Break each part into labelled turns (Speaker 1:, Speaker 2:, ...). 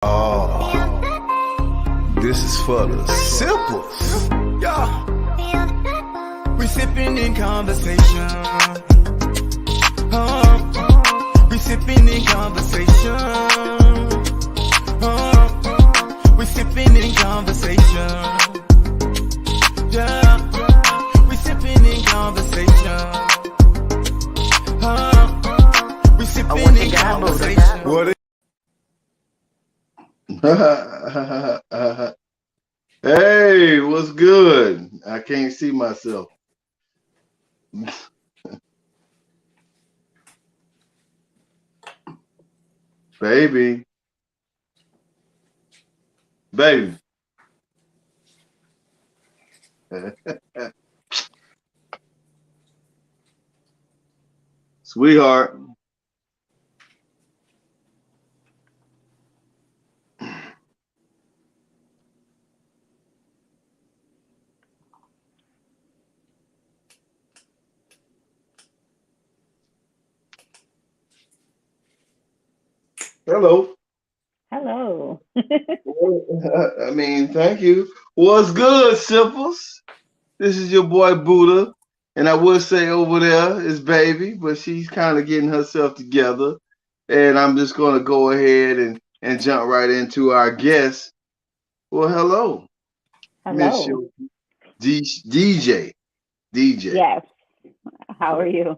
Speaker 1: Oh, this is for the Sippas.
Speaker 2: Yeah. We sipping in conversation. We sipping in conversation. We sipping in conversation. Yeah. We sipping in conversation. We sipping in conversation.
Speaker 1: What?
Speaker 3: Hey, what's good? I can't see myself. Baby, baby. Sweetheart. Hello.
Speaker 4: Hello.
Speaker 3: I mean, thank you. What's good, Simples? This is your boy Buddha. And I would say over there is baby, but she's kind of getting herself together. And I'm just going to go ahead and jump right into our guest. Well, hello, Miss
Speaker 4: Hello.
Speaker 3: your DJ. DJ.
Speaker 4: Yes. How are you?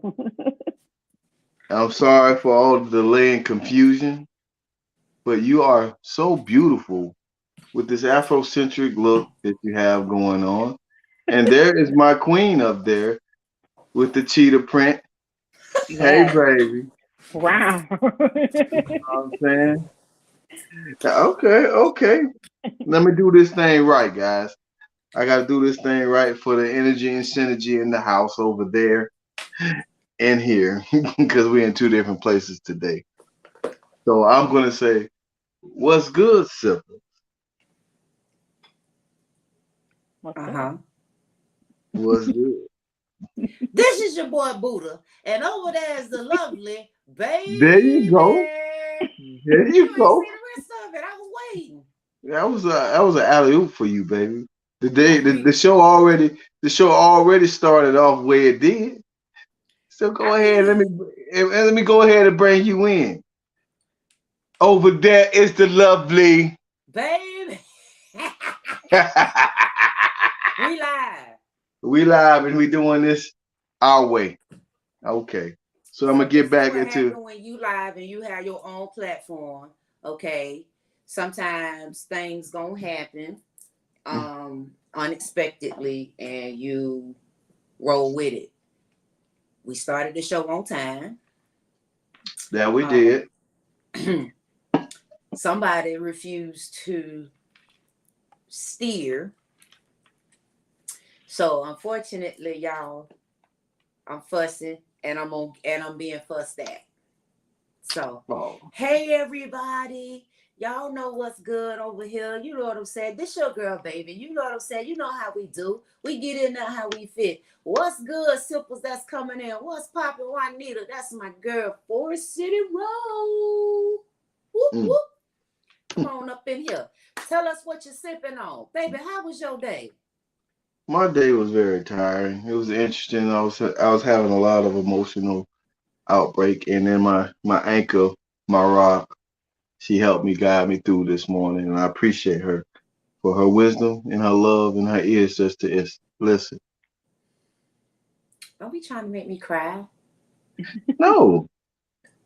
Speaker 3: I'm sorry for all the delay and confusion, but you are so beautiful with this Afrocentric look that you have going on. And there is my queen up there with the cheetah print. Hey,
Speaker 4: Yes.
Speaker 3: baby.
Speaker 4: Wow.
Speaker 3: You know what I'm saying? Okay, okay. Let me do this thing right, guys. I got to do this thing right for the energy and synergy in the house over there and here because we're in two different places today. So I'm going to say, what's good, Sipper?
Speaker 4: What's
Speaker 5: Uh-huh.
Speaker 3: What's good?
Speaker 5: This is your boy Buddha, and over there is the lovely
Speaker 3: There you
Speaker 5: baby.
Speaker 3: go. There
Speaker 5: You
Speaker 3: you
Speaker 5: ain't
Speaker 3: go.
Speaker 5: see the rest of it. I was waiting.
Speaker 3: That was an alley oop for you, baby. The
Speaker 5: I,
Speaker 3: show already started off where it did. So go ahead, let me go ahead and bring you in. Over there is the lovely.
Speaker 5: baby. We live.
Speaker 3: We live and we doing this our way. Okay. So I'm gonna
Speaker 5: So
Speaker 3: get
Speaker 5: this is
Speaker 3: back
Speaker 5: what
Speaker 3: into
Speaker 5: happened when you live and you have your own platform. Okay. Sometimes things gonna happen unexpectedly, and you roll with it. We started the show on time.
Speaker 3: that we
Speaker 5: Um,
Speaker 3: did.
Speaker 5: Somebody refused to steer. So unfortunately, y'all, I'm fussing and I'm being fussed at. So,
Speaker 3: Oh,
Speaker 5: hey everybody. Y'all know what's good over here. You know what I'm saying? This your girl, baby. You know what I'm saying? You know how we do. We get in there how we fit. What's good, Simples that's coming in? What's poppin', Juanita? That's my girl, Forest City Road. Whoop,
Speaker 3: mm.
Speaker 5: whoop. Come on up in here. Tell us what you're sipping on. Baby, how was your day?
Speaker 3: My day was very tiring. It was interesting. I was having a lot of emotional outbreak, and then my anchor, my rock, she helped me guide me through this morning, and I appreciate her for her wisdom and her love and her ears just to listen.
Speaker 5: Don't be trying to make me cry.
Speaker 3: No,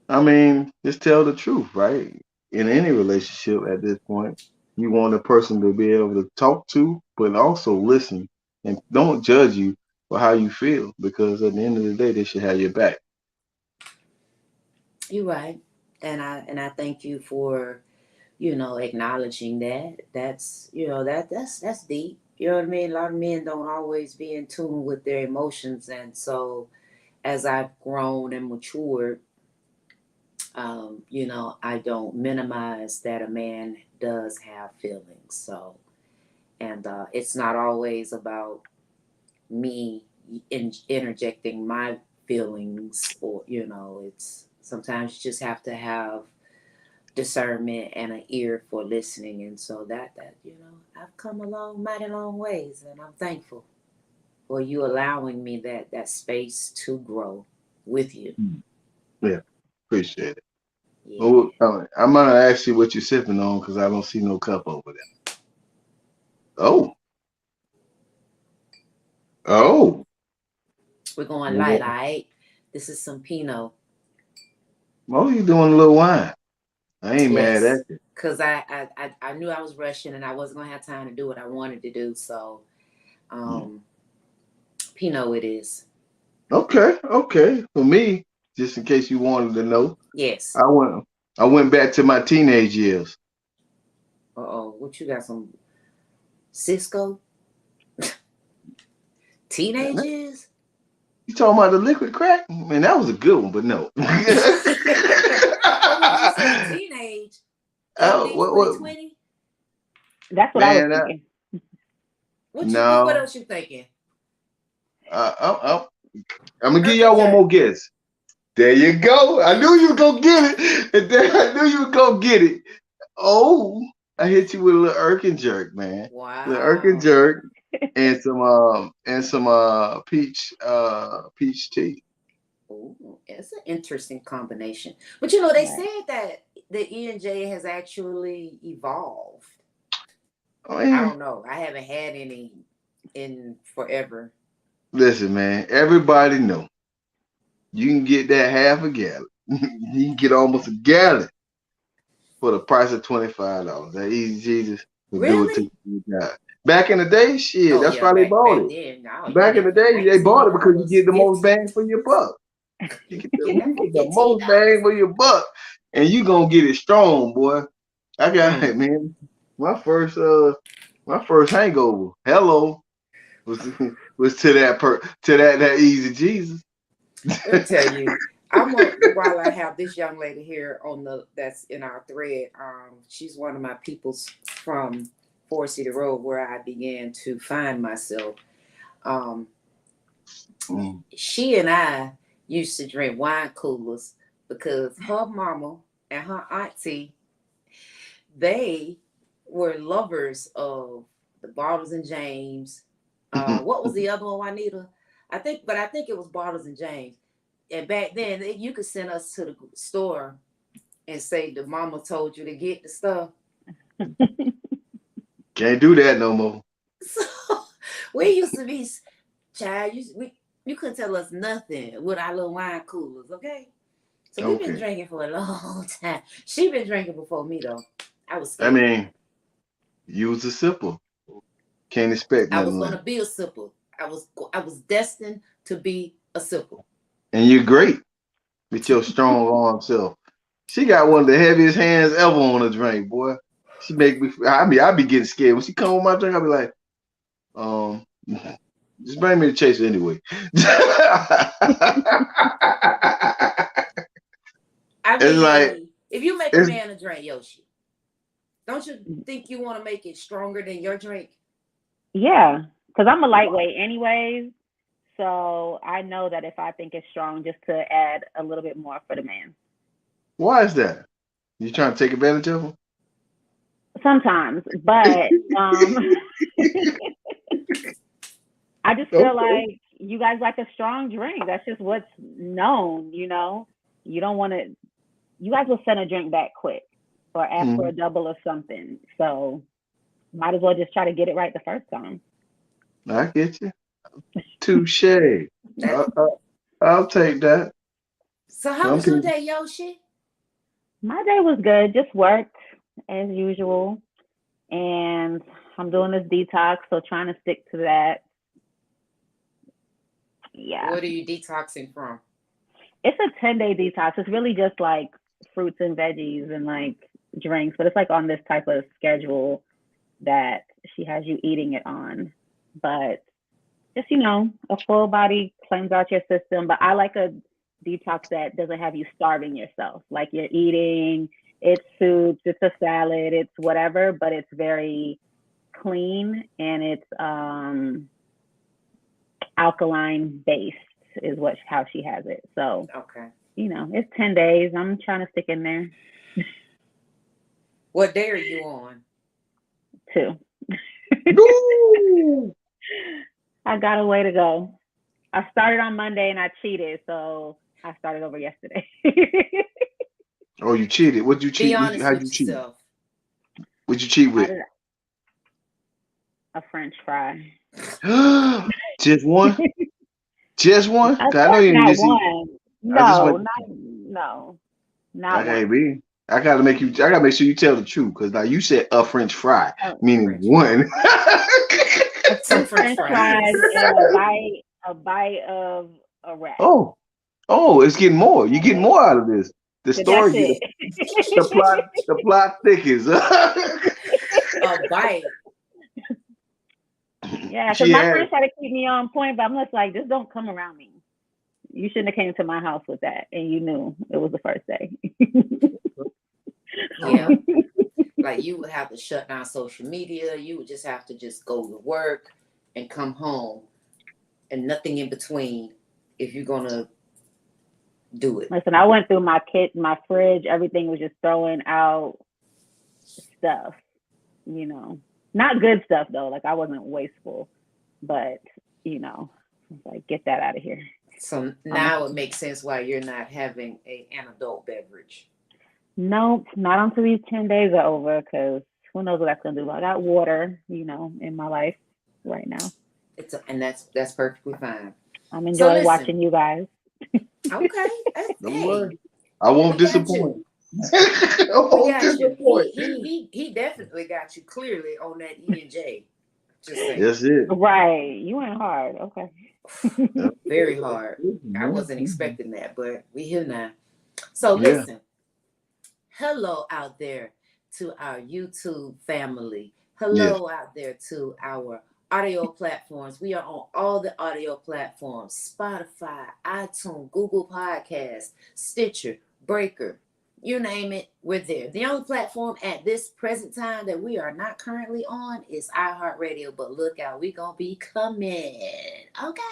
Speaker 3: I mean just tell the truth, right? In any relationship at this point, you want a person to be able to talk to, but also listen and don't judge you for how you feel, because at the end of the day, they should have your back.
Speaker 5: You're right. And I thank you for, acknowledging that. That's that's deep. You know what I mean? A lot of men don't always be in tune with their emotions. And so as I've grown and matured, I don't minimize that a man does have feelings. So and it's not always about me interjecting my feelings, or it's sometimes you just have to have discernment and an ear for listening. And so that I've come a long, mighty long ways, and I'm thankful for you allowing me that space to grow with you.
Speaker 3: Yeah, appreciate it.
Speaker 5: Yeah.
Speaker 3: Well, I'm gonna ask you what you're sipping on because I don't see no cup over there. Oh, oh.
Speaker 5: We're going light,
Speaker 3: Yeah.
Speaker 5: all right? This is some Pinot.
Speaker 3: Oh, you doing a little wine. I ain't mad at
Speaker 5: Yes.
Speaker 3: you.
Speaker 5: Because I knew I was rushing and I wasn't going to have time to do what I wanted to do. So, Pinot it is.
Speaker 3: Okay, okay. For me, just in case you wanted to know,
Speaker 5: Yes.
Speaker 3: I went back to my teenage years.
Speaker 5: Uh-oh. What you got? Some Cisco? Teenagers?
Speaker 3: You talking about the liquid crack? Man, that was a good one, but no.
Speaker 5: What would you say? Teenage?
Speaker 3: Oh,
Speaker 5: MD
Speaker 3: what,
Speaker 5: 2020?
Speaker 4: That's what I was
Speaker 3: man,
Speaker 4: thinking.
Speaker 5: What
Speaker 3: no.
Speaker 5: else you thinking?
Speaker 3: I'm gonna give
Speaker 5: Irving
Speaker 3: y'all one
Speaker 5: Jerk.
Speaker 3: more guess. There you go. I knew you were gonna get it. And then I knew you were gonna get it. Oh, I hit you with a little irk and jerk, man. The irk and
Speaker 5: Wow.
Speaker 3: jerk and some peach tea.
Speaker 5: Ooh, it's an interesting combination. But you know, they
Speaker 4: Right.
Speaker 5: said that the E&J has actually evolved.
Speaker 3: I
Speaker 5: I
Speaker 3: mean,
Speaker 5: don't know. I haven't had any in forever.
Speaker 3: listen, man. Everybody know you can get that half a gallon. You can get almost a gallon for the price of $25. That easy Jesus will do it to
Speaker 5: Really?
Speaker 3: you guys. Back in the day, shit,
Speaker 5: Oh
Speaker 3: that's
Speaker 5: yeah,
Speaker 3: why they bought
Speaker 5: back
Speaker 3: it.
Speaker 5: then. Now you can
Speaker 3: Back in
Speaker 5: get
Speaker 3: the
Speaker 5: it for
Speaker 3: day, they bought it because you
Speaker 5: $19,
Speaker 3: get the most
Speaker 5: 15.
Speaker 3: bang for your buck. You
Speaker 5: Get that for
Speaker 3: get the most
Speaker 5: $15.
Speaker 3: bang for your buck, and you gonna get it strong, boy. I got it,
Speaker 5: Mm.
Speaker 3: man. My first hangover, hello, was was to that easy Jesus.
Speaker 5: Let me tell you, while I have this young lady here that's in our thread, she's one of my peoples from Forest City Road where I began to find myself. Um,
Speaker 3: Mm.
Speaker 5: she and I used to drink wine coolers because her mama and her auntie, they were lovers of the Bottles and James. What was the other one, Juanita? I think it was Bottles and James. And back then, you could send us to the store and say the mama told you to get the stuff.
Speaker 3: Can't do that no more.
Speaker 5: So we used to be, child, you couldn't tell us nothing with our little wine coolers, okay? So we've been
Speaker 3: Okay,
Speaker 5: drinking for a long time. She been drinking before me though. I was
Speaker 3: I
Speaker 5: scared.
Speaker 3: mean, you was a sipper. Can't expect
Speaker 5: I was
Speaker 3: nothing less.
Speaker 5: gonna be a sipper. I was destined to be a sipper.
Speaker 3: And you're great with your strong arm self. She got one of the heaviest hands ever on a drink, boy. She make me. I be getting scared when she come with my drink. I be like, um, just bring me the chaser anyway.
Speaker 5: I
Speaker 3: It's like
Speaker 5: mean, if you make a
Speaker 3: it's.
Speaker 5: man a drink, Yoshi, don't you think you want to make it stronger than your drink?
Speaker 4: Yeah, because I'm a lightweight anyways. So I know that if I think it's strong, just to add a little bit more for the man.
Speaker 3: Why is that? You trying to take advantage of
Speaker 4: Sometimes, but I just
Speaker 3: them?
Speaker 4: feel like you guys like a strong drink. That's just what's known, you know. You don't want to. You guys will send a drink back quick or ask for a
Speaker 3: Mhm.
Speaker 4: double of something. So might as well just try to get it right the first time.
Speaker 3: I get you. Touche.
Speaker 5: That,
Speaker 3: I'll take that.
Speaker 5: so how
Speaker 3: Some
Speaker 5: was your
Speaker 3: people.
Speaker 5: day, Yoshi?
Speaker 4: My day was good. Just worked as usual, and I'm doing this detox, so trying to stick to that. Yeah,
Speaker 5: What are you detoxing from?
Speaker 4: it's a 10-day detox. It's really just like fruits and veggies and like drinks, but it's like on this type of schedule that she has you eating it on. But just, a full body cleanse out your system. But I like a detox that doesn't have you starving yourself. Like you're eating, it's soups, it's a salad, it's whatever, but it's very clean and it's alkaline based is how she has it. So,
Speaker 5: Okay.
Speaker 4: it's 10 days. I'm trying to stick in there.
Speaker 5: What day are you on?
Speaker 4: 2.
Speaker 3: Woo!
Speaker 4: I got a way to go. I started on Monday and I cheated, so I started over yesterday.
Speaker 3: Oh, you cheated. What'd you
Speaker 5: Be
Speaker 3: cheat?
Speaker 5: honest
Speaker 3: How'd
Speaker 5: with
Speaker 3: you cheat?
Speaker 5: yourself.
Speaker 3: What'd you cheat
Speaker 4: I
Speaker 3: with?
Speaker 4: did a French fry.
Speaker 3: Just one? Just one?
Speaker 4: Of
Speaker 3: 'Cause I know
Speaker 4: course,
Speaker 3: you didn't
Speaker 4: not
Speaker 3: just eat.
Speaker 4: one.
Speaker 3: I just
Speaker 4: No,
Speaker 3: went.
Speaker 4: not no, not
Speaker 3: Okay,
Speaker 4: one.
Speaker 3: B. I gotta make you. I gotta make sure you tell the truth, because like you said, a French fry,
Speaker 4: Oh,
Speaker 3: meaning
Speaker 5: French fry.
Speaker 3: one.
Speaker 5: Some
Speaker 4: Two
Speaker 5: French
Speaker 4: French fries
Speaker 5: fries.
Speaker 4: and a bite of a wrap.
Speaker 3: Oh, oh, it's getting more. You're getting more out of this. The
Speaker 4: But that's
Speaker 3: story,
Speaker 4: it.
Speaker 3: the plot thickens.
Speaker 5: A bite.
Speaker 4: Yeah, because
Speaker 3: She
Speaker 4: my
Speaker 3: had.
Speaker 4: friends try to keep me on point, but I'm just like, just don't come around me. You shouldn't have came to my house with that, and you knew it was the first day.
Speaker 5: Yeah. Like you would have to shut down social media. You would just have to just go to work and come home and nothing in between if you're gonna do it.
Speaker 4: Listen, I went through my fridge. Everything was just throwing out stuff. Not good stuff though. Like I wasn't wasteful, but I was like, get that out of here.
Speaker 5: So now it makes sense why you're not having an adult beverage.
Speaker 4: Nope, not until these 10 days are over, because who knows what that's gonna do. I got water, in my life right now.
Speaker 5: And that's perfectly fine.
Speaker 4: I'm enjoying watching you guys.
Speaker 5: Okay.
Speaker 3: Don't worry. I won't disappoint. I won't disappoint.
Speaker 5: He definitely got you clearly on that E&J. Just saying.
Speaker 3: That's it.
Speaker 4: Right, you went hard. Okay.
Speaker 5: Very hard. I wasn't expecting that, but we here now. So listen. Hello out there to our YouTube family. Hello out there to our audio platforms. We are on all the audio platforms: Spotify, iTunes, Google Podcasts, Stitcher, Breaker, you name it, we're there. The only platform at this present time that we are not currently on is iHeartRadio, but look out, we gonna be coming. Okay.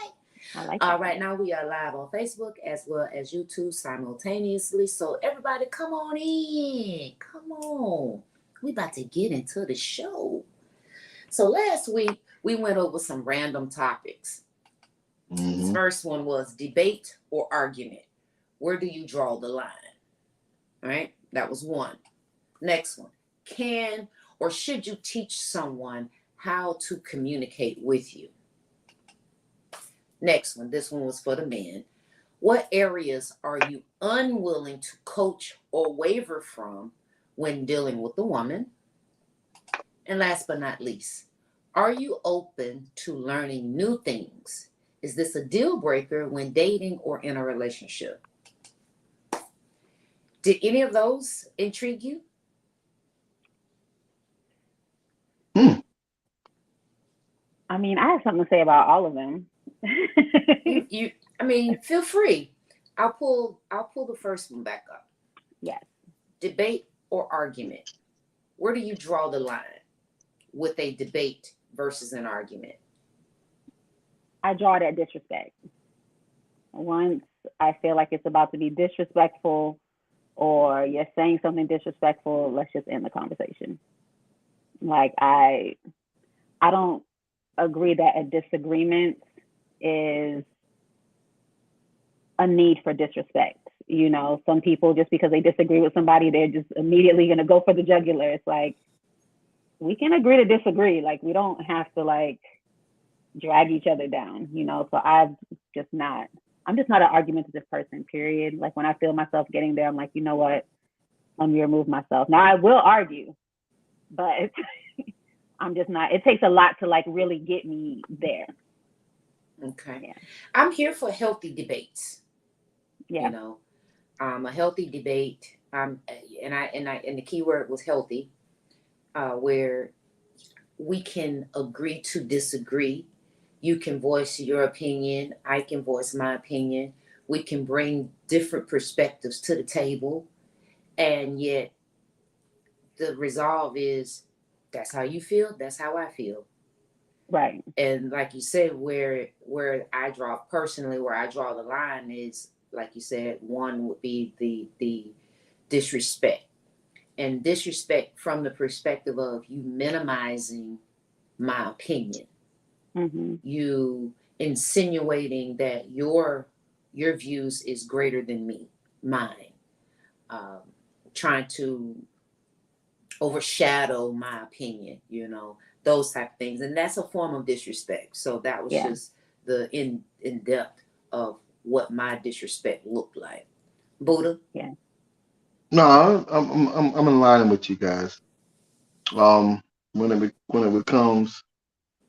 Speaker 4: I like that.
Speaker 5: Right now we are live on Facebook as well as YouTube simultaneously. So everybody come on in. Come on. We about to get into the show. So last week we went over some random topics. This first one was debate or argument. Where do you draw the line? All right, that was one. Next one. Can or should you teach someone how to communicate with you? Next one, this one was for the men. What areas are you unwilling to coach or waver from when dealing with a woman? And last but not least, are you open to learning new things? Is this a deal breaker when dating or in a relationship? Did any of those intrigue you?
Speaker 4: I mean, I have something to say about all of them.
Speaker 5: Feel free. I'll pull the first one back up.
Speaker 4: Yes.
Speaker 5: Debate or argument. Where do you draw the line with a debate versus an argument?
Speaker 4: I draw it at disrespect. Once I feel like it's about to be disrespectful or you're saying something disrespectful, let's just end the conversation. Like I don't agree that a disagreement is a need for disrespect. Some people, just because they disagree with somebody, they're just immediately going to go for the jugular. It's like, we can agree to disagree. Like, we don't have to like drag each other down, So I'm just not an argumentative person, period. Like when I feel myself getting there, I'm like, you know what? Let me remove myself. Now I will argue, but I'm just not. It takes a lot to like really get me there.
Speaker 5: Okay.
Speaker 4: Yeah.
Speaker 5: I'm here for healthy debates.
Speaker 4: Yeah.
Speaker 5: A healthy debate. And the key word was healthy, where we can agree to disagree. You can voice your opinion. I can voice my opinion. We can bring different perspectives to the table, and yet the resolve is that's how you feel. That's how I feel.
Speaker 4: Right.
Speaker 5: And like you said, where I draw the line is, like you said, one would be the disrespect. And disrespect from the perspective of you minimizing my opinion, you insinuating that your views is greater than mine, um, trying to overshadow my opinion, those type of things, and that's a form of disrespect. So that was just the in depth of what my disrespect looked like. Buddha.
Speaker 4: Yeah.
Speaker 3: No, I'm in line with you guys. When it becomes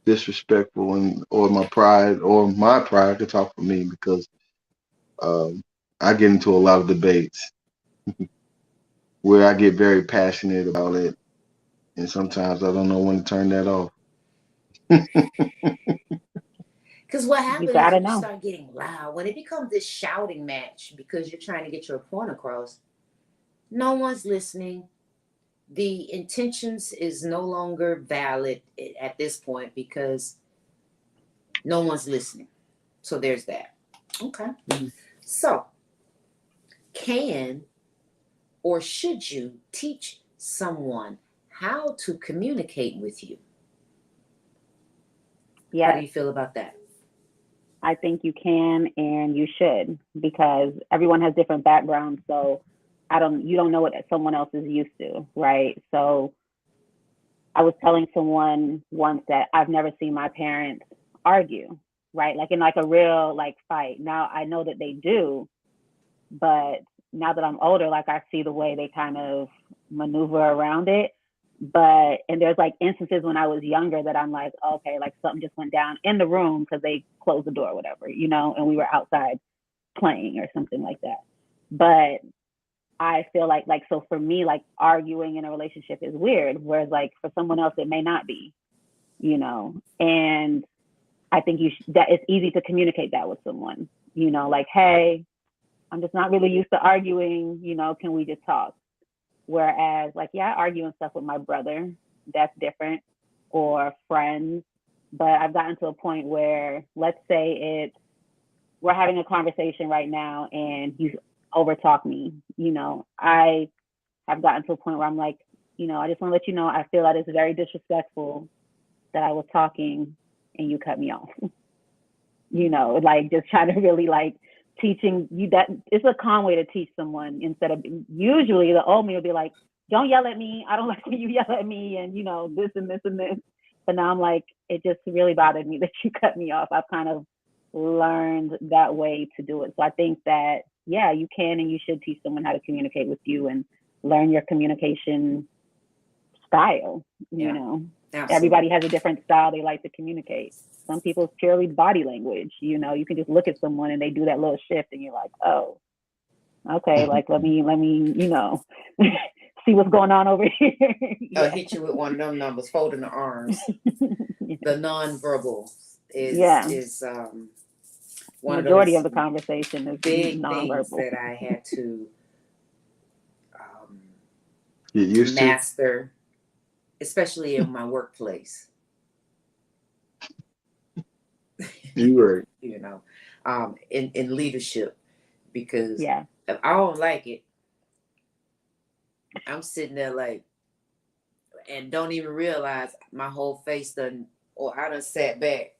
Speaker 3: disrespectful and or my pride, I could talk for me because um I get into a lot of debates where I get very passionate about it, and sometimes I don't know when to turn that off.
Speaker 5: Because what
Speaker 4: You
Speaker 5: happens is
Speaker 4: gotta
Speaker 5: when you
Speaker 4: know.
Speaker 5: start getting loud, when it becomes this shouting match because you're trying to get your point across, no one's listening. The intentions is no longer valid at this point because no one's listening. So there's that. Okay. So, can or should you teach someone how to communicate with you? How do
Speaker 4: Yes,
Speaker 5: you feel about that?
Speaker 4: I think you can and you should, because everyone has different backgrounds. So you don't know what someone else is used to, right? So I was telling someone once that I've never seen my parents argue, right? Like in like a real like fight. Now I know that they do, but now that I'm older, like I see the way they kind of maneuver around it. But and there's like instances when I was younger that I'm like, okay, like something just went down in the room because they closed the door or whatever, and we were outside playing or something like that. But I feel like so for me, like arguing in a relationship is weird, whereas like for someone else it may not be, And I think that it's easy to communicate that with someone, like, hey, I'm just not really used to arguing, can we just talk? Whereas like, yeah, I argue and stuff with my brother, that's different, or friends. But I've gotten to a point where, let's say we're having a conversation right now and you overtalk me, I have gotten to a point where I'm like, I just want to let you know, I feel that it's very disrespectful that I was talking and you cut me off. Like just trying to really like teaching you that it's a calm way to teach someone instead of usually the old me will be like, don't yell at me. I don't like when you yell at me and this and this and this. But now I'm like, it just really bothered me that you cut me off. I've kind of learned that way to do it. So I think that, yeah, you can and you should teach someone how to communicate with you and learn your communication style.
Speaker 5: Absolutely.
Speaker 4: Everybody has a different style they like to communicate. Some people's purely body language. You can just look at someone and they do that little shift and you're like, oh, okay, like let me see what's going on over here.
Speaker 5: I'll hit you with one of them numbers, folding the arms. The nonverbal is one
Speaker 4: majority
Speaker 5: of
Speaker 4: of the conversation is
Speaker 5: big
Speaker 4: nonverbal.
Speaker 5: things that I had to
Speaker 3: Get used to.
Speaker 5: master, especially in my workplace.
Speaker 3: You right.
Speaker 5: In leadership, because
Speaker 4: Yeah.
Speaker 5: if I don't like it, I'm sitting there like, and don't even realize my whole face done, or I done sat back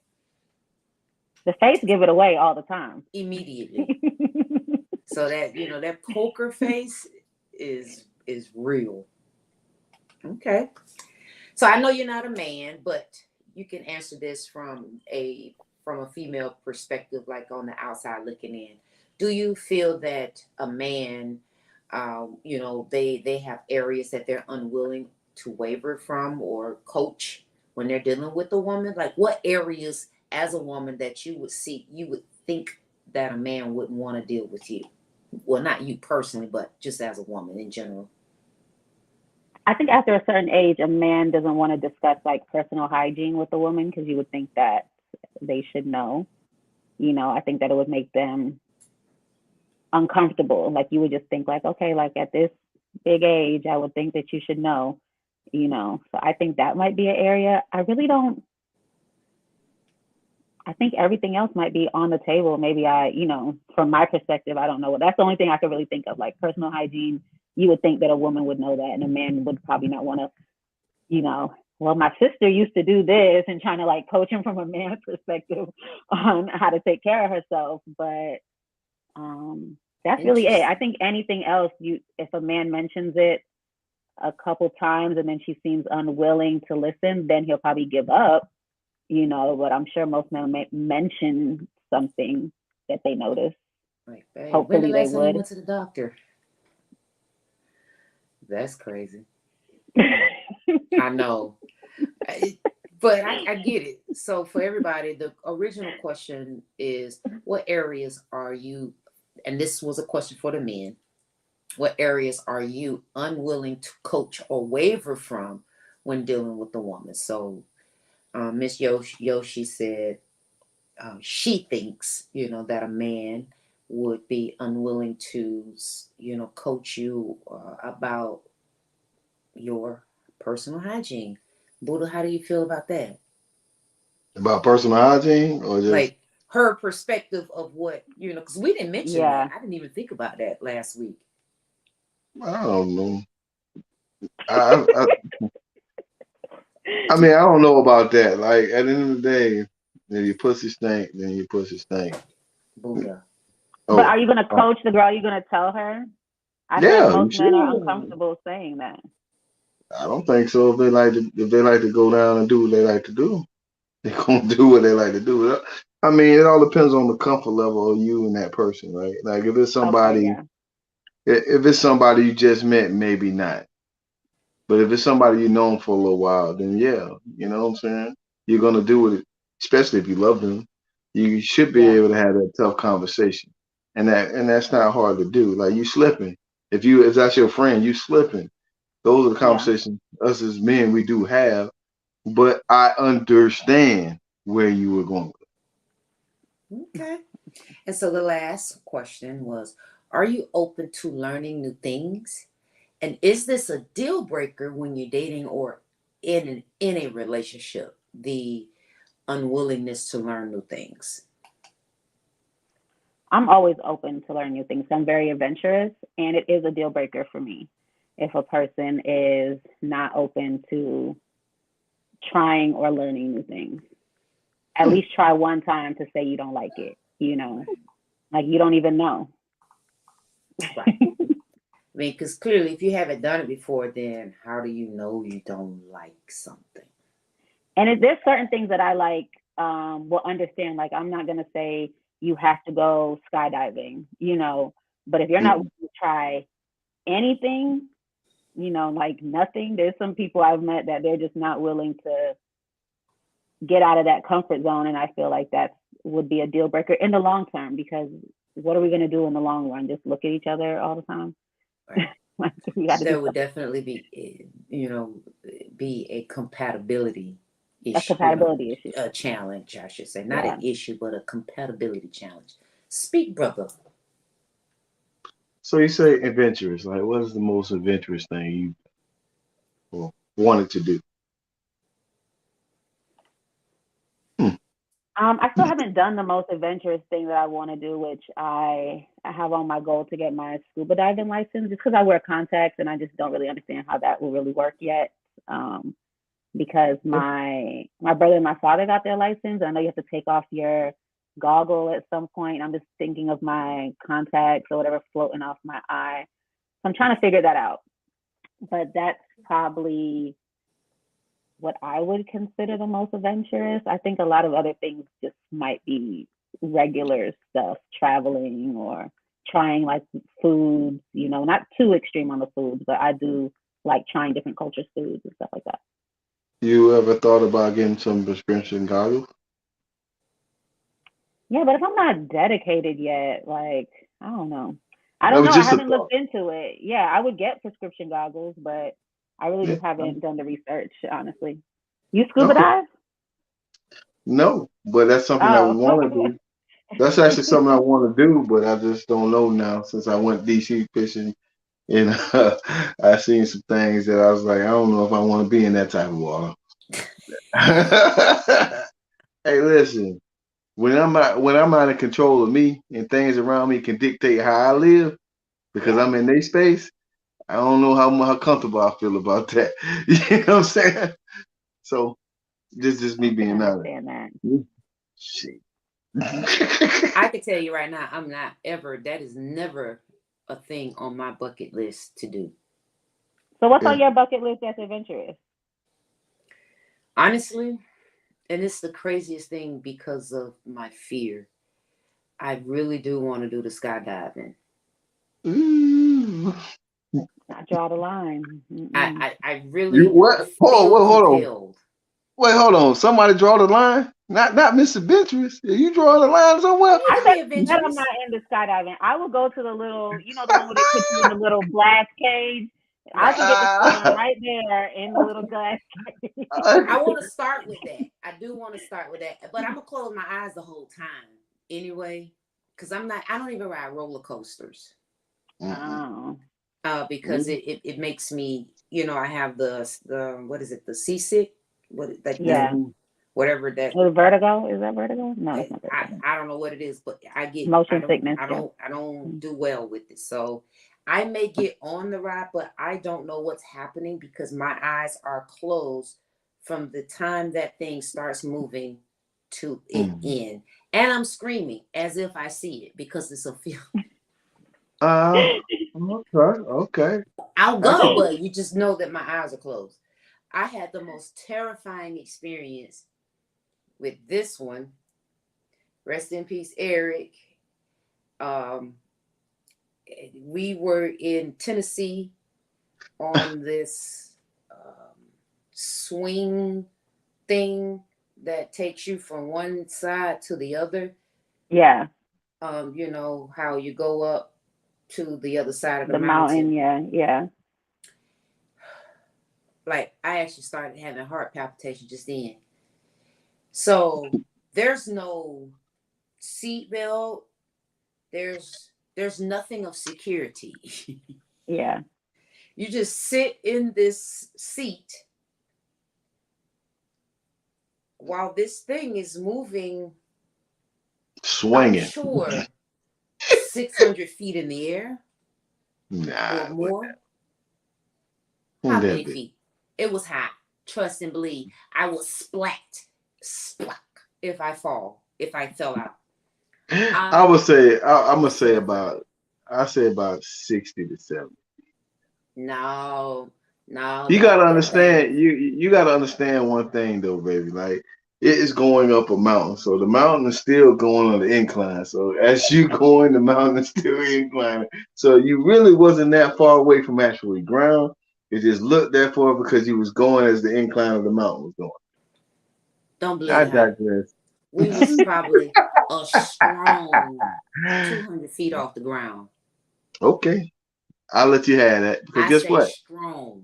Speaker 4: The face give it away all the time.
Speaker 5: immediately. So that that poker face is real. Okay. So I know you're not a man, but you can answer this from a female perspective, like on the outside looking in. Do you feel that a man, they have areas that they're unwilling to waver from or coach when they're dealing with a woman? Like what areas as a woman that you would think that a man wouldn't want to deal with you? Well, not you personally, but just as a woman in general.
Speaker 4: I think after a certain age, a man doesn't want to discuss like personal hygiene with a woman because you would think that they should know. I think that it would make them uncomfortable. Like you would just think like, okay, like at this big age, I would think that you should know. So I think that might be an area. I really don't. I think everything else might be on the table. Maybe from my perspective, I don't know. That's the only thing I could really think of, like personal hygiene you would think that a woman would know that, and a man would probably not want to, you know, well, my sister used to do this, and trying to like coach him from a man's perspective on how to take care of herself. But that's really it. I think anything else, if a man mentions it a couple times and then she seems unwilling to listen, then he'll probably give up, you know. But I'm sure most men may mention something that they notice.
Speaker 5: Like, babe, when the
Speaker 4: Hopefully they
Speaker 5: last time you
Speaker 4: would.
Speaker 5: went to the doctor? That's crazy. I know. But I get it. So for everybody, the original question is, what areas are you, and this was a question for the men, what areas are you unwilling to coach or waver from when dealing with the woman? So Miss Yoshi said she thinks, you know, that a man would be unwilling to, you know, coach you about your personal hygiene. Buddha, how do you feel about that?
Speaker 3: About personal hygiene or just
Speaker 5: Like her perspective of what, you know, because we didn't mention that.
Speaker 4: Yeah.
Speaker 5: I didn't even think about that last week.
Speaker 3: I don't know. I I mean I don't know about that. Like at the end of the day, if your pussy stink, then your pussy stink.
Speaker 5: Buddha.
Speaker 4: But
Speaker 3: Oh,
Speaker 4: are you gonna coach the girl? Are you gonna tell her? I feel like
Speaker 3: yeah, you
Speaker 4: most men are
Speaker 3: should.
Speaker 4: uncomfortable saying that.
Speaker 3: I don't think so. If they like to go down and do what they like to do, they're gonna do what they like to do. I mean, it all depends on the comfort level of you and that person, right? Like
Speaker 4: Okay, yeah.
Speaker 3: if it's somebody you just met, maybe not. But if it's somebody you known for a little while, then yeah, you know what I'm saying? You're gonna do it, especially if you love them. You should be
Speaker 4: Yeah.
Speaker 3: able to have that tough conversation. And that's not hard to do. Like you slipping. If that's your friend, you slipping. Those are the
Speaker 4: Yeah.
Speaker 3: conversations us as men we do have. But I understand where you were going.
Speaker 5: Okay. And so the last question was, are you open to learning new things? And is this a deal breaker when you're dating or in a relationship? The unwillingness to learn new things.
Speaker 4: I'm always open to learn new things. I'm very adventurous, and it is a deal breaker for me if a person is not open to trying or learning new things. At least try one time to say you don't like it, you know, like you don't even know.
Speaker 5: Right. I mean, because clearly, if you haven't done it before, then how do you know you don't like something?
Speaker 4: And there's certain things that I like, will understand. Like, I'm not going to say you have to go skydiving, you know, but if you're not willing to try anything, you know, like nothing, there's some people I've met that they're just not willing to get out of that comfort zone. And I feel like that would be a deal breaker in the long term, because what are we going to do in the long run? Just look at each other all the time?
Speaker 5: Right.
Speaker 4: Like, we got to do
Speaker 5: There would
Speaker 4: something.
Speaker 5: definitely be, you know, be a compatibility
Speaker 4: A
Speaker 5: issue, you know,
Speaker 4: compatibility issue.
Speaker 5: a challenge, I should say. Not
Speaker 4: Yeah.
Speaker 5: an issue, but a compatibility challenge. Speak, brother.
Speaker 3: So you say adventurous. Like, what is the most adventurous thing wanted to do? Hmm.
Speaker 4: I still haven't done the most adventurous thing that I want to do, which I have on my goal to get my scuba diving license, just because I wear contacts and I just don't really understand how that will really work yet. Because my brother and my father got their license. I know you have to take off your goggle at some point. I'm just thinking of my contacts or whatever floating off my eye. So I'm trying to figure that out. But that's probably what I would consider the most adventurous. I think a lot of other things just might be regular stuff, traveling or trying like foods, you know, not too extreme on the foods, but I do like trying different cultures' foods and stuff like that.
Speaker 3: You ever thought about getting some prescription goggles?
Speaker 4: Yeah, but if I'm not dedicated yet, like, I don't know. I
Speaker 3: That
Speaker 4: don't
Speaker 3: was
Speaker 4: know. I
Speaker 3: just a
Speaker 4: haven't
Speaker 3: thought.
Speaker 4: looked into it. Yeah, I would get prescription goggles, but I really
Speaker 3: Yeah.
Speaker 4: just haven't done the research, honestly. You scuba
Speaker 3: Okay.
Speaker 4: dive?
Speaker 3: No, but that's something I
Speaker 4: Oh.
Speaker 3: want to do. That's actually something I want to do, but I just don't know now since I went DC fishing and I seen some things that I was like, I don't know if I want to be in that type of water. Hey, listen, when I'm out of control of me and things around me can dictate how I live because
Speaker 5: Yeah.
Speaker 3: I'm in their space, I don't know how comfortable I feel about that. You know what I'm saying? So just me
Speaker 4: I can
Speaker 3: being honest.
Speaker 4: understand that.
Speaker 3: Shit.
Speaker 5: I can tell you right now, I'm not ever. That is never a thing on my bucket list to do.
Speaker 4: So what's
Speaker 3: Yeah.
Speaker 4: on your bucket list that's adventurous?
Speaker 5: Honestly, and it's the craziest thing because of my fear. I really do want to do the skydiving.
Speaker 3: Ooh.
Speaker 4: I draw the line. Mm-mm.
Speaker 5: I
Speaker 3: You
Speaker 5: really
Speaker 3: what?
Speaker 5: feel
Speaker 3: Hold on.
Speaker 5: compelled.
Speaker 3: Wait, hold on. Somebody draw the line? Not Mr. Venturous. Are you drawing the line somewhere?
Speaker 5: You
Speaker 4: I
Speaker 5: can
Speaker 4: said
Speaker 5: be
Speaker 4: that I'm
Speaker 5: adventurous.
Speaker 4: not into skydiving. I will go to the little, the one where they put you in the little glass cage. I
Speaker 5: Right.
Speaker 4: can get the feeling
Speaker 3: Ah.
Speaker 4: right there in the little glass cage.
Speaker 5: I want to start with that. I do want to start with that, but I'm gonna close my eyes the whole time anyway, because I'm not. I don't even ride roller coasters.
Speaker 4: Oh,
Speaker 5: Because it makes me, I have the what is it, the seasick, what like the
Speaker 4: yeah.
Speaker 3: Mhm.
Speaker 5: whatever that
Speaker 4: Is it vertigo? Is that vertigo? No, it's not vertigo.
Speaker 5: I don't know what it is, but
Speaker 4: Motion sickness. Yeah.
Speaker 5: I don't do well with it. So I may get on the ride, but I don't know what's happening because my eyes are closed from the time that thing starts moving to it
Speaker 3: Mhm.
Speaker 5: end, and I'm screaming as if I see it because it's a feel.
Speaker 3: Uh, okay.
Speaker 5: I'll
Speaker 3: I
Speaker 5: go,
Speaker 3: can.
Speaker 5: but you just know that my eyes are closed. I had the most terrifying experience with this one. Rest in peace, Eric. Um, we were in Tennessee on this swing thing that takes you from one side to the other.
Speaker 4: Yeah.
Speaker 5: You know how you go up to the other side of the
Speaker 4: The mountain.
Speaker 5: mountain.
Speaker 4: Yeah. Yeah.
Speaker 5: Like I actually started having heart palpitation just then. So there's no seatbelt. There's nothing of security.
Speaker 4: Yeah.
Speaker 5: You just sit in this seat while this thing is moving, I'm
Speaker 3: Swinging.
Speaker 5: sure 600 feet in the air or
Speaker 3: Nah,
Speaker 5: more. How
Speaker 3: wouldn't that
Speaker 5: many
Speaker 3: be?
Speaker 5: feet? It was high. Trust and believe. I will splat if I fall, if I fell out.
Speaker 3: I would
Speaker 5: I
Speaker 3: say I'm gonna
Speaker 5: was
Speaker 3: say
Speaker 5: terrified.
Speaker 3: about I say about 60 to 70.
Speaker 5: No, no,
Speaker 3: You gotta
Speaker 5: that thing.
Speaker 3: understand. You gotta understand one thing though, baby. Like it is going up a mountain, so the mountain is still going on the incline. So as you going, the mountain is still inclining. So you really wasn't that far away from actually ground. It just looked that far because you was going as the incline of the mountain was going.
Speaker 5: Don't believe
Speaker 3: I
Speaker 5: the hype.
Speaker 3: digress.
Speaker 5: We was probably a strong 200 feet off the ground.
Speaker 3: Okay, I'll let you have that because
Speaker 5: I
Speaker 3: guess
Speaker 5: say
Speaker 3: what?
Speaker 5: strong.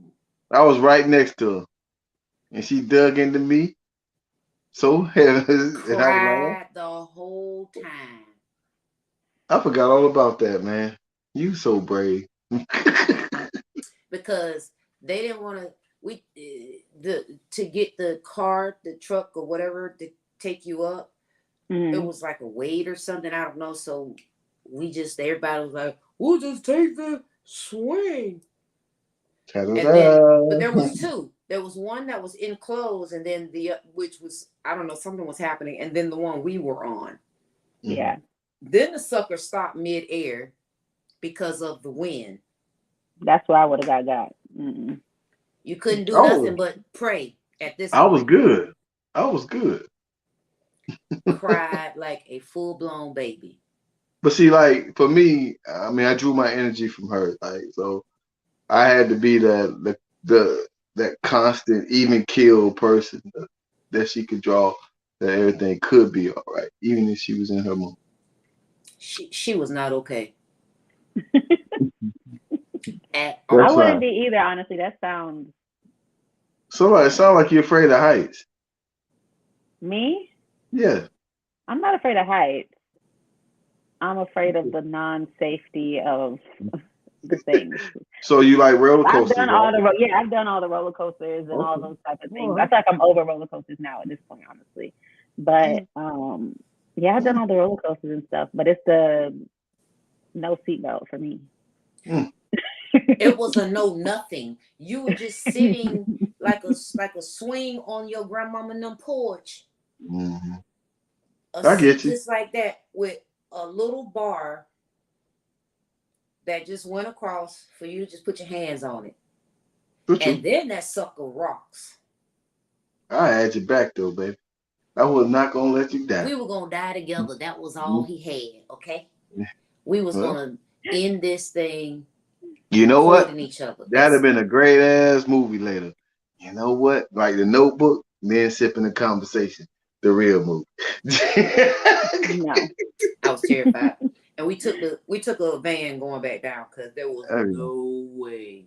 Speaker 3: I was right next to her, and she dug into me so heavy, and I was like,
Speaker 5: Cried the whole time
Speaker 3: I forgot all about that, man. You so brave.
Speaker 5: because they didn't want to. We the to get the car, the truck, or whatever to take you up. It
Speaker 4: Mm-hmm.
Speaker 5: was like a weight or something. I don't know. So everybody was like, "We'll just take the swing." And then, but
Speaker 3: Ta-da-da.
Speaker 5: there was two. There was one that was enclosed, and then the which was, I don't know, something was happening, and then the one we were on.
Speaker 3: Mhm.
Speaker 4: Yeah.
Speaker 5: Then the sucker stopped midair because of the wind.
Speaker 4: That's where I would have got. Mm-mm.
Speaker 5: You couldn't do
Speaker 3: I was
Speaker 5: nothing but pray at this
Speaker 3: I was
Speaker 5: point.
Speaker 3: good. I was good.
Speaker 5: Cried like a full blown baby.
Speaker 3: But see, like for me, I mean, I drew my energy from her. Like so, I had to be the that constant, even keel person that she could draw. That everything could be all right, even if she was in her mood.
Speaker 5: She was not okay at
Speaker 4: I
Speaker 3: That's
Speaker 5: all.
Speaker 4: wouldn't
Speaker 3: fine.
Speaker 4: be either, honestly. That sounds
Speaker 3: So like, it sounds like you're afraid of heights.
Speaker 4: me.
Speaker 3: Yeah.
Speaker 4: I'm not afraid of heights. I'm afraid of the non-safety of the things.
Speaker 3: So you like roller
Speaker 4: I've
Speaker 3: coasters,
Speaker 4: done
Speaker 3: right?
Speaker 4: all I've done all the roller coasters and all
Speaker 3: Okay.
Speaker 4: those type of things.
Speaker 3: All
Speaker 4: I
Speaker 3: right.
Speaker 4: feel like I'm over roller coasters now at this point, honestly. But yeah, I've done
Speaker 3: Mm,
Speaker 4: all the roller coasters and stuff. But it's the no seatbelt for me.
Speaker 3: mm.
Speaker 5: It was a no nothing. You were just sitting like a swing on your grandmama and them porch.
Speaker 3: Mm-hmm.
Speaker 5: A
Speaker 3: I
Speaker 5: seat
Speaker 3: get you.
Speaker 5: just like that with a little bar that just went across for you to just put your hands on it.
Speaker 3: What
Speaker 5: And
Speaker 3: you?
Speaker 5: then that sucker rocks.
Speaker 3: I had your back though, baby. I was not gonna let you die.
Speaker 5: We were gonna die together. That was all
Speaker 3: Mhm.
Speaker 5: he had, okay? We was
Speaker 3: Well,
Speaker 5: gonna end this thing
Speaker 3: you know what?
Speaker 5: holding each other.
Speaker 3: That'd have
Speaker 5: That's
Speaker 3: been a great ass movie later. You know what? Like The Notebook, men sipping the conversation. The real movie.
Speaker 4: No.
Speaker 5: I was terrified. And we took a van going back down because there was
Speaker 3: Oh,
Speaker 5: no way.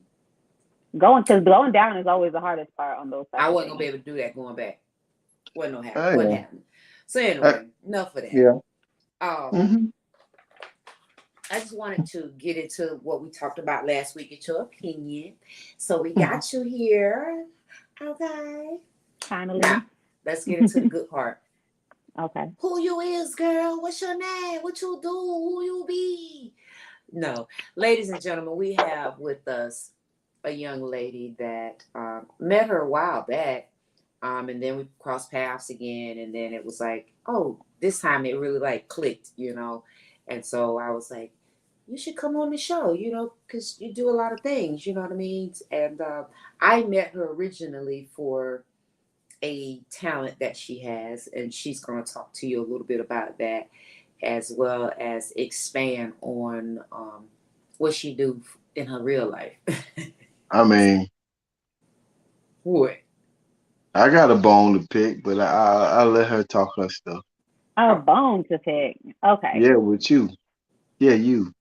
Speaker 4: Going down is always the hardest part on those type
Speaker 5: I
Speaker 4: of
Speaker 5: wasn't gonna be
Speaker 4: things.
Speaker 5: able to do that going back. Wasn't
Speaker 3: yeah.
Speaker 5: happening. So
Speaker 3: Uh,
Speaker 5: anyway, enough of that.
Speaker 3: yeah.
Speaker 5: Um,
Speaker 3: Mm-hmm.
Speaker 5: I just wanted to get into what we talked about last week, get your opinion. So we got you here. Okay.
Speaker 4: Finally.
Speaker 5: Now, let's get into the good part.
Speaker 4: Okay.
Speaker 5: Who you is, girl? What's your name? What you do? Who you be? No. Ladies and gentlemen, we have with us a young lady that met her a while back. And then we crossed paths again. And then it was like, oh, this time it really like clicked, you know. And so I was like, you should come on the show, you know, because you do a lot of things, you know what I mean? And I met her originally for a talent that she has, and she's going to talk to you a little bit about that, as well as expand on what she do in her real life.
Speaker 3: I mean,
Speaker 5: What?
Speaker 3: I got a bone to pick, but I'll let her talk her stuff.
Speaker 4: A
Speaker 5: Oh,
Speaker 4: bone to pick. Okay.
Speaker 3: Yeah, with you. Yeah, you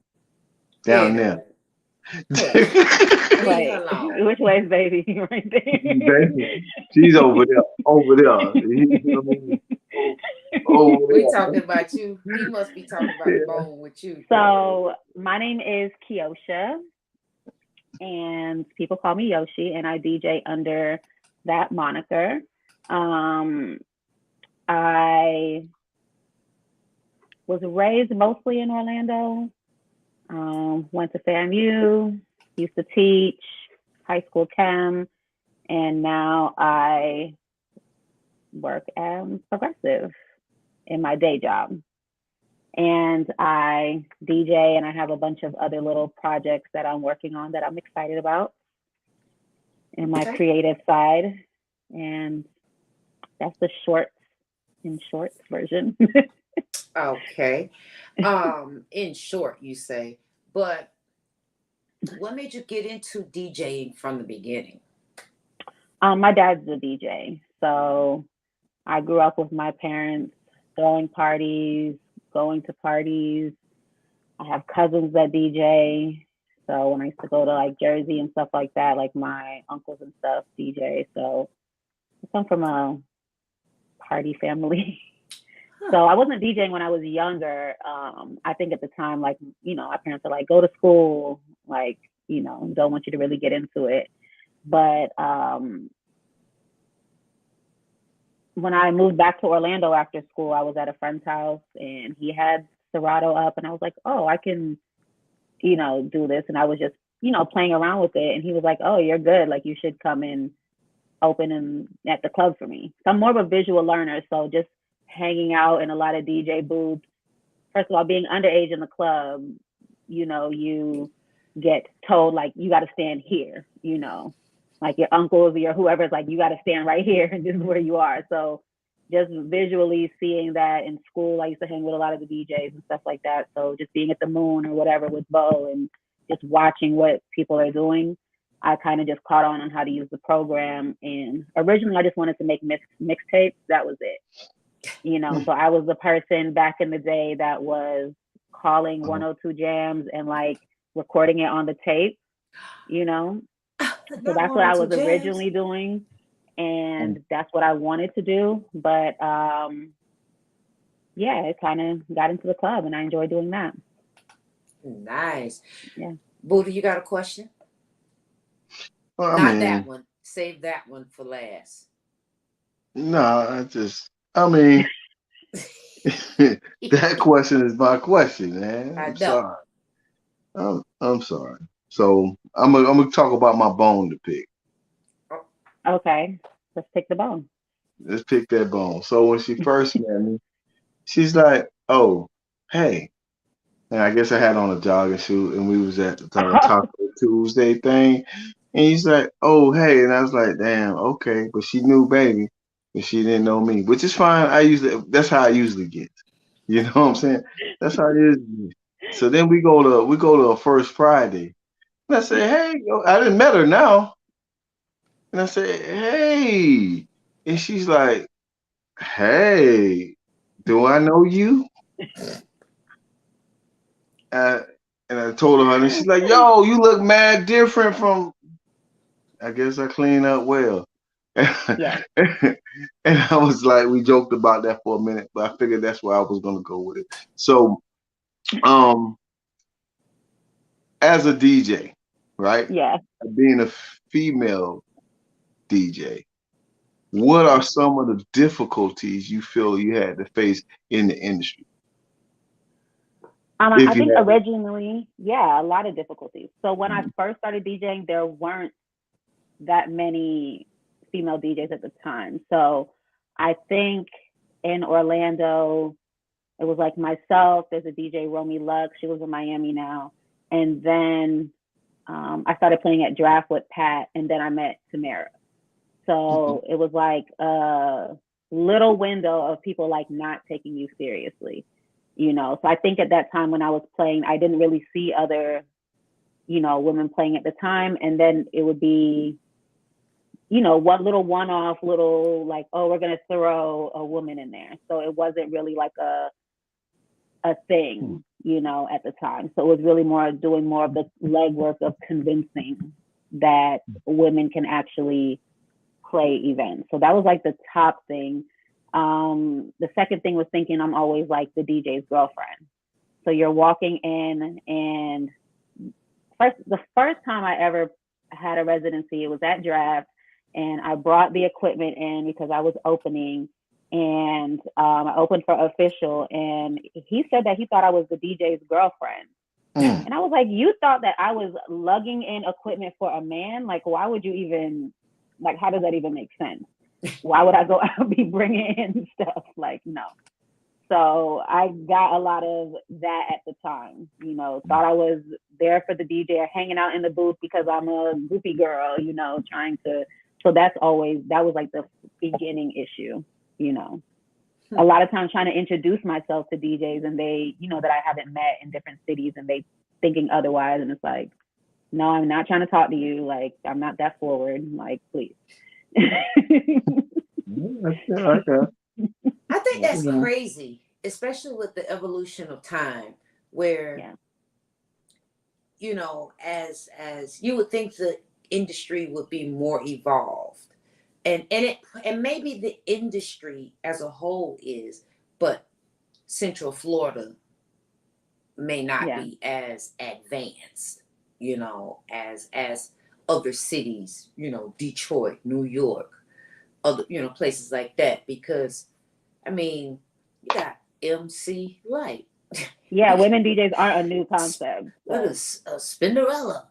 Speaker 3: down there.
Speaker 5: anyway, hush. Leave her
Speaker 4: Wait,
Speaker 5: alone.
Speaker 4: which way is baby? Right
Speaker 3: Baby, she's over there. Over there. You know what I mean? Over
Speaker 5: We
Speaker 3: there.
Speaker 5: talking about you. He must be talking about the
Speaker 3: Yeah.
Speaker 5: bone with you.
Speaker 4: So my name is Kiosha, and people call me Yoshi, and I DJ under that moniker. I was raised mostly in Orlando. Went to FAMU, used to teach high school chem, and now I work as progressive in my day job. And I DJ, and I have a bunch of other little projects that I'm working on that I'm excited about in my
Speaker 5: Okay.
Speaker 4: creative side. And that's the short version.
Speaker 5: Okay. In short, you say, but what made you get into DJing from the beginning?
Speaker 4: My dad's a DJ, so I grew up with my parents throwing parties, going to parties. I have cousins that DJ. So when I used to go to like Jersey and stuff like that, like my uncles and stuff DJ. So I come from a party family. So I wasn't DJing when I was younger. I think at the time, like, you know, our parents are like, go to school, like, you know, don't want you to really get into it. But when I moved back to Orlando after school, I was at a friend's house and he had Serato up, and I was like, oh, I can, you know, do this. And I was just, you know, playing around with it. And he was like, oh, you're good. Like, you should come and open and at the club for me. So I'm more of a visual learner. So just hanging out in a lot of DJ booths. First of all, being underage in the club, you know, you get told like you got to stand here, you know, like your uncles or your whoever's like, you got to stand right here and this is where you are. So just visually seeing that in school, I used to hang with a lot of the DJs and stuff like that. So just being at the Moon or whatever with Bo and just watching what people are doing, I kind of just caught on how to use the program. And originally I just wanted to make mixtapes. That was it. You know, so I was the person back in the day that was calling 102 Jams and like recording it on the tape, you know. So that's what I was originally doing, and that's what I wanted to do. But yeah, it kind of got into the club, and I enjoy doing that.
Speaker 5: Nice.
Speaker 4: Yeah.
Speaker 5: Buddha, you got a question?
Speaker 3: Well,
Speaker 5: Not that one. Save that one for last.
Speaker 3: No, I mean, that question is my question, man.
Speaker 5: I
Speaker 3: I'm
Speaker 5: know.
Speaker 3: sorry. I'm sorry. So I'm gonna talk about my bone to pick.
Speaker 4: Okay, let's pick the bone.
Speaker 3: Let's pick that bone. So when she first met me, she's like, "Oh, hey." And I guess I had on a jogging suit, and we was at the Taco Tuesday thing. And he's like, "Oh, hey," and I was like, "Damn, okay." But she knew baby, but she didn't know me, which is fine. That's how I usually get. You know what I'm saying? That's how it is. So then we go to a first Friday, and I say, "Hey," I didn't met her now, and I say, "Hey," and she's like, "Hey, do I know you?" Uh, and I told her, and she's like, "Yo, you look mad different from." I guess I clean up well.
Speaker 4: Yeah.
Speaker 3: And I was like, we joked about that for a minute, but I figured that's where I was gonna go with it. So, um, as a DJ, right?
Speaker 4: Yeah.
Speaker 3: Being a female DJ, what are some of the difficulties you feel you had to face in the industry?
Speaker 4: I
Speaker 3: If you
Speaker 4: think
Speaker 3: had it.
Speaker 4: originally, yeah, a lot of difficulties. So when I first started DJing, there weren't that many female DJs at the time. So I think in Orlando, it was like myself, there's a DJ, Romy Lux, she lives in Miami now. And then I started playing at Draft with Pat, and then I met Tamara.
Speaker 3: Mhm.
Speaker 4: So it was like a little window of people like not taking you seriously, you know. So I think at that time when I was playing, I didn't really see other, you know, women playing at the time. And then it would be, you know, one little one-off little like, oh, we're gonna throw a woman in there. So it wasn't really like a thing, you know, at the time. So it was really more doing more of the legwork of convincing that women can actually play events. So that was like the top thing. The second thing was thinking I'm always like the DJ's girlfriend. So you're walking in, and the first time I ever had a residency, it was at Draft, and I brought the equipment in because I was opening, and I opened for Official, and he said that he thought I was the DJ's girlfriend.
Speaker 3: Mm.
Speaker 4: And I was like, you thought that I was lugging in equipment for a man? Like, why would you even, like, how does that even make sense? Why would I go out be bringing in stuff? Like, no. So I got a lot of that at the time, you know, thought I was there for the DJ, hanging out in the booth because I'm a goofy girl, you know, trying to. So that was like the beginning issue, you know. A lot of times trying to introduce myself to DJs, and they, you know, that I haven't met in different cities, and they thinking otherwise. And it's like, no, I'm not trying to talk to you. Like, I'm not that forward. Like, please.
Speaker 3: Okay.
Speaker 5: I think that's
Speaker 3: Okay.
Speaker 5: crazy, especially with the evolution of time, where
Speaker 4: Yeah.
Speaker 5: as you would think the industry would be more evolved, and maybe the industry as a whole is, but Central Florida may not
Speaker 4: Yeah.
Speaker 5: be as advanced, as other cities, Detroit, New York, other, places like that, because I mean, you got MC Light.
Speaker 4: Yeah.
Speaker 5: You got
Speaker 4: Women DJs aren't a new concept.
Speaker 5: what
Speaker 4: So,
Speaker 5: is a Spinderella?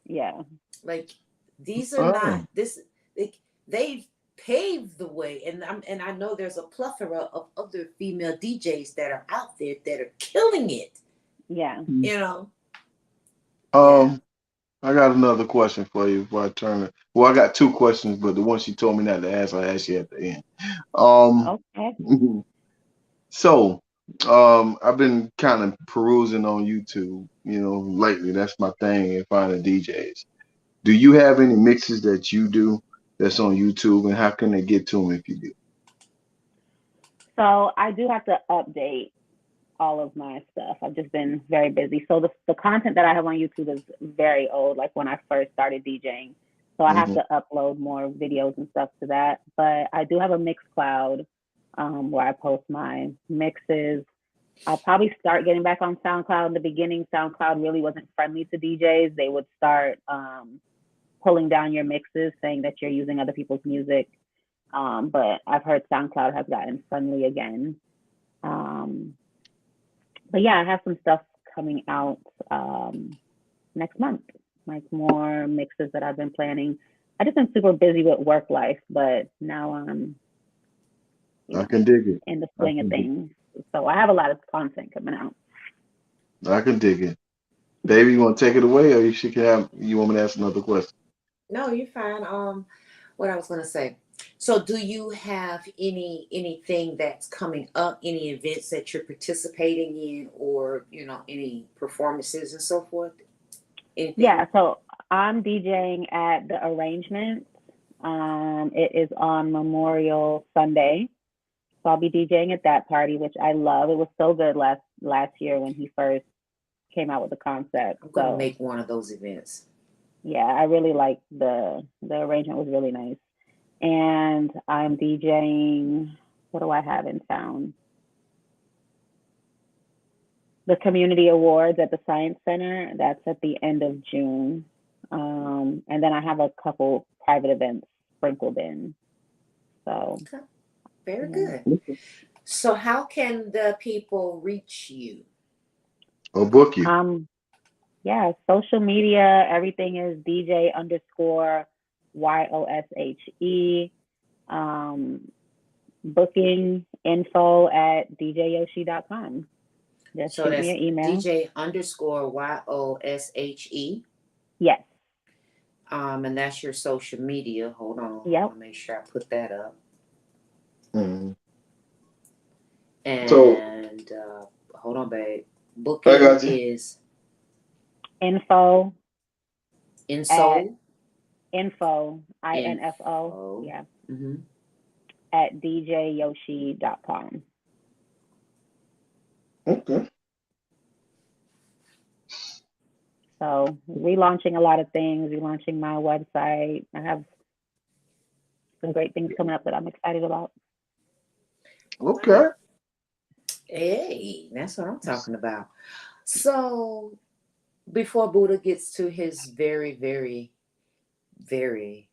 Speaker 4: yeah.
Speaker 5: Like, these are not
Speaker 3: Oh.
Speaker 5: this. They've paved the way, and I know there's a plethora of other female DJs that are out there that are killing it.
Speaker 4: Yeah.
Speaker 5: You know, yeah.
Speaker 3: Um, I got another question for you before I turn it. Well, I got two questions, but the one she told me not to ask, I asked you at the end. Um,
Speaker 4: Okay.
Speaker 3: so, I've been kind of perusing on YouTube, lately. That's my thing and finding DJs. Do you have any mixes that you do that's on YouTube, and how can they get to them if you do?
Speaker 4: So I do have to update all of my stuff. I've just been very busy. So the content that I have on YouTube is very old, like when I first started DJing. So I have
Speaker 3: Hmm.
Speaker 4: to upload more videos and stuff to that. But I do have a mix cloud where I post my mixes. I'll probably start getting back on SoundCloud. In the beginning, SoundCloud really wasn't friendly to DJs. They would start pulling down your mixes, saying that you're using other people's music. But I've heard SoundCloud has gotten friendly again. Um, but yeah, I have some stuff coming out next month. like more mixes that I've been planning. I just been super busy with work life, but now I'm,
Speaker 3: I can dig it.
Speaker 4: in the
Speaker 3: I
Speaker 4: swing of
Speaker 3: can dig.
Speaker 4: things. So I have a lot of content coming out.
Speaker 3: I can dig it. Baby, you want to take it away, or you should have? You want me to ask another question?
Speaker 5: No, you're fine. What I was gonna say. So, do you have anything that's coming up? Any events that you're participating in, or any performances and so forth? Anything?
Speaker 4: Yeah, so I'm DJing at the Arrangement. It is on Memorial Sunday. So I'll be DJing at that party, which I love. It was so good last year when he first came out with the concept.
Speaker 5: I'm gonna
Speaker 4: So
Speaker 5: make one of those events.
Speaker 4: yeah, I really like the arrangement was really nice. And I'm DJing. What do I have in town? The community awards at the Science Center. That's at the end of June. And then I have a couple private events sprinkled in. So
Speaker 5: Okay. Very
Speaker 4: yeah.
Speaker 5: good. So, how can the people reach you?
Speaker 3: Or book you?
Speaker 4: Yeah, social media, everything is DJ underscore YOSHE. Booking info at djyoshi.com. Just
Speaker 5: So
Speaker 4: shoot me
Speaker 5: that's
Speaker 4: an email.
Speaker 5: DJ underscore YOSHE.
Speaker 4: Yes.
Speaker 5: And that's your social media. Hold on. I
Speaker 4: Yep.
Speaker 5: want to make sure I put that up.
Speaker 3: Mhm. So
Speaker 5: And hold on, babe.
Speaker 3: I
Speaker 5: Booking
Speaker 3: got you.
Speaker 5: is
Speaker 4: Info at
Speaker 5: info.
Speaker 4: info, INFO.
Speaker 5: Info.
Speaker 4: Yeah.
Speaker 5: Mm-hmm.
Speaker 4: At djyoshi.com.
Speaker 3: Okay.
Speaker 4: So relaunching a lot of things, relaunching my website. I have some great things coming up that I'm excited about.
Speaker 3: Okay.
Speaker 5: Hey, that's what I'm talking about. So before Buddha gets to his very, very, very,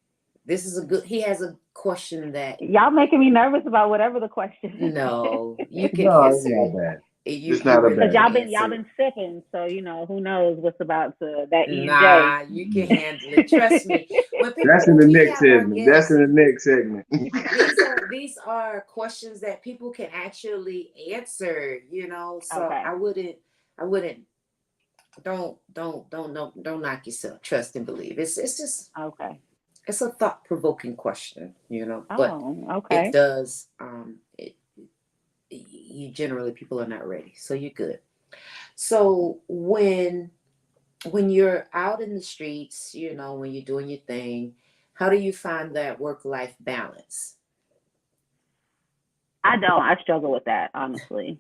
Speaker 5: this is a good. He has a question that
Speaker 4: Y'all making me nervous about whatever the question is.
Speaker 5: no, you can
Speaker 3: No, it's
Speaker 5: answer
Speaker 3: not
Speaker 5: it.
Speaker 3: bad.
Speaker 5: You
Speaker 3: It's
Speaker 5: you
Speaker 3: not a
Speaker 5: really
Speaker 4: Cause
Speaker 3: bad.
Speaker 5: can
Speaker 4: y'all
Speaker 5: answer it.
Speaker 4: been sipping, so who knows what's about to that ENJ.
Speaker 5: Nah, you can handle it. Trust me. When people,
Speaker 3: That's in
Speaker 5: when
Speaker 3: the
Speaker 5: we
Speaker 3: next
Speaker 5: have our
Speaker 3: segment. That's in
Speaker 5: guests,
Speaker 3: the next segment.
Speaker 5: these are questions that people can actually answer. So
Speaker 4: Okay.
Speaker 5: I wouldn't don't knock yourself. Trust and believe. It's just
Speaker 4: Okay.
Speaker 5: it's a thought provoking question. But
Speaker 4: Oh,
Speaker 5: it
Speaker 4: okay.
Speaker 5: does you generally people are not ready, so you're good. So when you're out in the streets, when you're doing your thing, how do you find that work life balance?
Speaker 4: I don't. I struggle with that, honestly.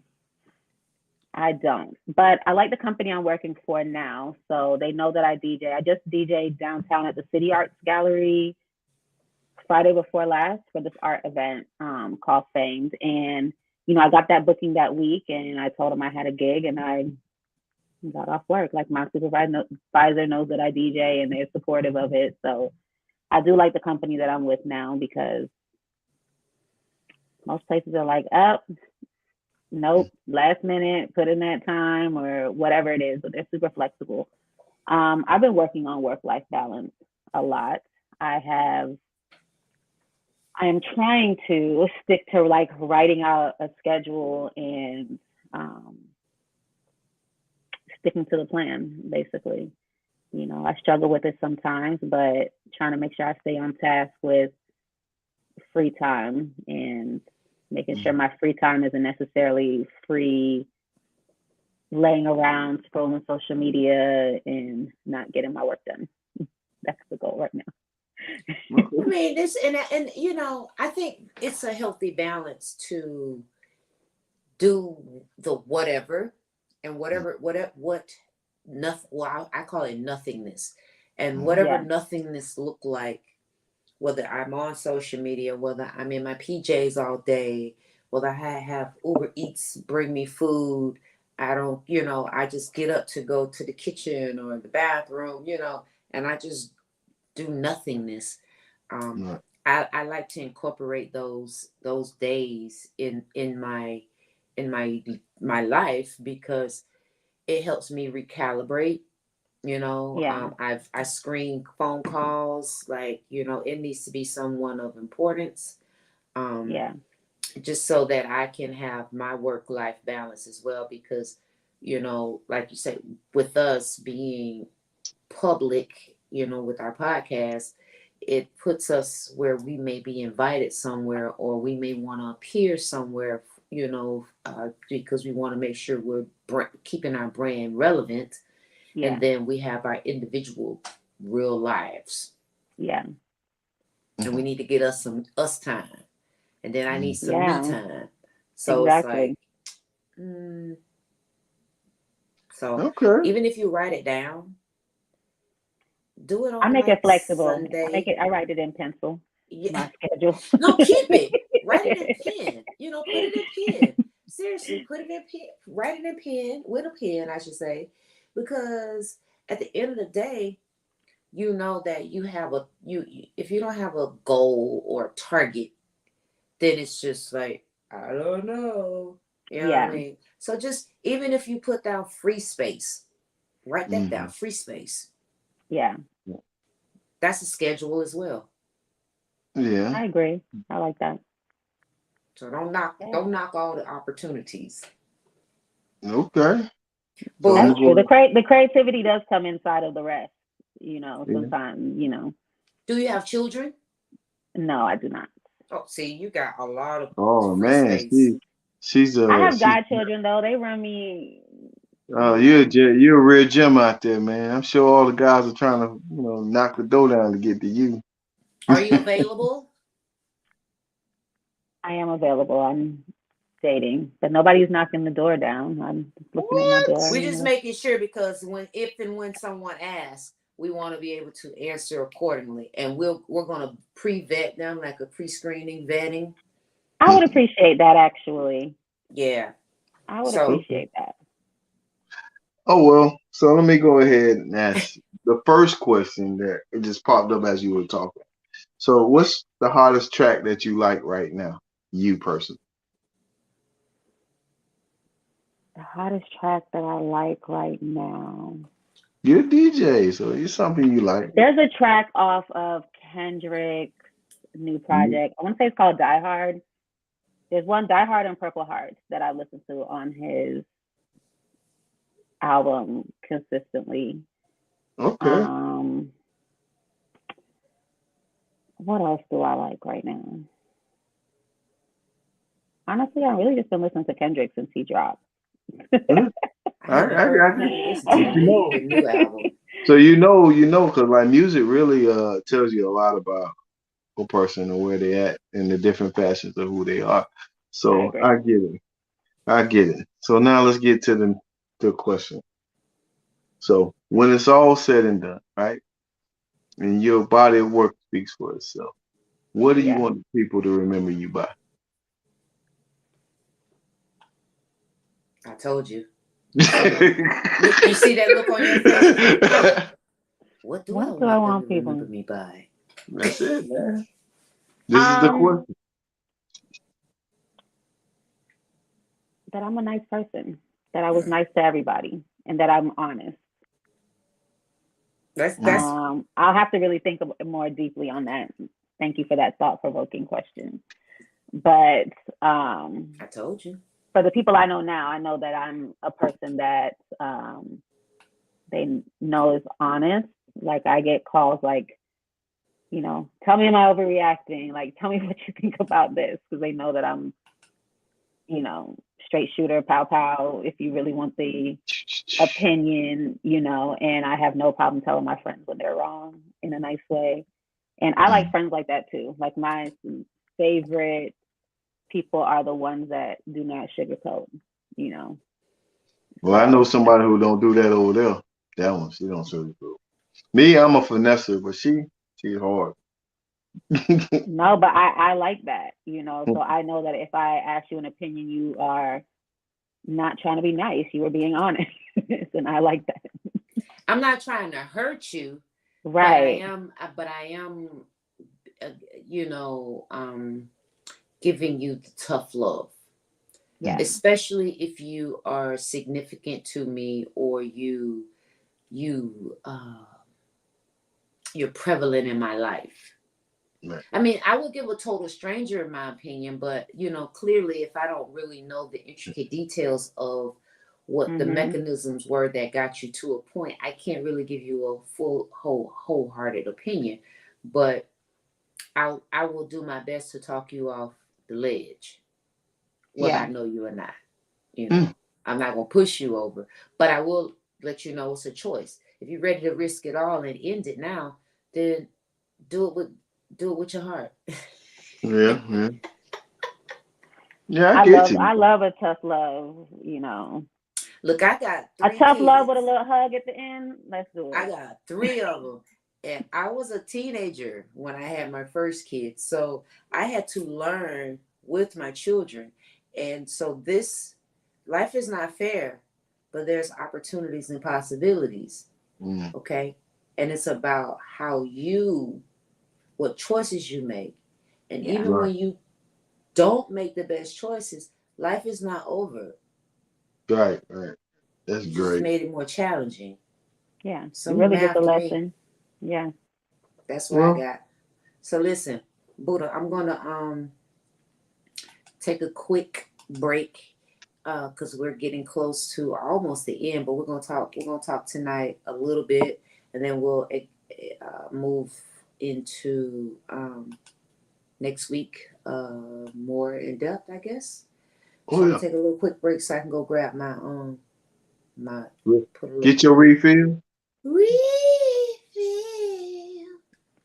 Speaker 4: I don't. But I like the company I'm working for now. So they know that I DJ. I just DJed downtown at the City Arts Gallery Friday before last for this art event called Famed. And, I got that booking that week and I told them I had a gig and I got off work. Like my supervisor knows that I DJ and they're supportive of it. So I do like the company that I'm with now because most places are like, oh, nope, last minute, put in that time or whatever it is, but they're super flexible. I've been working on work-life balance a lot. I am trying to stick to like writing out a schedule and um, sticking to the plan, basically. I struggle with it sometimes, but trying to make sure I stay on task with free time and making sure my free time isn't necessarily free laying around scrolling social media and not getting my work done. That's the goal right now.
Speaker 5: I mean, this and I think it's a healthy balance to do the whatever and what nothing. Well, I call it nothingness, and whatever
Speaker 4: Yeah.
Speaker 5: nothingness look like, whether I'm on social media, whether I'm in my PJs all day, whether I have Uber Eats bring me food. I don't, I just get up to go to the kitchen or the bathroom, and I just do nothingness. Um,
Speaker 3: Right.
Speaker 5: I like to incorporate those days in my life because it helps me recalibrate. You know,
Speaker 4: Yeah.
Speaker 5: I screen phone calls, like, you know, it needs to be someone of importance. Um,
Speaker 4: Yeah.
Speaker 5: just so that I can have my work life balance as well. Because, you know, like you said, with us being public, you know, with our podcast, it puts us where we may be invited somewhere, or we may want to appear somewhere, you know, because we want to make sure we're keeping our brand relevant. And
Speaker 4: Yeah.
Speaker 5: then we have our individual real lives,
Speaker 4: Yeah.
Speaker 5: and we need to get us some us time, and then I need some me
Speaker 4: Yeah.
Speaker 5: time. So it's like,
Speaker 4: Exactly.
Speaker 5: mm, so
Speaker 3: Okay.
Speaker 5: even if you write it down, do it
Speaker 4: I
Speaker 5: on
Speaker 4: make it
Speaker 5: like
Speaker 4: flexible.
Speaker 5: Sunday.
Speaker 4: I write it in pencil,
Speaker 5: Yeah.
Speaker 4: my schedule.
Speaker 5: No, keep it. Write it in pen. You know, put it in pen. Seriously, put it in pen. Write it in pen, with a pen, I should say, because at the end of the day, you know that you have if you don't have a goal or a target, then it's just like, I don't know. You know what I
Speaker 4: Yeah.
Speaker 5: mean? So just, even if you put down free space, write that down.
Speaker 3: Mhm.
Speaker 5: Free space.
Speaker 4: Yeah.
Speaker 5: That's a schedule as well.
Speaker 3: Yeah.
Speaker 4: I agree. I like that.
Speaker 5: So
Speaker 4: Yeah.
Speaker 5: don't knock all the opportunities.
Speaker 3: Okay. So I'm
Speaker 5: Boo.
Speaker 4: That's
Speaker 3: gonna
Speaker 4: true.
Speaker 3: go.
Speaker 4: The creativity does come inside of the rest. You know,
Speaker 3: Yeah.
Speaker 4: sometimes, you know.
Speaker 5: Do you have children?
Speaker 4: No, I do not.
Speaker 5: Oh, see, you got a lot of
Speaker 3: Oh
Speaker 5: free
Speaker 3: man,
Speaker 5: space.
Speaker 4: I have
Speaker 3: she's
Speaker 4: godchildren though. They run me,
Speaker 3: oh
Speaker 4: you know.
Speaker 3: you're a real gem out there, man. I'm sure all the guys are trying to knock the door down to get to you.
Speaker 5: Are you available?
Speaker 4: I am available. I'm dating, but nobody's knocking the door down. I'm just looking at my
Speaker 3: What?
Speaker 4: door,
Speaker 5: We're
Speaker 4: you
Speaker 5: just
Speaker 4: know.
Speaker 5: making sure, because if and when someone asks, we want to be able to answer accordingly, and we're gonna pre-vet them, like a pre-screening vetting.
Speaker 4: I would appreciate that actually.
Speaker 5: Yeah.
Speaker 4: I would
Speaker 5: So
Speaker 3: Okay.
Speaker 4: appreciate that.
Speaker 3: Oh well. So let me go ahead and ask the first question that it just popped up as you were talking. So what's the hottest track that you like right now? You personally.
Speaker 4: The hottest track that I like right now.
Speaker 3: You're a DJ, so it's something you like.
Speaker 4: There's a track off of Kendrick's new
Speaker 3: Mhm.
Speaker 4: project. I want to say it's called Die Hard. There's one Die Hard and Purple Hearts that I listen to on his album consistently.
Speaker 3: Okay.
Speaker 4: Um, what else do I like right now? Honestly, I've really just been listening to Kendrick since he dropped.
Speaker 3: Mhm.
Speaker 5: I haven't
Speaker 3: I
Speaker 5: heard
Speaker 3: got you.
Speaker 5: listen to
Speaker 3: But you know,
Speaker 5: the new album.
Speaker 3: so because like music really tells you a lot about a person and where they at and the different facets of who they are.
Speaker 4: I
Speaker 3: So
Speaker 4: agree.
Speaker 3: I get it. I get it. So now let's get to the question. So when it's all said and done, right? And your body of work speaks for itself. What do you
Speaker 4: Yeah.
Speaker 3: want people to remember you by?
Speaker 5: I told you. You see that? You see that look on your face? What do I
Speaker 4: What do I
Speaker 5: want them to
Speaker 4: want
Speaker 5: remember
Speaker 4: people?
Speaker 5: me by?
Speaker 3: That's it, man. This is the
Speaker 4: Um,
Speaker 3: question.
Speaker 4: that I'm a nice person, that I was nice to everybody, and that I'm honest.
Speaker 5: That's
Speaker 4: I'll have to really think more deeply on that. Thank you for that thought-provoking question. But
Speaker 5: I told you.
Speaker 4: for the people I know now, I know that I'm a person that they know is honest. Like I get calls like, you know, tell me am I overreacting? Like tell me what you think about this, because they know that I'm, you know, straight shooter, pow pow. If you really want the opinion, you know, and I have no problem telling my friends when they're wrong in a nice way. And I like friends like that too. Like my favorite people are the ones that do not sugarcoat, you know.
Speaker 3: Well, I know
Speaker 4: So
Speaker 3: somebody who don't do that over there. That one, she don't sugarcoat. Me, I'm a finesser, but she's hard.
Speaker 4: no, but I like that, you know. So I know that if I ask you an opinion, you are not trying to be nice. You were being honest. And I like that.
Speaker 5: I'm not trying to hurt you, but
Speaker 4: Right.
Speaker 5: I am, uh, you know, giving you the tough love,
Speaker 4: Yeah.
Speaker 5: especially if you are significant to me, or you you you're prevalent in my life.
Speaker 3: Right.
Speaker 5: I mean, I would give a total stranger in my opinion, but clearly if I don't really know the intricate details of what the mechanisms were that got you to a point, I can't really give you a full wholehearted opinion. But I will do my best to talk you off the ledge, whether I know you or not. I'm not gonna push you over, but I will let you know it's a choice. If you're ready to risk it all and end it now, then do it with your heart.
Speaker 3: Yeah, yeah. Yeah, I get you.
Speaker 4: I love a tough love,
Speaker 5: Look, I got
Speaker 4: A
Speaker 5: 3
Speaker 4: tough
Speaker 5: kids.
Speaker 4: love with a little hug at the end. Let's do it.
Speaker 5: I got 3 of them. And I was a teenager when I had my first kid. So I had to learn with my children. And so this life is not fair, but there's opportunities and possibilities. Okay. And it's about what choices you make. And even when you don't make the best choices, life is not over.
Speaker 3: Right. That's
Speaker 5: You
Speaker 3: great.
Speaker 5: just made it more challenging.
Speaker 4: Yeah.
Speaker 5: So
Speaker 4: really get the
Speaker 5: lesson.
Speaker 4: Me. Yeah.
Speaker 5: That's what I got. So listen, Buddha, I'm gonna take a quick break because we're getting close to almost the end, but we're gonna talk tonight a little bit, and then we'll move into next week more in depth, I guess. So I'm gonna take a little quick break so I can go grab my
Speaker 3: get your refill.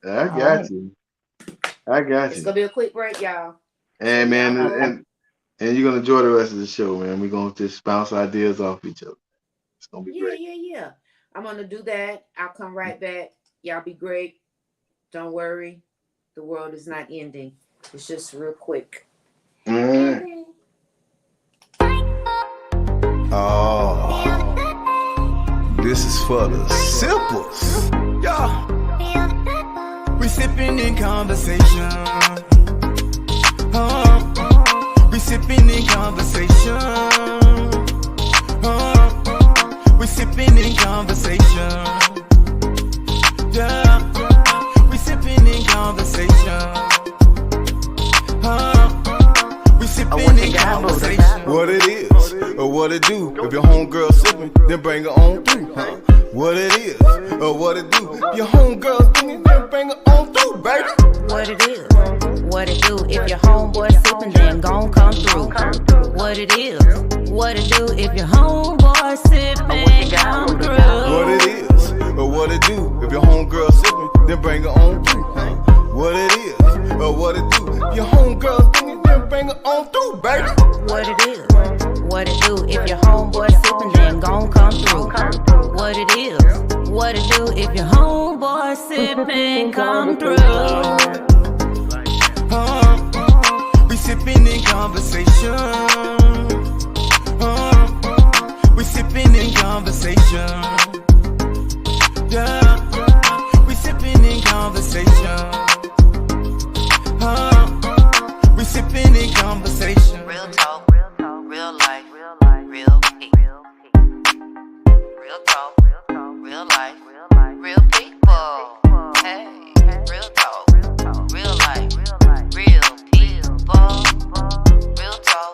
Speaker 3: I got you.
Speaker 5: It's gonna be a quick break, y'all.
Speaker 3: And man, and you're gonna enjoy the rest of the show, man. We're gonna just bounce ideas off each other. It's gonna be great.
Speaker 5: Yeah. I'm gonna do that. I'll come right back. Y'all be great. Don't worry. The world is not ending. It's just real quick.
Speaker 1: Oh, this is for the Sippas.
Speaker 2: Yeah. We sipping in conversation. We sipping in conversation. We sipping in conversation. Yeah. We sipping in conversation. We sipping in conversation.
Speaker 1: What it is, or what it do. If your homegirl sipping, then bring her on through, huh? What it is, or what it do. If your homegirl singing, then bring her on through, baby.
Speaker 6: What it is, what it do. If your homeboy sipping, then gon' come through. What it is, what it do. If your homeboy sipping, come through.
Speaker 1: What it is, or what it do. If your homegirl sipping, then bring her on through, huh? What it is, or what it do. If your homegirl singing, then bring her on through, baby.
Speaker 6: What it is, what it do. If your homeboy sipping, then gon' come through. What it is, what it do. If your homeboy sipping, come through.
Speaker 2: We sipping in conversation. We sipping in conversation. Yeah. We sipping in conversation. We sipping in conversation.
Speaker 6: Real talk, real life, real people. Real talk, real life, real people. Hey, real talk, real life, real people. Real talk,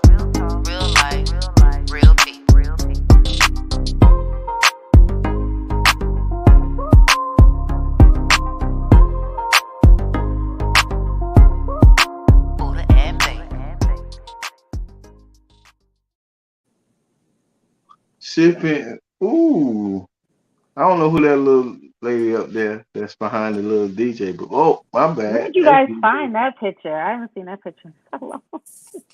Speaker 6: real life, real people. Buddha and baby.
Speaker 3: Sipping. Ooh. I don't know who that little lady up there that's behind the little DJ, but my bad.
Speaker 4: Where did you guys find that picture? I haven't seen that picture in so long.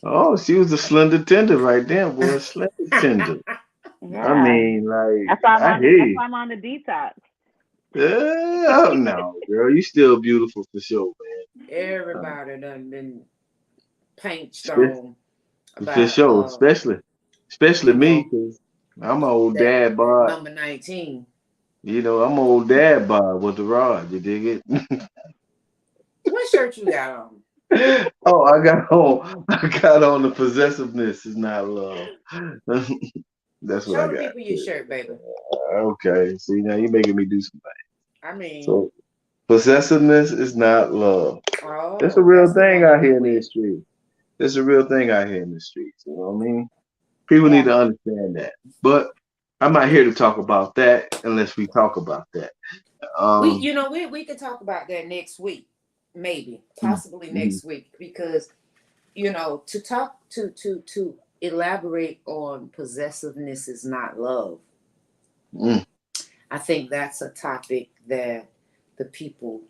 Speaker 3: Oh, she was a slender tender right there, boy. Slender tender.
Speaker 4: Yeah.
Speaker 3: I mean, like,
Speaker 4: That's why
Speaker 3: I hear you.
Speaker 4: I'm on the detox.
Speaker 3: Oh, no, girl. You still beautiful for sure, man.
Speaker 5: Everybody done been paint on.
Speaker 3: For sure. Especially me, because I'm an old dad bod.
Speaker 5: Number 19.
Speaker 3: I'm old dad bod with the rod. You dig it?
Speaker 5: What shirt you got on?
Speaker 3: Oh, I got on the possessiveness is not love. That's what I
Speaker 5: Show the
Speaker 3: got.
Speaker 5: people your shirt, baby.
Speaker 3: Okay. See, now you're making me do something.
Speaker 5: I mean,
Speaker 3: So possessiveness is not love. It's a
Speaker 5: oh,
Speaker 3: real
Speaker 5: that's the
Speaker 3: thing
Speaker 5: one you
Speaker 3: out
Speaker 5: went
Speaker 3: here in
Speaker 5: with.
Speaker 3: these streets. It's a real thing out here in the streets. You know what I mean? People need
Speaker 4: Yeah.
Speaker 3: to understand that. But I'm not here to talk about that unless we talk about that.
Speaker 5: We,
Speaker 3: Um,
Speaker 5: you know, we could talk about that next week, maybe,
Speaker 3: mm,
Speaker 5: possibly
Speaker 3: mm,
Speaker 5: next week, because you know, to talk to elaborate on possessiveness is not love.
Speaker 3: mm.
Speaker 5: I think that's a topic that the people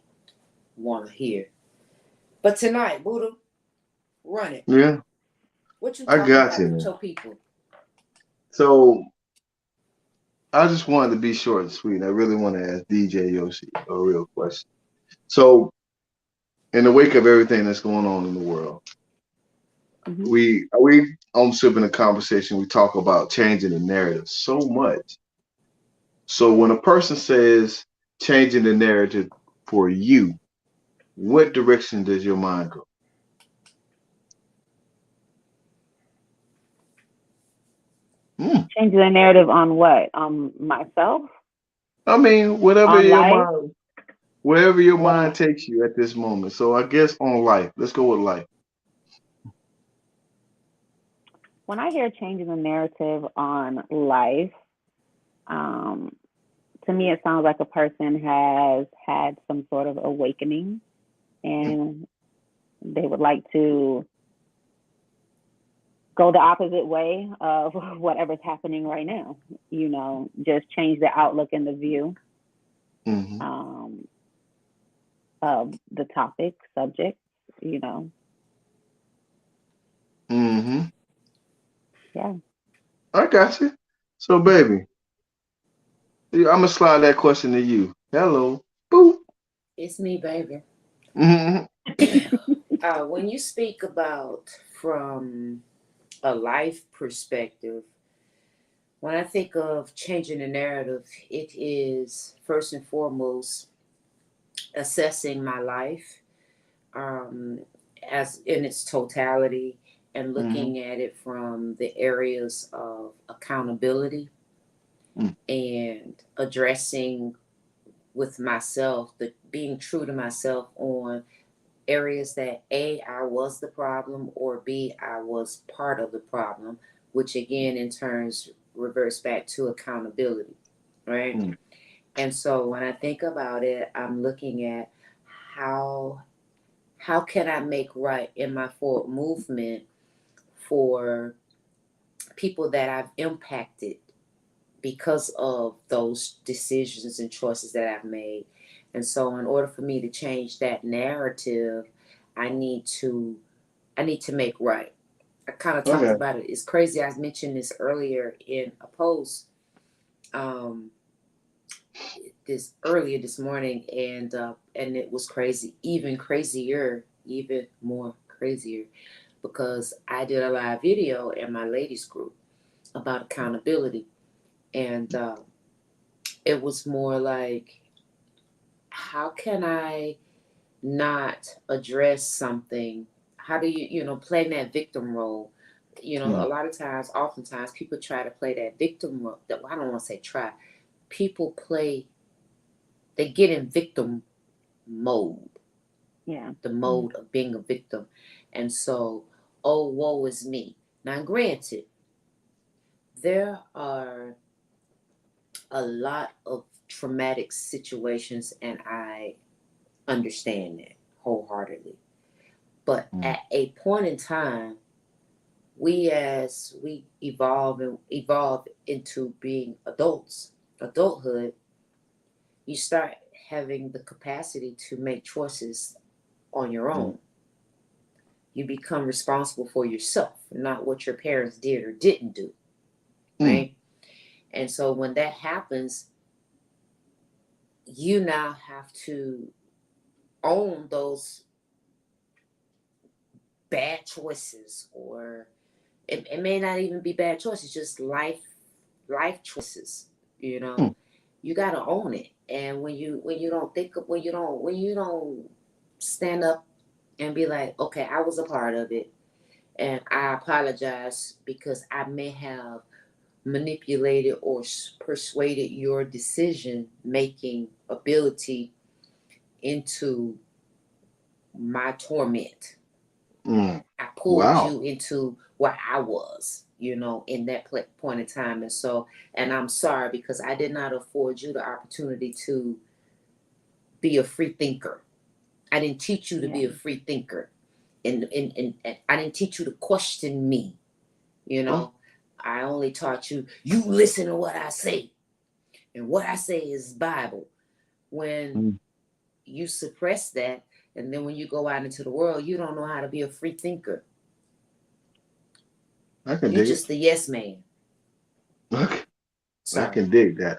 Speaker 5: want to hear. But tonight, Buddha, run it.
Speaker 3: Yeah,
Speaker 5: What you
Speaker 3: I
Speaker 5: talking
Speaker 3: got
Speaker 5: about
Speaker 3: you,
Speaker 5: with
Speaker 3: man.
Speaker 5: your people?
Speaker 3: So I just wanted to be short and sweet. I really want to ask DJ Yoshi a real question. So, in the wake of everything that's going on in the world,
Speaker 4: Hmm.
Speaker 3: we on Sipping a Conversation, we talk about changing the narrative so much. So when a person says changing the narrative for you, what direction does your mind go? Hmm.
Speaker 4: Changing the narrative on what? On myself?
Speaker 3: I mean,
Speaker 4: On life?
Speaker 3: wherever your
Speaker 4: Well,
Speaker 3: mind takes you at this moment. So I guess on life, let's go with life.
Speaker 4: when I hear changing the narrative on life, um, to me, it sounds like a person has had some sort of awakening
Speaker 3: Mm,
Speaker 4: and they would like to go the opposite way of whatever's happening right now. Just change the outlook and the view
Speaker 3: mm-hmm,
Speaker 4: um, of the topic, subject, you know.
Speaker 3: mm-hmm.
Speaker 4: Yeah.
Speaker 3: I got you. So, baby, I'm gonna slide that question to you. Hello, boop.
Speaker 5: It's me, baby.
Speaker 3: Mm-hmm.
Speaker 5: When you speak about from a life perspective, when I think of changing the narrative, it is first and foremost assessing my life um, as in its totality and
Speaker 3: Mm-hmm.
Speaker 5: looking at it from the areas of accountability and addressing with myself, the being true to myself on areas that A, I was the problem, or B, I was part of the problem, which again in turns reverts back to accountability, right?
Speaker 3: Mm-hmm.
Speaker 5: And so when I think about it, I'm looking at how how can I make right in my forward movement for people that I've impacted because of those decisions and choices that I've made. And so in order for me to change that narrative, I need to I need to make right. I kind of talked
Speaker 3: Okay.
Speaker 5: about it. It's crazy. I mentioned this earlier in a post um, this earlier this morning, and it was crazy, even crazier, even more crazier, because I did a live video in my ladies group about accountability, and it was more like, how can I not address something? How do playing that victim role? A
Speaker 3: Mm,
Speaker 5: lot of times, oftentimes, people try to play that victim role. I don't want to say try. People play. They get in victim mode,
Speaker 4: Yeah.
Speaker 5: the mode of being a victim, and so, oh, woe is me. Now, granted, there are a lot of traumatic situations, and I understand that wholeheartedly. But
Speaker 3: mm,
Speaker 5: at a point in time, we as we evolve into being adults, adulthood, you start having the capacity to make choices on your
Speaker 3: mm,
Speaker 5: own. You become responsible for yourself, not what your parents did or didn't do,
Speaker 3: mm,
Speaker 5: right? And so when that happens, you now have to own those bad choices, or it may not even be bad choices, just life choices. You know,
Speaker 3: mm,
Speaker 5: you got to own it. And when you don't think of when you don't stand up and be like, okay, I was a part of it, and I apologize because I may have manipulated or persuaded your decision making ability into my torment.
Speaker 3: Mm.
Speaker 5: I pulled
Speaker 3: Wow.
Speaker 5: you into where I was, in that point in time. And so, and I'm sorry because I did not afford you the opportunity to be a free thinker. I didn't teach you to be a free thinker. And I didn't teach you to question me. I only taught you, you listen to what I say. And what I say is Bible. When
Speaker 3: Mm.
Speaker 5: you suppress that, and then when you go out into the world, you don't know how to be a free thinker.
Speaker 3: I can
Speaker 5: You
Speaker 3: dig
Speaker 5: just the yes man.
Speaker 3: it. I
Speaker 5: Sorry.
Speaker 3: can dig that.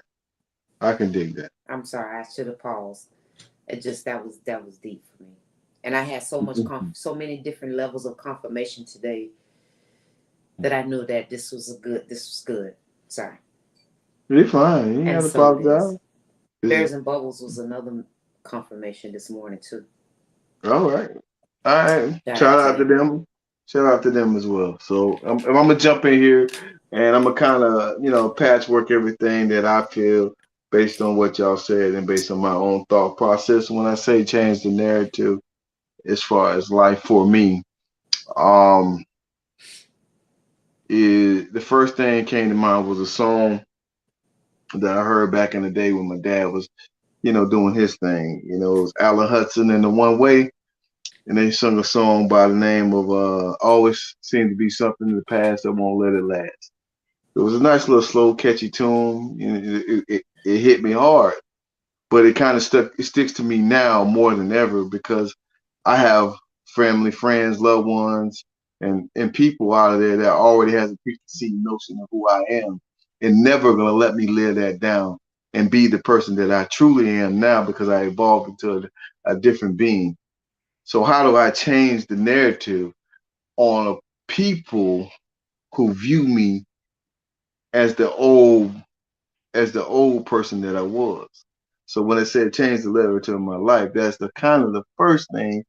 Speaker 3: I can dig that.
Speaker 5: I'm sorry. I should have paused. It just that was deep for me. And I had so many different levels of confirmation today that I knew that this was good. Sorry.
Speaker 3: You're fine. You ain't
Speaker 5: And
Speaker 3: got to
Speaker 5: so it is.
Speaker 3: apologize. This is
Speaker 5: Bears and Bubbles was another confirmation this morning too.
Speaker 3: all right. All right.
Speaker 5: Shout
Speaker 3: Shout
Speaker 5: out to
Speaker 3: out to
Speaker 5: them.
Speaker 3: them. Shout out to them as well. So I'm gonna jump in here, and I'm gonna kind of patchwork everything that I feel based on what y'all said and based on my own thought process. When I say change the narrative as far as life for me, um, is the first thing that came to mind was a song that I heard back in the day when my dad was doing his thing. It was Alan Hudson and the One Way, and they sung a song by the name of Always Seemed to Be Something in the Past That Won't Let It Last. It was a nice little slow, catchy tune. It hit me hard, but it kind of stuck. It sticks to me now more than ever because I have family, friends, loved ones, and people out of there that already has a preconceived notion of who I am, and never gonna let me live that down and be the person that I truly am now because I evolved into a different being. So how do I change the narrative on people who view me as the old person that I was? So when I said change the narrative of my life, that's the kind of the first thing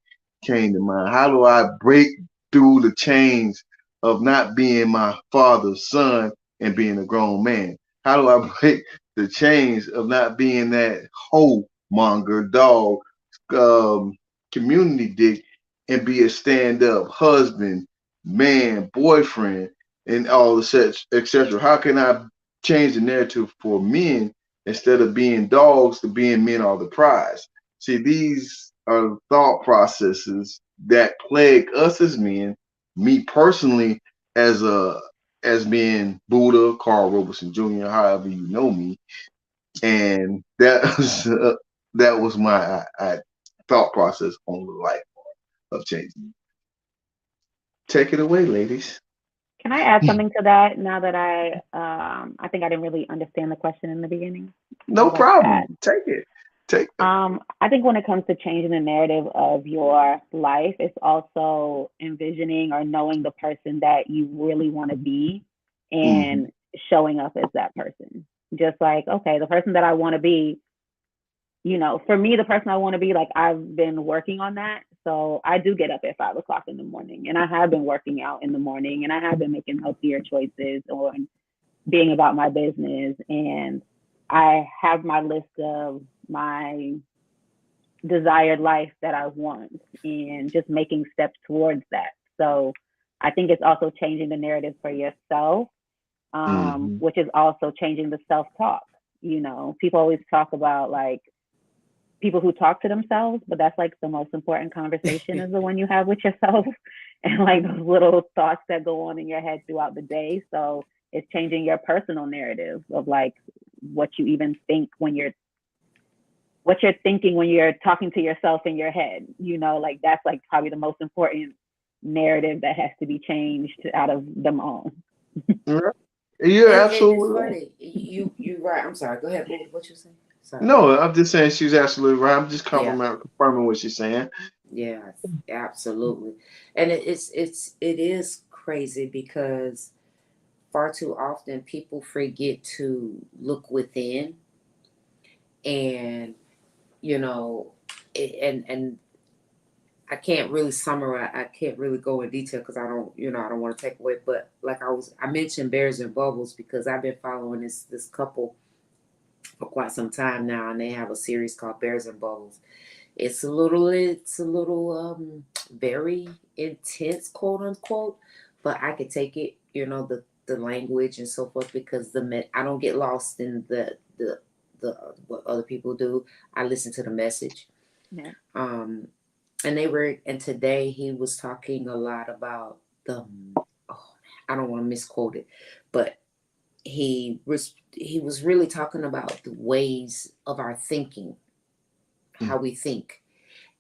Speaker 3: came to mind. How do I break through the chains of not being my father's son and being a grown man? How do I break the chains of not being that hoe monger dog um, community dick and be a stand up husband, man, boyfriend, and all the such, etc.? How can I change the narrative for men instead of being dogs to being men are the prize? See, these are thought processes that plague us as men, me personally as being Buddha, Carl Robeson Jr., however you know me, and that was my thought process on the life of changing. Take it away, ladies.
Speaker 4: Can I add something to that now that I think I didn't really understand the question in the beginning. I
Speaker 3: No
Speaker 4: would like to add.
Speaker 3: problem. Take it. Take it.
Speaker 4: I think when it comes to changing the narrative of your life, it's also envisioning or knowing the person that you really want to be
Speaker 3: Mm-hmm.
Speaker 4: and showing up as that person. Just like, okay, the person that I want to be, for me, the person I want to be, like I've been working on that. So I do get up at 5 o'clock in the morning and I have been working out in the morning and I have been making healthier choices on being about my business. And I have my list of my desired life that I want and just making steps towards that. So I think it's also changing the narrative for yourself,
Speaker 3: Mm-hmm.
Speaker 4: which is also changing the self-talk. People always talk about like people who talk to themselves, but that's like the most important conversation is the one you have with yourself and like those little thoughts that go on in your head throughout the day. So it's changing your personal narrative of like what you even think what you're thinking when you're talking to yourself in your head, like that's like probably the most important narrative that has to be changed out of them all.
Speaker 3: Right. You're
Speaker 5: And it's
Speaker 3: absolutely right.
Speaker 5: funny. You right. I'm sorry. Go ahead. What you saying? Sorry.
Speaker 3: No, I'm just saying she's absolutely right. I'm just
Speaker 5: Yeah.
Speaker 3: confirming what she's saying.
Speaker 5: Yeah. Absolutely. And it is crazy because far too often people forget to look within and and I can't really summarize. I can't really go in detail because I don't, I don't want to take away. But like I mentioned Bears and Bubbles because I've been following this couple for quite some time now, and they have a series called Bears and Bubbles. It's a little very intense, quote unquote, but I could take it, the language and so forth because I don't get lost in the what other people do. I listen to the message.
Speaker 4: Yeah.
Speaker 5: And today he was talking a lot about I don't want to misquote it, but he was really talking about the ways of our thinking, how we think,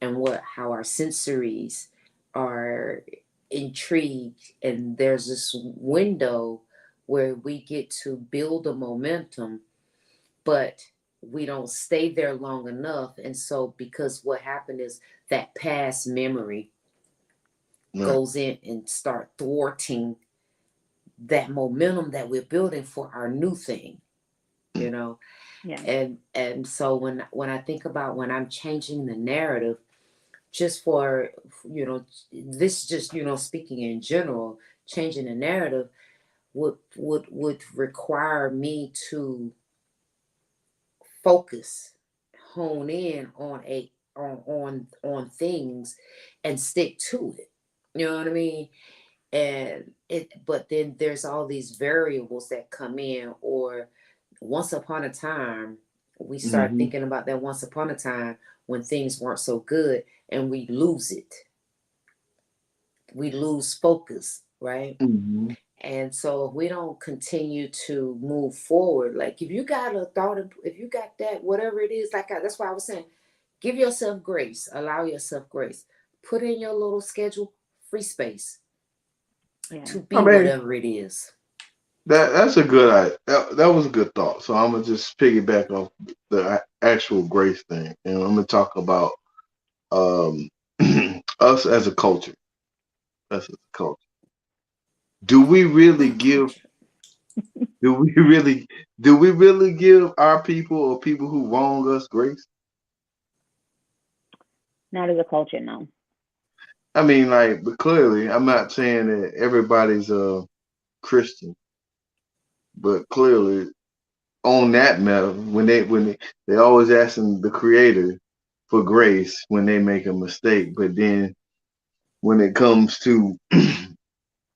Speaker 5: and how our sensories are intrigued, and there's this window where we get to build a momentum, but we don't stay there long enough. And so because what happened is that past memory goes in and start thwarting that momentum that we're building for our new thing,
Speaker 4: Yeah.
Speaker 5: and so when I think about when I'm changing the narrative, just for this, just speaking in general, changing the narrative would require me to focus, hone in on things and stick to it. You know what I mean? But then there's all these variables that come in, or once upon a time, we start thinking about that once upon a time when things weren't so good, and we lose it. We lose focus, right?
Speaker 3: Mm-hmm.
Speaker 5: And so if we don't continue to move forward, like if you got a thought, if you got that, whatever it is, that's why I was saying, give yourself grace, allow yourself grace, put in your little schedule, free space to
Speaker 3: I
Speaker 5: be
Speaker 3: mean,
Speaker 5: whatever it is.
Speaker 3: that's a good idea. That was a good thought. So I'm gonna just piggyback off the actual grace thing, and I'm gonna talk about um us as a culture. Us as a culture. Do we really
Speaker 5: What
Speaker 3: give?
Speaker 5: culture?
Speaker 3: Do we really? Do we really give our people or people who wrong us grace?
Speaker 4: Not as a culture, no.
Speaker 3: I mean, like, but clearly, I'm not saying that everybody's a Christian, but clearly, on that matter, they always asking the Creator for grace when they make a mistake, but then when it comes to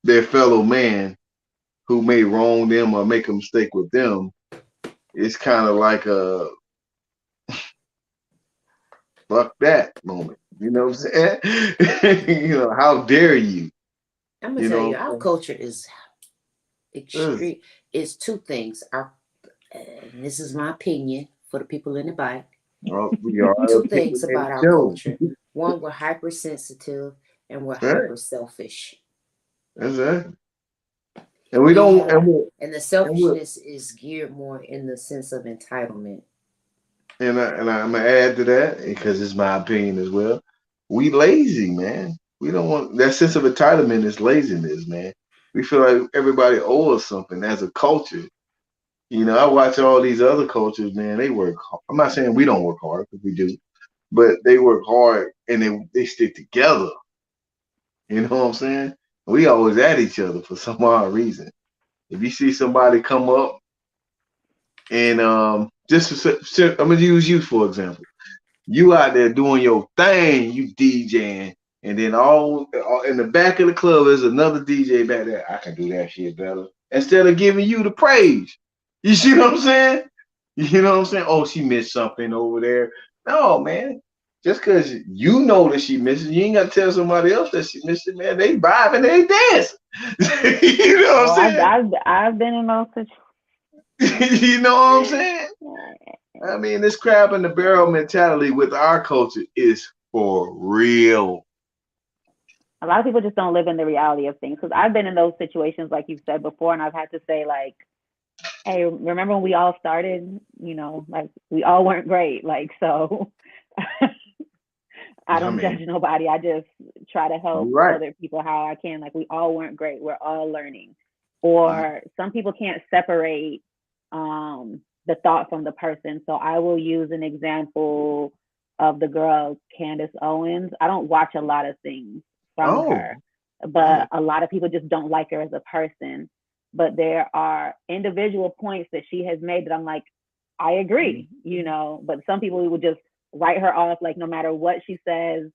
Speaker 3: their fellow man who may wrong them or make a mistake with them, it's kind of like a fuck that moment. You know what I'm saying? How dare you?
Speaker 5: I'm gonna
Speaker 3: You
Speaker 5: tell
Speaker 3: know
Speaker 5: you,
Speaker 3: what
Speaker 5: our
Speaker 3: I'm
Speaker 5: culture is
Speaker 3: saying?
Speaker 5: extreme. It's two things. And this is my opinion for the people in the bike.
Speaker 3: Well, we are
Speaker 5: Two things
Speaker 3: opinionated
Speaker 5: about our
Speaker 3: Joe.
Speaker 5: culture. One, we're hypersensitive and we're
Speaker 3: Right.
Speaker 5: hyper selfish.
Speaker 3: That's right. And we
Speaker 5: We
Speaker 3: don't
Speaker 5: have, and the
Speaker 3: and we
Speaker 5: selfishness is geared more in the sense of entitlement.
Speaker 3: and I'm gonna add to that because it's my opinion as well. We lazy, man. We don't want that sense of entitlement is laziness, man. We feel like everybody owes us something as a culture. I watch all these other cultures, man. They work hard. I'm not saying we don't work hard because we do, but they work hard and they stick together. You know what I'm saying? We always at each other for some odd reason. If you see somebody come up and I'm gonna use you for example. You out there doing your thing, you DJing, and then all in the back of the club there's another DJ back there. I can do that shit better. Instead of giving you the praise, you see what I'm saying? You know what I'm saying? Oh, she missed something over there. No, man. Just because you know that she missed it, you ain't got to tell somebody else that she missed it, man. They vibing, they dance. You know what
Speaker 4: Oh,
Speaker 3: I'm saying?
Speaker 4: I've been in those
Speaker 3: You know what I'm
Speaker 4: situations.
Speaker 3: saying? I mean, this crab in the barrel mentality with our culture is for real.
Speaker 4: A lot of people just don't live in the reality of things. Because I've been in those situations, like you've said before, and I've had to say, like, hey, remember when we all started? Like we all weren't great. Like, so I
Speaker 3: I
Speaker 4: don't
Speaker 3: mean,
Speaker 4: judge nobody. I just try to
Speaker 3: you're
Speaker 4: help
Speaker 3: right.
Speaker 4: other people how I can. Like, we all weren't great. We're all learning. Or some people can't separate the thought from the person. So I will use an example. of the girl Candace Owens. I don't watch a lot of things from
Speaker 3: Oh,
Speaker 4: her, but a lot of people just don't like her as a person. But there are individual points that she has made that I'm like, I agree, you know. But some people would just write her off, like no matter what she says,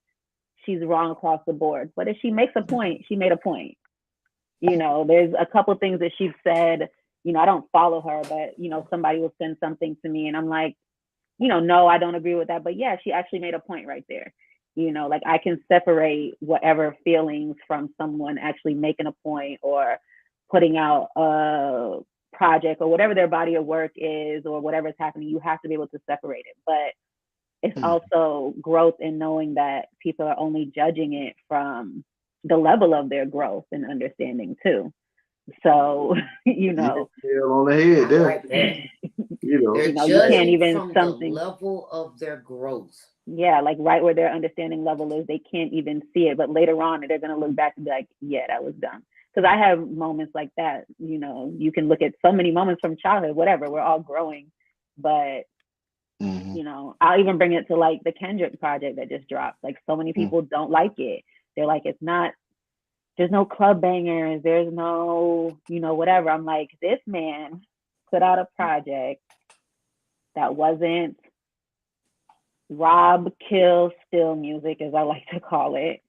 Speaker 4: she's wrong across the board. But if she makes a point, she made a point. You know, there's a couple things that she's said. You know, I don't follow her, but you know, somebody will send something to me, and I'm like, you know, no, I don't agree with that. But yeah, she actually made a point right there. You know, like I can separate whatever feelings from someone actually making a point or putting out a project or whatever their body of work is or whatever's happening. You have to be able to separate it. But it's also growth in knowing that people are only judging it from the level of their growth and understanding too. So, you know,
Speaker 3: nail on the head
Speaker 5: I
Speaker 3: there.
Speaker 5: like that.
Speaker 3: You know,
Speaker 5: They're
Speaker 4: you know, you can't
Speaker 5: judging
Speaker 4: even
Speaker 5: from the
Speaker 4: something,
Speaker 5: level of their growth.
Speaker 4: yeah, like right where their understanding level is, they can't even see it. But later on, they're going to look back and be like, yeah, that was dumb. Because I have moments like that. You know, you can look at so many moments from childhood, whatever, we're all growing. But, you know, I'll even bring it to like the Kendrick project that just dropped. Like so many people don't like it. They're like, it's not, there's no club bangers, there's no, you know, whatever. I'm like, this man put out a project that wasn't rob, kill, steal music, as I like to call it.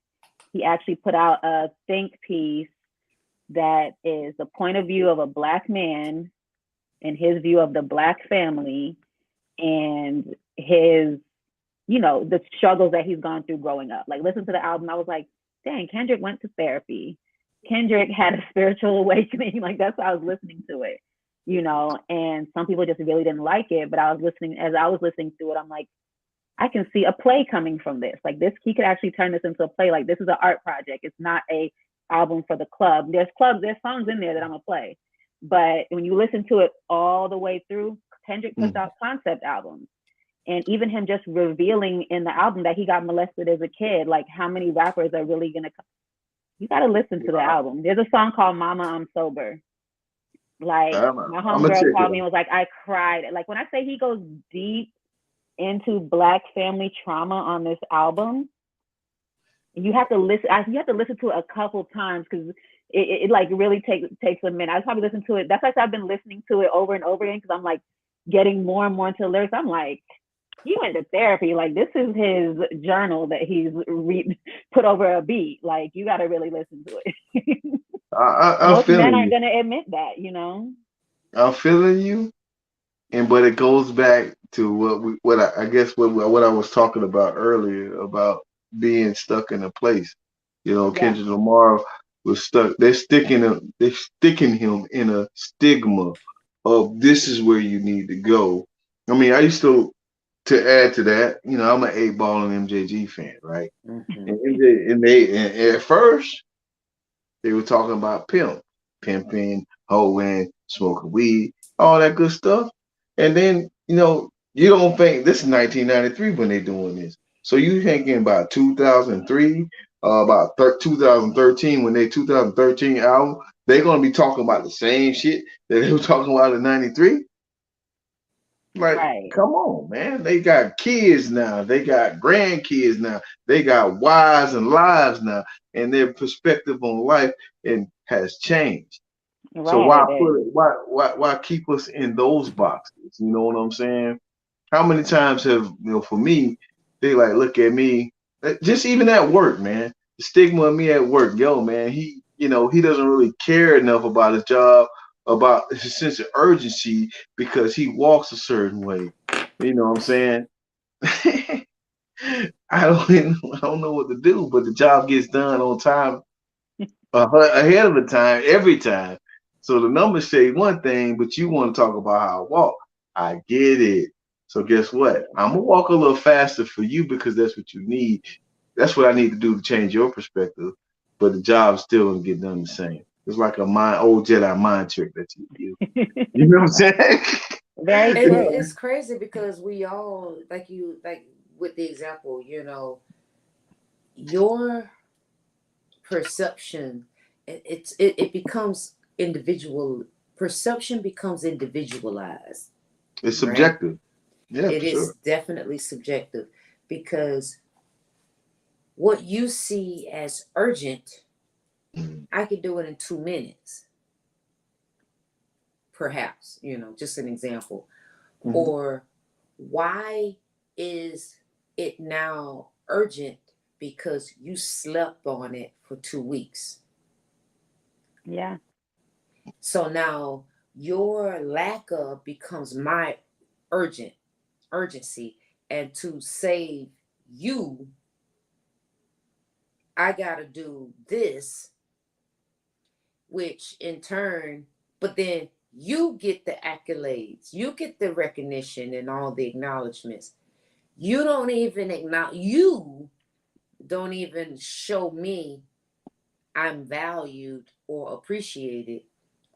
Speaker 4: He actually put out a think piece that is the point of view of a Black man and his view of the Black family and his, you know, the struggles that he's gone through growing up. Like, listen to the album. I was like, dang, Kendrick went to therapy. Kendrick had a spiritual awakening. Like, that's how I was listening to it, you know, and some people just really didn't like it. But I was listening, as I was listening to it, I'm like, I can see a play coming from this. Like, this, he could actually turn this into a play. Like, this is an art project. It's not a album for the club. There's songs in there that I'm gonna play. But when you listen to it all the way through, Kendrick puts out concept albums. And even him just revealing in the album that he got molested as a kid, like how many rappers are really gonna come? You gotta listen to the album. There's a song called Mama, I'm Sober. Like my
Speaker 3: I'm gonna check
Speaker 4: homegirl
Speaker 3: it
Speaker 4: called me
Speaker 3: out.
Speaker 4: and was like, I cried. Like when I say he goes deep into Black family trauma on this album, you have to listen. You have to listen to it a couple times because it like really takes a minute. I probably listen to it. That's why I've been listening to it over and over again because I'm like getting more and more into the lyrics. I'm like, he went to therapy. Like this is his journal that he's put over a beat. Like you got to really listen to it.
Speaker 3: I'm
Speaker 4: Most men
Speaker 3: feeling
Speaker 4: aren't
Speaker 3: you.
Speaker 4: gonna admit that, you know.
Speaker 3: I'm feeling you. But it goes back to I guess what I was talking about earlier about being stuck in a place. You know,
Speaker 4: Yeah.
Speaker 3: Kendrick Lamar was stuck. They're sticking him in a stigma of this is where you need to go. I mean, I used to add to that. You know, I'm an 8 Ball and MJG fan, right? And at first they were talking about pimping, hoeing, smoking weed, all that good stuff. And then, you know, you don't think this is 1993 when they're doing this. So you thinking about 2003, 2013 when they 2013 album, they're gonna be talking about the same shit that they were talking about in '93. Like,
Speaker 4: Right.
Speaker 3: come on, man. They got kids now. They got grandkids now. They got wives and lives now, and their perspective on life and has changed. So
Speaker 4: Right.
Speaker 3: why put it? Why keep us in those boxes? You know what I'm saying? How many times have for me, they like look at me, just even at work, man. The stigma of me at work, yo, man. He doesn't really care enough about his job, about his sense of urgency because he walks a certain way. You know what I'm saying? I don't know what to do, but the job gets done on time, ahead of the time, every time. So the numbers say one thing, but you want to talk about how I walk. I get it. So guess what? I'm gonna walk a little faster for you because that's what you need. That's what I need to do to change your perspective. But the job still gonna get done the same. It's like a old Jedi mind trick that you do. You know what I'm saying?
Speaker 4: Very
Speaker 5: And
Speaker 4: true.
Speaker 5: it's crazy because we all like with the example, your perception, it becomes individual. Perception becomes individualized,
Speaker 3: It's
Speaker 5: right?
Speaker 3: subjective. Yeah,
Speaker 5: It
Speaker 3: for
Speaker 5: is
Speaker 3: sure.
Speaker 5: definitely subjective because what you see as urgent, I could do it in 2 minutes. Perhaps, just an example.
Speaker 3: Mhm.
Speaker 5: Or why is it now urgent? Because you slept on it for 2 weeks.
Speaker 4: Yeah.
Speaker 5: So now your lack of becomes my urgency. And to save you, I gotta do this, which in turn, but then you get the accolades, you get the recognition and all the acknowledgments. You don't even show me I'm valued or appreciated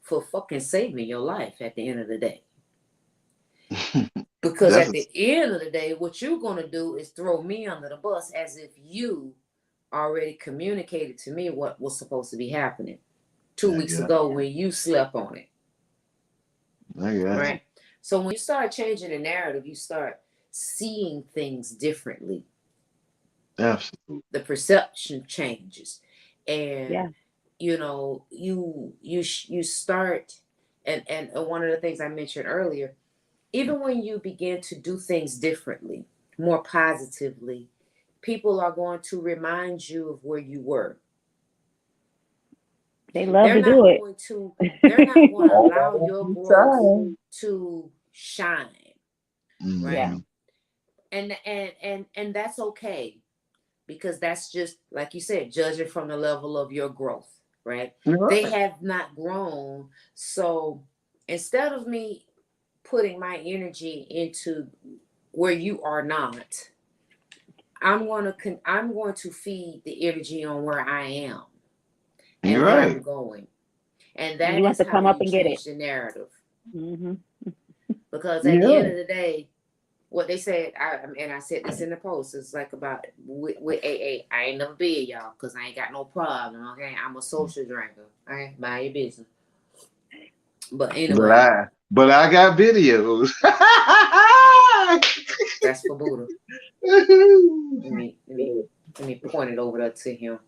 Speaker 5: for fucking saving your life at the end of the day. Because at the end of the day, what you're going to do is throw me under the bus as if you already communicated to me what was supposed to be happening 2 weeks ago when you slept on it. Right? So when you start changing the narrative, you start seeing things differently.
Speaker 3: Absolutely.
Speaker 5: The perception changes. And
Speaker 4: yeah.
Speaker 5: you start, and one of the things I mentioned earlier, even when you begin to do things differently, more positively, people are going to remind you of where you were.
Speaker 4: They love to do it.
Speaker 5: They're not going to allow your growth to shine. Right?
Speaker 4: Yeah.
Speaker 5: And that's okay. Because that's just, like you said, judging from the level of your growth, right? They have not grown. So instead of me putting my energy into where you are not, I'm going to feed the energy on where I am and where I'm going. And that
Speaker 4: you
Speaker 5: is
Speaker 4: have to
Speaker 5: how
Speaker 4: come up
Speaker 5: you
Speaker 4: and get
Speaker 5: change
Speaker 4: it.
Speaker 5: the narrative.
Speaker 4: Mm-hmm.
Speaker 5: Because at the end of the day, what they said, I said this in the post, it's like about with AA. I ain't never been, y'all, because I ain't got no problem, okay? I'm a social drinker. All right, mind your business. But anyway.
Speaker 3: But I got videos.
Speaker 5: That's for Buddha. Let me point it over there to him.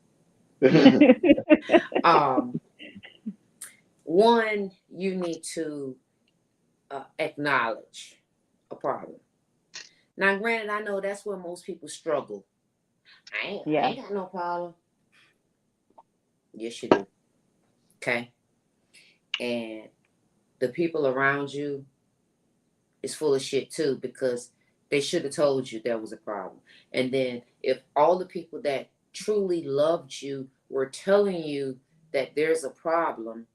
Speaker 5: One, you need to acknowledge a problem. Now, granted, I know that's where most people struggle. I ain't got no problem. Yes, you do. Okay. And the people around you is full of shit too, because they should have told you there was a problem. And then if all the people that truly loved you were telling you that there's a problem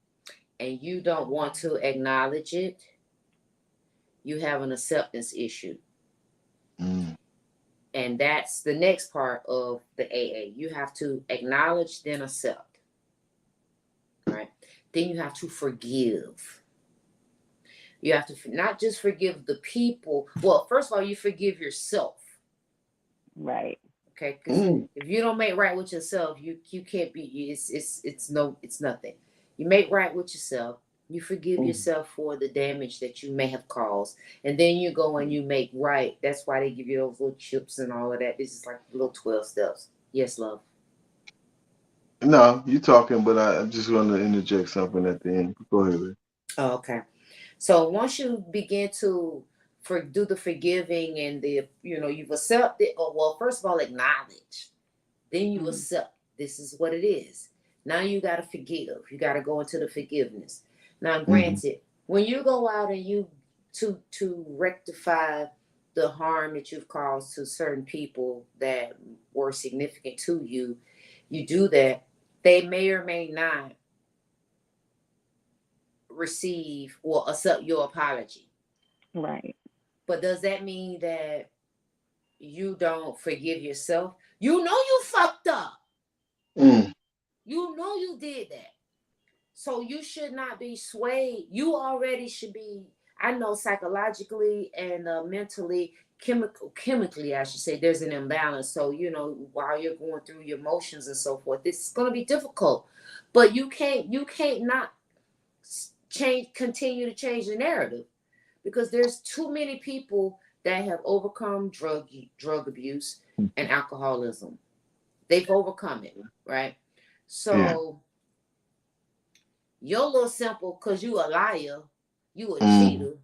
Speaker 5: and you don't want to acknowledge it, you have an acceptance issue. And that's the next part of the AA. You have to acknowledge, then accept. Right? Then you have to forgive. You have to not just forgive the people. Well, first of all, you forgive yourself.
Speaker 4: Right.
Speaker 5: Okay? Because if you don't make right with yourself, you can't be. It's nothing. You make right with yourself. You forgive yourself for the damage that you may have caused. And then you go and you make right. That's why they give you those little chips and all of that. This is like little 12 steps. Yes, love.
Speaker 3: No, you're talking, but I just want to interject something at the end. Go ahead.
Speaker 5: Oh, okay. So once you begin to do the forgiving and you've accepted, first of all, acknowledge. Then you accept this is what it is. Now you got to forgive. You got to go into the forgiveness. Now, granted, when you go out and you to rectify the harm that you've caused to certain people that were significant to you, you do that. They may or may not receive or accept your apology.
Speaker 4: Right.
Speaker 5: But does that mean that you don't forgive yourself? You know you fucked up. You know you did that. So you should not be swayed. You already should be, I know psychologically and mentally, chemically, I should say, there's an imbalance. So, while you're going through your emotions and so forth, this is going to be difficult. But you can't not continue to change the narrative, because there's too many people that have overcome drug abuse and alcoholism. They've overcome it, right? So you're a little simple because you a liar, you a cheater,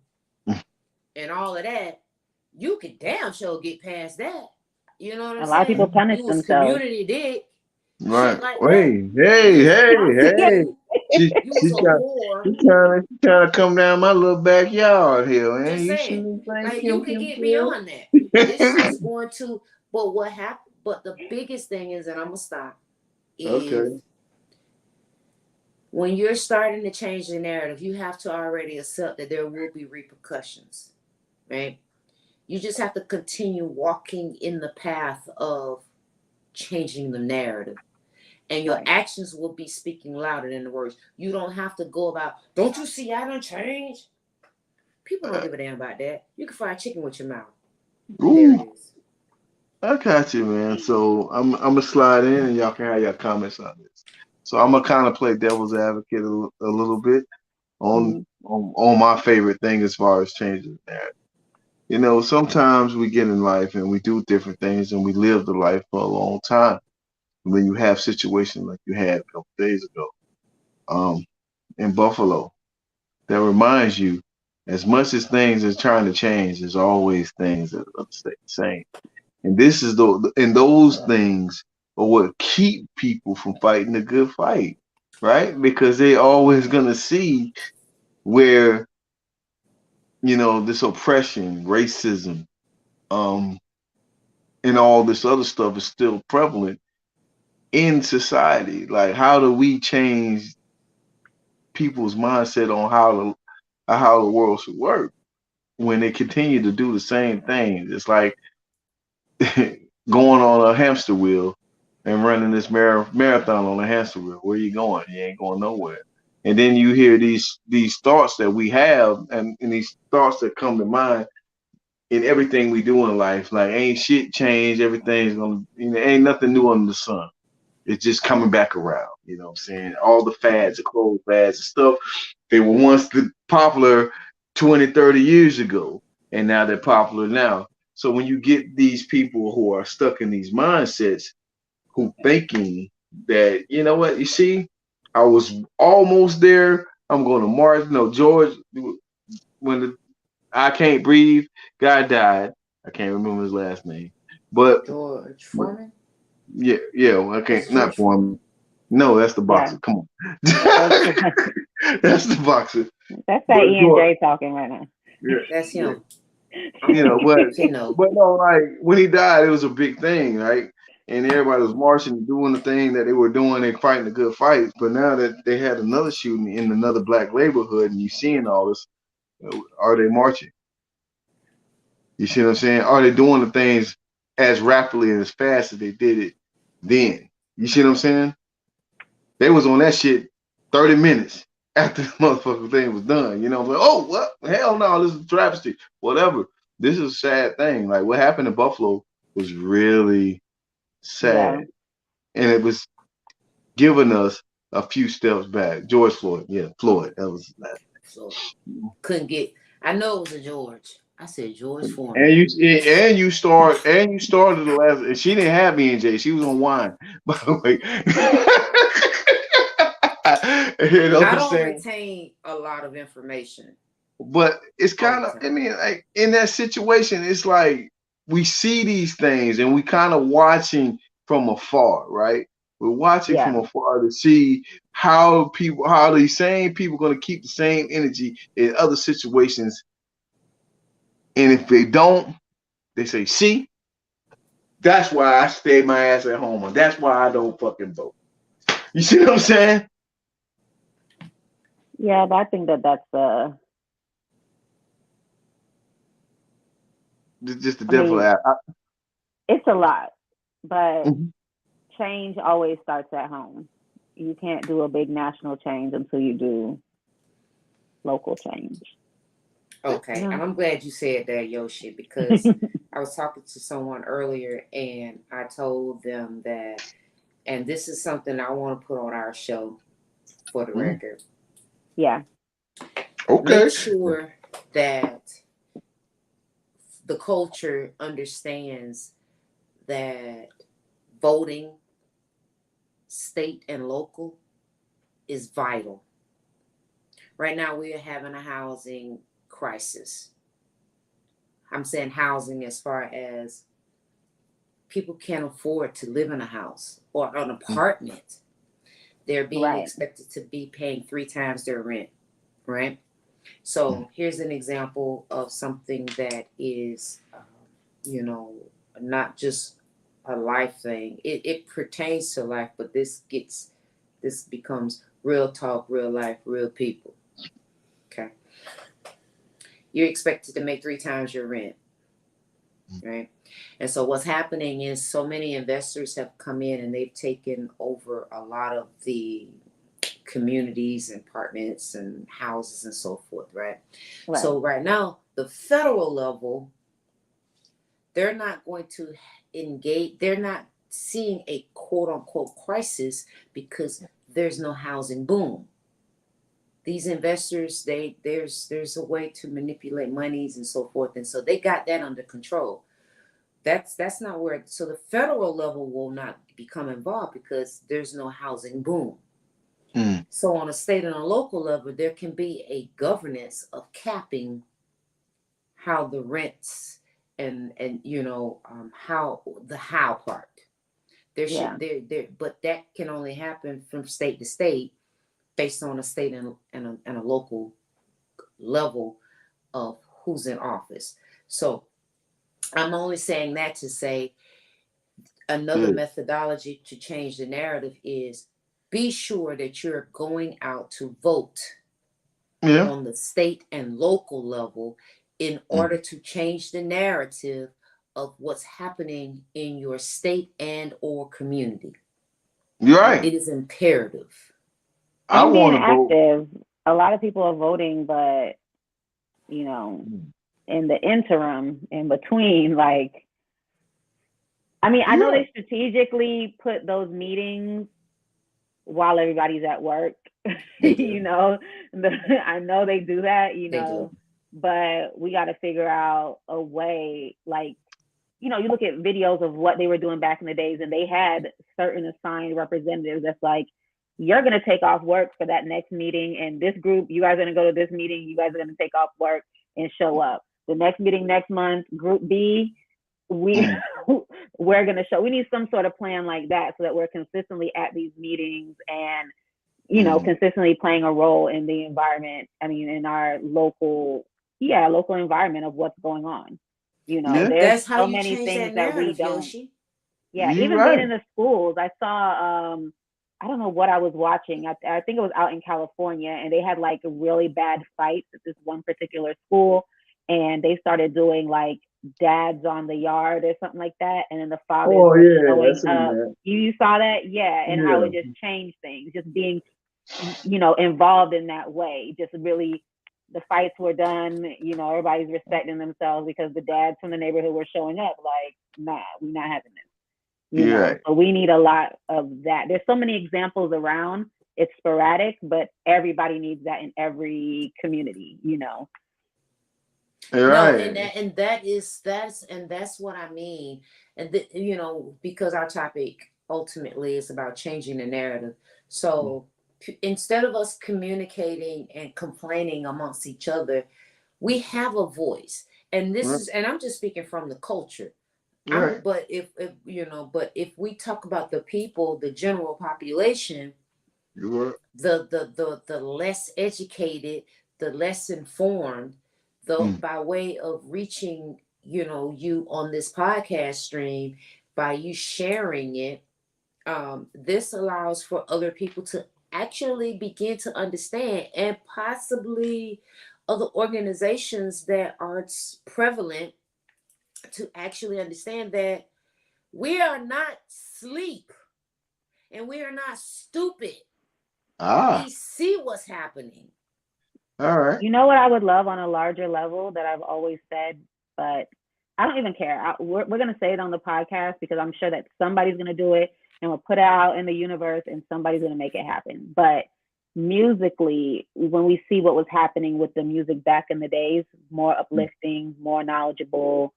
Speaker 5: and all of that. You could damn sure get past that. You know what I'm
Speaker 4: A lot of
Speaker 5: saying?
Speaker 4: people punish
Speaker 5: You was
Speaker 4: themselves.
Speaker 5: community dick,
Speaker 3: Right.
Speaker 5: shit like that.
Speaker 3: Hey,
Speaker 5: You was a
Speaker 3: hey, hey.
Speaker 5: prostitute. You was a whore.
Speaker 3: She trying to come down my little backyard here, man.
Speaker 5: Just
Speaker 3: You
Speaker 5: saying,
Speaker 3: shouldn't think
Speaker 5: like
Speaker 3: Kim
Speaker 5: you could get
Speaker 3: Kim.
Speaker 5: beyond that. It's just going to. But what happened? But the biggest thing is, and I'm gonna stop. Is when you're starting to change the narrative, you have to already accept that there will be repercussions, right? You just have to continue walking in the path of changing the narrative. And your actions will be speaking louder than the words. You don't have to go about, don't you see I done changed? People don't give a damn about that. You can fry chicken with your mouth. There it is.
Speaker 3: I got you, man. So I'm gonna slide in, and y'all can have your comments on this. So I'm gonna kind of play devil's advocate a little bit on my favorite thing as far as changing that. You know, sometimes we get in life and we do different things, and we live the life for a long time. When you have situations like you had a couple days ago, in Buffalo, that reminds you, as much as things are trying to change, there's always things that stay the same. And this is those things are what keep people from fighting a good fight, right? Because they always gonna see where, you know, this oppression, racism, and all this other stuff is still prevalent in society. Like, how do we change people's mindset on how the world should work when they continue to do the same thing? It's like going on a hamster wheel and running this marathon on a hamster wheel. Where you going? You ain't going nowhere. And then you hear these thoughts that we have, and these thoughts that come to mind in everything we do in life. Like, ain't shit changed. Everything's gonna, you know, ain't nothing new under the sun. It's just coming back around. You know what I'm saying? All the fads, the clothes fads and stuff, they were once popular 20, 30 years ago, and now they're popular now. So when you get these people who are stuck in these mindsets, who thinking that, you know what, you see, I was almost there. I'm going to march. No, George, when the I Can't Breathe guy died, I can't remember his last name, but
Speaker 5: George Foreman?
Speaker 3: yeah, well, I can't,
Speaker 5: That's
Speaker 3: not
Speaker 5: George Foreman.
Speaker 3: Foreman. No, that's the boxer. Come on. That's the boxer.
Speaker 4: That's that
Speaker 3: But
Speaker 4: E&J talking right now.
Speaker 3: yeah,
Speaker 5: That's him.
Speaker 3: you know, but
Speaker 5: No.
Speaker 3: but no, like when he died, it was a big thing, right? And everybody was marching and doing the thing that they were doing and fighting the good fights. But now that they had another shooting in another black neighborhood, and you seeing all this, are they marching? You see what I'm saying? Are they doing the things as rapidly and as fast as they did it then? You see what I'm saying? They was on that shit 30 minutes after the motherfucking thing was done. You know, like, oh, what? Hell no, this is a travesty. Whatever. This is a sad thing. Like, what happened in Buffalo was really sad. And it was giving us a few steps back. George Floyd. Yeah, Floyd. That was that.
Speaker 5: So couldn't get. I know it was a George. I said George Foreman.
Speaker 3: And you started the last. And she didn't have E&J. She was on wine, by the way. You know what
Speaker 5: I
Speaker 3: I'm
Speaker 5: don't
Speaker 3: saying?
Speaker 5: retain a lot of information.
Speaker 3: But it's kind of, I mean, like in that situation, it's like we see these things and we kind of watching from afar, right? We're watching from afar to see how these same people going to keep the same energy in other situations. And if they don't, they say, see, that's why I stay my ass at home. And that's why I don't fucking vote. You see what I'm saying?
Speaker 4: Yeah, but I think that's
Speaker 3: just the devil.
Speaker 4: It's a lot, but change always starts at home. You can't do a big national change until you do local change.
Speaker 5: Okay, and I'm glad you said that, Yoshi, because I was talking to someone earlier and I told them that, and this is something I want to put on our show for the record.
Speaker 4: Yeah.
Speaker 3: Okay.
Speaker 5: Make sure that the culture understands that voting, state and local, is vital. Right now, we are having a housing crisis. I'm saying housing as far as people can't afford to live in a house or an apartment. They're being expected to be paying 3 times their rent, right? So here's an example of something that is, not just a life thing. It pertains to life, but this becomes real talk, real life, real people. Okay. You're expected to make 3 times your rent, right? And so what's happening is so many investors have come in and they've taken over a lot of the communities and apartments and houses and so forth, right? So right now, the federal level, they're not going to engage, they're not seeing a quote unquote crisis because there's no housing boom. These investors, there's a way to manipulate monies and so forth, and so they got that under control. That's not where, so the federal level will not become involved because there's no housing boom. So on a state and a local level, there can be a governance of capping how the rents and how the how part. But that can only happen from state to state based on a state and a local level of who's in office. So I'm only saying that to say another methodology to change the narrative is be sure that you're going out to vote on the state and local level in order to change the narrative of what's happening in your state and or community.
Speaker 3: You're right.
Speaker 5: It is imperative.
Speaker 3: I want to
Speaker 4: active. A lot of people are voting, but in the interim, in between, I know they strategically put those meetings while everybody's at work. I know they do that, but we got to figure out a way, you look at videos of what they were doing back in the days, and they had certain assigned representatives that's like, you're going to take off work for that next meeting, and this group, you guys are going to go to this meeting, you guys are going to take off work and show up. The next meeting next month, group B, we're going to show. We need some sort of plan like that so that we're consistently at these meetings and, consistently playing a role in the environment. In our local environment of what's going on. There's so many things that we don't. Yoshi. Yeah, even being in the schools, I saw, I don't know what I was watching. I think it was out in California, and they had really bad fights at this one particular school, and they started doing dads on the yard or something like that, and then the father showing up. You saw that? Yeah, and how it just changed things, just being involved in that way. Just really, the fights were done, everybody's respecting themselves because the dads from the neighborhood were showing up nah, we're not having this. So we need a lot of that. There's so many examples around. It's sporadic, but everybody needs that in every community,
Speaker 3: Right.
Speaker 5: No, that's what I mean. And because our topic ultimately is about changing the narrative. So instead of us communicating and complaining amongst each other, we have a voice. And this is, and I'm just speaking from the culture.
Speaker 3: Right.
Speaker 5: But if we talk about the people, the general population, the less educated, the less informed, by way of reaching, you on this podcast stream, by you sharing it, this allows for other people to actually begin to understand, and possibly other organizations that are prevalent to actually understand that we are not asleep and we are not stupid. We see what's happening.
Speaker 3: All right.
Speaker 4: You know what I would love on a larger level that I've always said, but I don't even care. We're going to say it on the podcast because I'm sure that somebody's going to do it, and we'll put it out in the universe and somebody's going to make it happen. But musically, when we see what was happening with the music back in the days, more uplifting, more knowledgeable,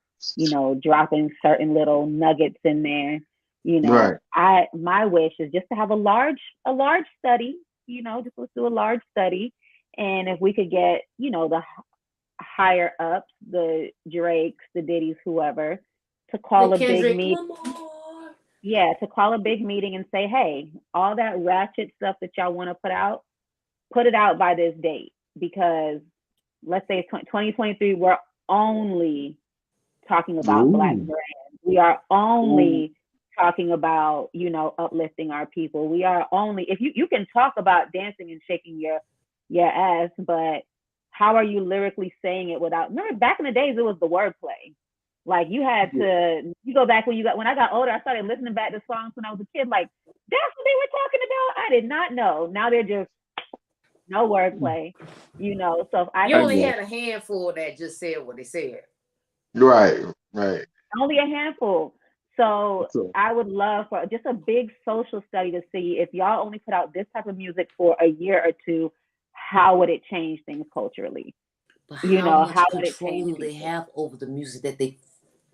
Speaker 4: dropping certain little nuggets in there.
Speaker 3: Right.
Speaker 4: My wish is just to have a large study, just let's do a large study. And if we could get, the higher ups, the Drakes, the Diddy's, whoever, to call
Speaker 5: The
Speaker 4: a big
Speaker 5: Kendrick
Speaker 4: meet.
Speaker 5: Lamar.
Speaker 4: Yeah, to call a big meeting and say, hey, all that ratchet stuff that y'all want to put it out by this date. Because let's say it's 2023, we're only talking about Black
Speaker 3: Ooh.
Speaker 4: brands. We are only talking about, uplifting our people. We are only, if you can talk about dancing and shaking your ass, but how are you lyrically saying it without, remember back in the days, it was the wordplay. Like you had to, you go back when I got older, I started listening back to songs when I was a kid, like, that's what they were talking about? I did not know. Now they're just no wordplay, so if I
Speaker 5: You
Speaker 4: could
Speaker 5: only
Speaker 4: get
Speaker 5: had a handful that just said what they said.
Speaker 3: Right. Right.
Speaker 4: only a handful. So
Speaker 3: So,
Speaker 4: I would love for just a big social study to see if y'all only put out this type of music for a year or two, how would it change things culturally?
Speaker 5: But how much
Speaker 4: How would it
Speaker 5: control
Speaker 4: change
Speaker 5: do they
Speaker 4: people?
Speaker 5: have over the music that they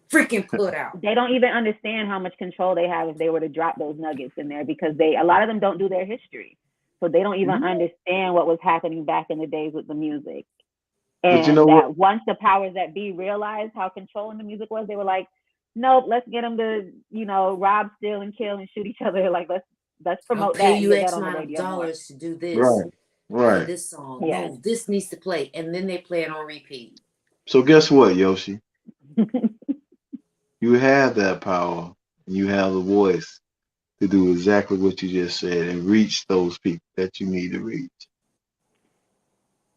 Speaker 5: freaking put out?
Speaker 4: They don't even understand how much control they have if they were to drop those nuggets in there, because a lot of them don't do their history. So they don't even understand what was happening back in the days with the music.
Speaker 3: but you
Speaker 4: And
Speaker 3: know what?
Speaker 4: that once the powers that be realized how controlling the music was, they were like, nope, let's get them to, rob, steal, and kill and shoot each other. Like, let's
Speaker 5: I'll
Speaker 4: promote
Speaker 5: pay
Speaker 4: that and
Speaker 5: you
Speaker 4: get
Speaker 5: X
Speaker 4: that on the
Speaker 5: amount of
Speaker 4: radio more.
Speaker 5: dollars to do this
Speaker 3: Right.
Speaker 5: for
Speaker 3: Right.
Speaker 5: this song.
Speaker 4: Yeah.
Speaker 5: No, this needs to play. And then they play it on repeat.
Speaker 3: So guess what, Yoshi? You have that power and you have the voice to do exactly what you just said and reach those people that you need to reach.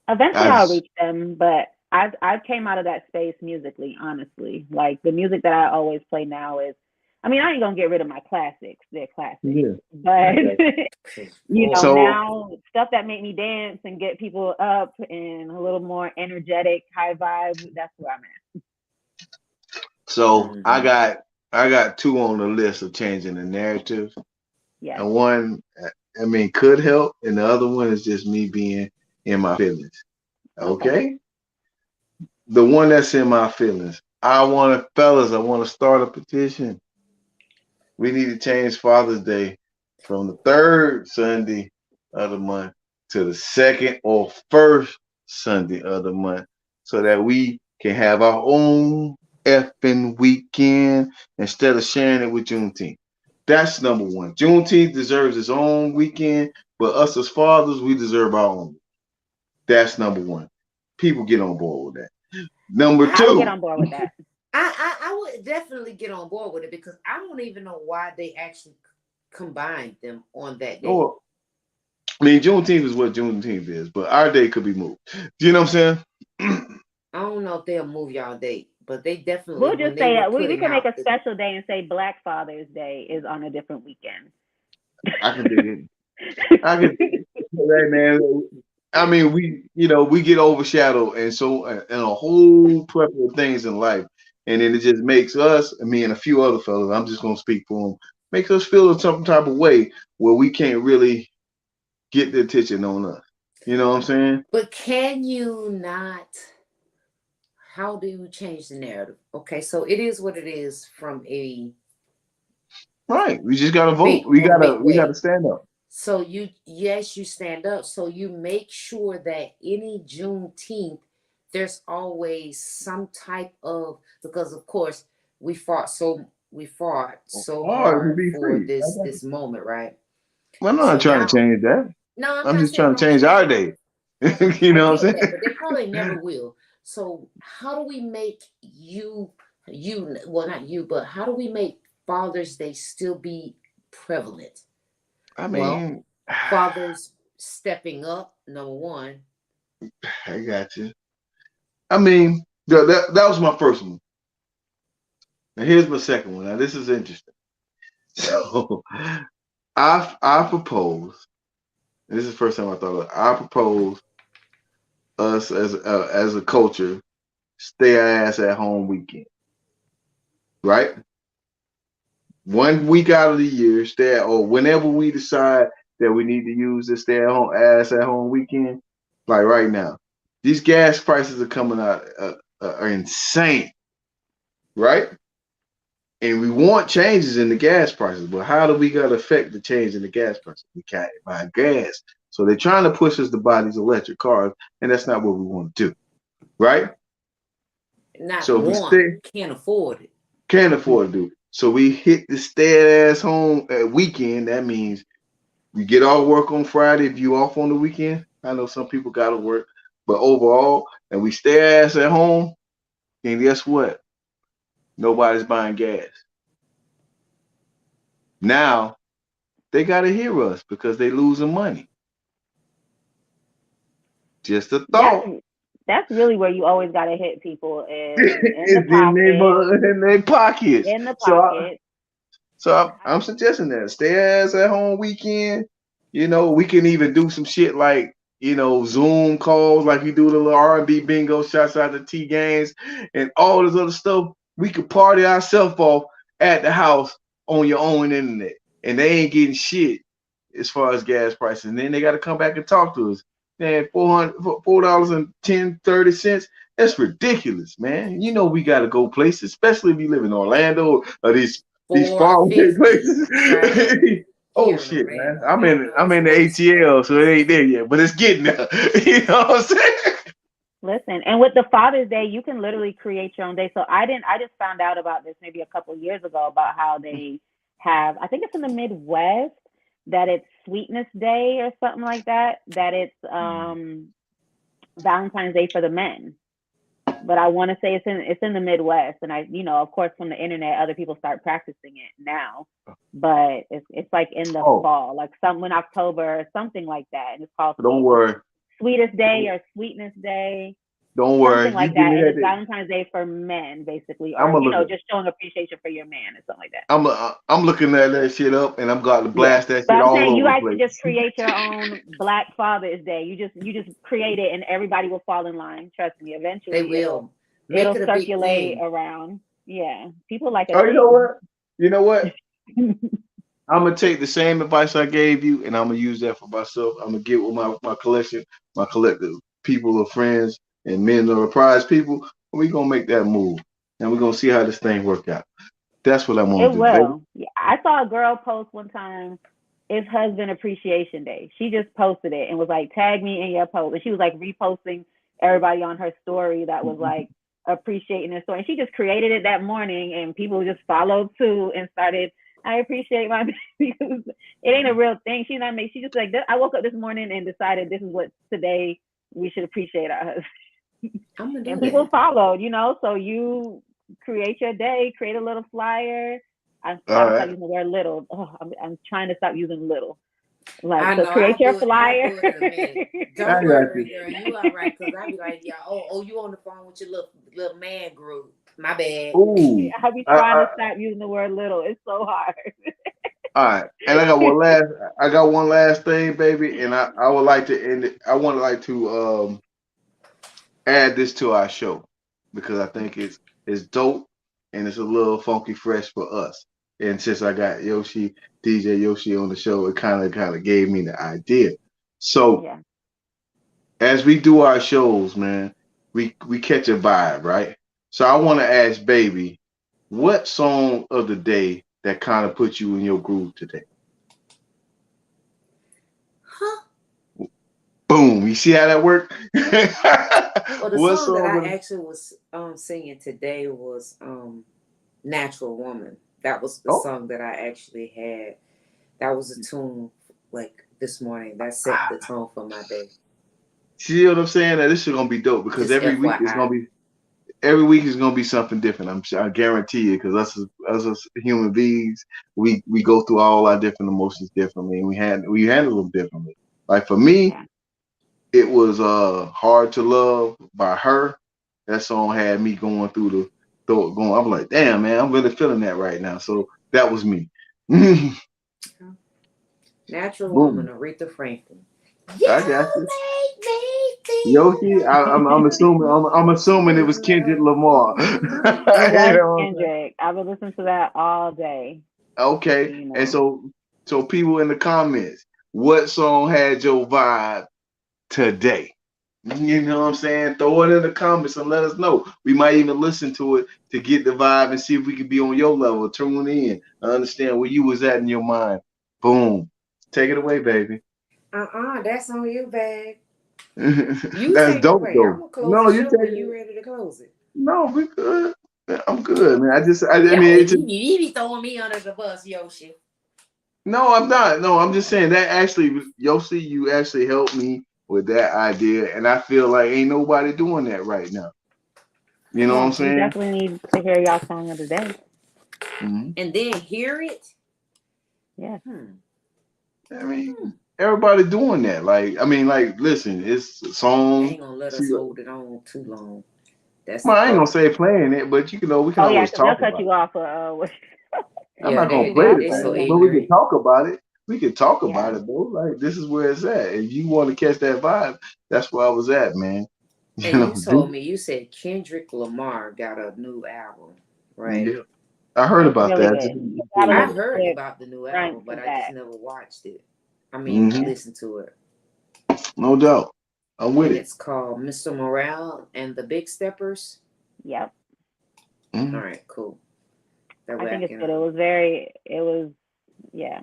Speaker 4: Eventually,
Speaker 3: I
Speaker 4: I'll
Speaker 3: just,
Speaker 4: reach them, but I came out of that space musically, honestly. Like the music that I always play now is, I mean, I ain't gonna get rid of my classics. They're classics,
Speaker 3: yeah.
Speaker 4: but
Speaker 5: Oh,
Speaker 3: So
Speaker 4: now stuff that make me dance and get people up and a little more energetic, high vibe. That's where I'm at.
Speaker 3: so
Speaker 5: mhm.
Speaker 3: I got two on the list of changing the narrative.
Speaker 4: Yes.
Speaker 3: And one I mean could help and the other one is just me being in my feelings.
Speaker 4: Okay.
Speaker 3: Okay? The one that's in my feelings. I want to start a petition. We need to change Father's Day from the third Sunday of the month to the second or first Sunday of the month so that we can have our own effing weekend instead of sharing it with Juneteenth. That's number one. Juneteenth deserves its own weekend, but us as fathers, we deserve our own. That's number one. People get on board with that. Number
Speaker 4: I would get
Speaker 3: two,
Speaker 4: on board with that.
Speaker 5: I would definitely get on board with it because I don't even know why they actually combined them on that day.
Speaker 3: oh, I mean, Juneteenth is what Juneteenth is, but our day could be moved. Do you know what I'm saying?
Speaker 5: I don't know if they'll move y'all date, but they definitely,
Speaker 4: We'll
Speaker 5: when
Speaker 4: just
Speaker 5: they
Speaker 4: say
Speaker 5: were
Speaker 4: we
Speaker 5: putting
Speaker 4: can make
Speaker 5: out
Speaker 4: a special day and say Black Father's Day is on a different weekend.
Speaker 3: I can dig it. I can dig it. Hey, man. I mean, we get overshadowed and so and a whole plethora of things in life, and then it just makes us, and me and a few other fellas, I'm just gonna speak for them, makes us feel a some type of way where we can't really get the attention on us. You know what I'm saying?
Speaker 5: But can you not? How do you change the narrative? Okay, so it is what it is from a
Speaker 3: Right. We just gotta vote.
Speaker 5: big or big
Speaker 3: We gotta
Speaker 5: way.
Speaker 3: stand up.
Speaker 5: So yes, you stand up. So you make sure that any Juneteenth, there's always some type of, because of course we fought so
Speaker 3: Hard to
Speaker 5: hard
Speaker 3: be
Speaker 5: for
Speaker 3: free.
Speaker 5: this moment, right?
Speaker 3: I'm
Speaker 5: So
Speaker 3: not trying to
Speaker 5: now,
Speaker 3: change that.
Speaker 5: no, I'm
Speaker 3: I'm
Speaker 5: not
Speaker 3: just
Speaker 5: saying
Speaker 3: trying to
Speaker 5: don't
Speaker 3: change
Speaker 5: change
Speaker 3: our
Speaker 5: it.
Speaker 3: day. You
Speaker 5: I
Speaker 3: know what I'm
Speaker 5: get that,
Speaker 3: saying?
Speaker 5: but they probably never will. So how do we make well, not you, but how do we make Father's Day still be prevalent?
Speaker 3: I
Speaker 5: Well,
Speaker 3: mean,
Speaker 5: fathers stepping up, number one.
Speaker 3: I got you. I mean, that was my first one. Now here's my second one. Now this is interesting. So I propose. This is the first time I thought of it. I propose us as a culture stay our ass at home weekend, right? 1 week out of the year, stay at, or whenever we decide that we need to use this stay at home ass at home weekend, like right now, these gas prices are coming out are insane, right? And we want changes in the gas prices, but how do we gotta affect the change in the gas prices? We can't buy gas. So they're trying to push us to buy these electric cars, and that's not what we want to do, right?
Speaker 5: Not
Speaker 3: So if we
Speaker 5: want,
Speaker 3: stay,
Speaker 5: can't afford it.
Speaker 3: can't afford to do. So we hit the stay ass home weekend. That means we get off work on Friday. If you off on the weekend, I know some people gotta work, but overall, and we stay ass at home, and guess what? Nobody's buying gas. Now they gotta hear us because they losing money. Just a
Speaker 4: That's
Speaker 3: thought.
Speaker 4: that's really where you always got to hit people in the
Speaker 3: It's in
Speaker 4: pocket,
Speaker 3: their pockets.
Speaker 4: in the
Speaker 3: So
Speaker 4: pocket.
Speaker 3: I'm suggesting that stay ass at home weekend. We can even do some shit like Zoom calls, like we do the little R&B bingo, shots out to T games, and all this other stuff. We could party ourselves off at the house on your own internet, and they ain't getting shit as far as gas prices. And then they got to come back and talk to us. Man, $4.10, 30 cents. That's ridiculous, man. We got to go places, especially if you live in Orlando or these faraway
Speaker 5: 450
Speaker 3: places.
Speaker 5: right
Speaker 3: Oh
Speaker 5: here in
Speaker 3: shit, man.
Speaker 5: Orlando.
Speaker 3: I'm
Speaker 5: I
Speaker 3: in
Speaker 5: know
Speaker 3: I'm
Speaker 5: it's
Speaker 3: in the
Speaker 5: worse.
Speaker 3: ATL, so it ain't there yet, but it's getting there. You know what I'm saying?
Speaker 4: Listen, and with the Father's Day, you can literally create your own day. So I just found out about this maybe a couple of years ago about how they have, I think it's in the Midwest, that it's Sweetness Day or something like that, that it's Valentine's Day for the men. But I want to say it's in the Midwest, and of course, from the internet, other people start practicing it now. But it's like in the
Speaker 3: Oh,
Speaker 4: fall, like some in October or something like that, and it's called
Speaker 3: don't worry.
Speaker 4: Sweetest Day or Sweetness Day,
Speaker 3: Don't
Speaker 4: something
Speaker 3: worry. You
Speaker 4: like
Speaker 3: give
Speaker 4: that,
Speaker 3: me
Speaker 4: and
Speaker 3: that
Speaker 4: it's
Speaker 3: day.
Speaker 4: Valentine's Day for men, basically,
Speaker 3: I'm
Speaker 4: or
Speaker 3: gonna look.
Speaker 4: just showing appreciation for your man or something like that.
Speaker 3: I'm looking at that shit up, and I'm going to
Speaker 4: Yeah,
Speaker 3: blast that
Speaker 4: but
Speaker 3: shit
Speaker 4: I'm
Speaker 3: all
Speaker 4: saying you
Speaker 3: over the
Speaker 4: actually just
Speaker 3: place.
Speaker 4: create your own Black Father's Day. You just create it, and everybody will fall in line. Trust me.
Speaker 5: They
Speaker 4: Eventually, it'll
Speaker 5: will make
Speaker 4: it'll
Speaker 5: it a big
Speaker 4: circulate
Speaker 5: thing.
Speaker 4: around. Yeah, people like
Speaker 3: Oh, you know
Speaker 4: attention.
Speaker 3: what? You know what? I'm gonna take the same advice I gave you, and I'm gonna use that for myself. I'm gonna get with my collection, my collective people of friends and men of the prize people. And we gonna make that move, and we're gonna see how this thing work out. That's what I'm
Speaker 4: It
Speaker 3: gonna do, baby.
Speaker 4: will. Yeah, I saw a girl post one time. It's Husband Appreciation Day. She just posted it and was like, "Tag me in your post." And she was like reposting everybody on her story that was like appreciating her story. And she just created it that morning, and people just followed too and started. I appreciate my because it ain't a real thing. She's not make. She just like I woke up this morning and decided this is what today we should appreciate our husband.
Speaker 5: I'm gonna do
Speaker 4: And people
Speaker 5: that.
Speaker 4: followed. So you create your day, create a little flyer. I'm
Speaker 3: All
Speaker 4: trying to stop
Speaker 3: right,
Speaker 4: using the word little. Oh, I'm trying to stop using little. Like,
Speaker 5: I
Speaker 4: so
Speaker 5: know
Speaker 4: create
Speaker 5: I'll
Speaker 4: your
Speaker 5: do it. I'll
Speaker 4: flyer.
Speaker 5: do it in a minute.
Speaker 3: I
Speaker 5: Don't
Speaker 3: got
Speaker 5: worry,
Speaker 3: you.
Speaker 5: girl. You all right? Cause I'll be like, yeah. Oh, you on the phone with your little man group? My bad.
Speaker 3: Ooh,
Speaker 4: I be trying
Speaker 3: I,
Speaker 4: to stop using the word little. It's so hard.
Speaker 3: all right. And I got one last thing, baby, and I would like to end it. I would like to add this to our show because I think it's dope and it's a little funky fresh for us. And since I got DJ Yoshi on the show, it kind of gave me the idea. So
Speaker 4: Yeah.
Speaker 3: as we do our shows, man, we catch a vibe, right? So I want to ask baby, what song of the day that kind of put you in your groove today?
Speaker 5: Huh?
Speaker 3: Boom. You see how that worked?
Speaker 5: Well, the
Speaker 3: What
Speaker 5: song that
Speaker 3: song
Speaker 5: I
Speaker 3: of
Speaker 5: actually was singing today was "Natural Woman." That was the
Speaker 3: oh
Speaker 5: song that I actually had. That was a tune like this morning. That set the tone for my day.
Speaker 3: see what I'm saying? That this is gonna be dope because
Speaker 5: Just FYI.
Speaker 3: every week is gonna be something different. I guarantee you, because us as human beings, we go through all our different emotions differently, and we handle them differently. Like for me,
Speaker 4: Yeah.
Speaker 3: it was "Hard to Love" by her. That song had me going through going. I'm like, damn man, I'm really feeling that right now. So that was me.
Speaker 5: Natural Woman,
Speaker 3: Boom.
Speaker 5: Aretha Franklin.
Speaker 3: I
Speaker 5: You
Speaker 3: got you.
Speaker 5: make me
Speaker 3: Yoshi, I'm
Speaker 5: feel
Speaker 3: assuming I'm assuming it was Kendrick Lamar.
Speaker 4: It
Speaker 3: You
Speaker 4: was
Speaker 3: know what I'm saying?
Speaker 4: Kendrick. I would listen to that all day.
Speaker 3: Okay,
Speaker 4: You
Speaker 3: and
Speaker 4: know.
Speaker 3: so people in the comments, what song had your vibe today? You know what I'm saying? Throw it in the comments and let us know. We might even listen to it to get the vibe and see if we can be on your level. Tune in. I understand where you was at in your mind. Boom. Take it away, baby.
Speaker 5: That's on you, bag. You
Speaker 3: That's
Speaker 5: take it
Speaker 3: dope
Speaker 5: away. I'm
Speaker 3: though.
Speaker 5: gonna close
Speaker 3: No,
Speaker 5: the
Speaker 3: you
Speaker 5: show
Speaker 3: take
Speaker 5: when
Speaker 3: it.
Speaker 5: you ready to close it.
Speaker 3: No, we good. I'm good, man. I
Speaker 5: Yo,
Speaker 3: mean, it's just,
Speaker 5: you be throwing me under the bus, Yoshi.
Speaker 3: no, I'm not. No, I'm just saying that actually, Yossi, you actually helped me with that idea, and I feel like ain't nobody doing that right now. You know what I'm
Speaker 4: Well, we
Speaker 3: saying?
Speaker 4: definitely need to hear y'all song of the day.
Speaker 3: Hmm.
Speaker 5: And then hear it.
Speaker 4: Yeah.
Speaker 3: I mean, everybody doing that. Like, I mean, like, listen, it's
Speaker 5: They
Speaker 3: songs.
Speaker 5: ain't gonna let
Speaker 3: See,
Speaker 5: us hold it on too long. That's
Speaker 3: well,
Speaker 5: the
Speaker 3: I ain't gonna
Speaker 5: problem.
Speaker 3: say playing it, but we can
Speaker 4: Oh yeah,
Speaker 3: always
Speaker 4: because they'll
Speaker 3: talk
Speaker 4: cut
Speaker 3: about
Speaker 4: you
Speaker 3: it.
Speaker 4: off.
Speaker 3: I'm
Speaker 5: Yeah,
Speaker 3: not gonna
Speaker 4: We
Speaker 3: play the
Speaker 5: they so
Speaker 3: thing,
Speaker 4: definitely.
Speaker 3: but we can
Speaker 5: ignorant.
Speaker 3: talk about it. We can talk about
Speaker 4: Yeah.
Speaker 3: it, bro. Like, this is where it's at. If you want to catch that vibe, that's where I was at, man. You
Speaker 5: And
Speaker 3: know,
Speaker 5: you told me you said Kendrick Lamar got a new album, right?
Speaker 3: yeah. I heard
Speaker 4: It's
Speaker 3: about
Speaker 4: really
Speaker 3: that.
Speaker 4: good. You gotta
Speaker 5: I
Speaker 4: listen
Speaker 5: heard
Speaker 4: to it
Speaker 5: about the new
Speaker 4: front
Speaker 5: album,
Speaker 4: to
Speaker 5: but I just
Speaker 4: back.
Speaker 5: never watched it. I mean,
Speaker 3: Hmm.
Speaker 4: Yeah.
Speaker 5: listened to it.
Speaker 3: No doubt. I'm with
Speaker 5: And
Speaker 3: it.
Speaker 5: it's called Mr. Morale and the Big Steppers.
Speaker 4: Yep.
Speaker 5: All
Speaker 3: Hmm.
Speaker 5: right, cool. That
Speaker 4: I
Speaker 5: way
Speaker 4: think it's good. It was, yeah.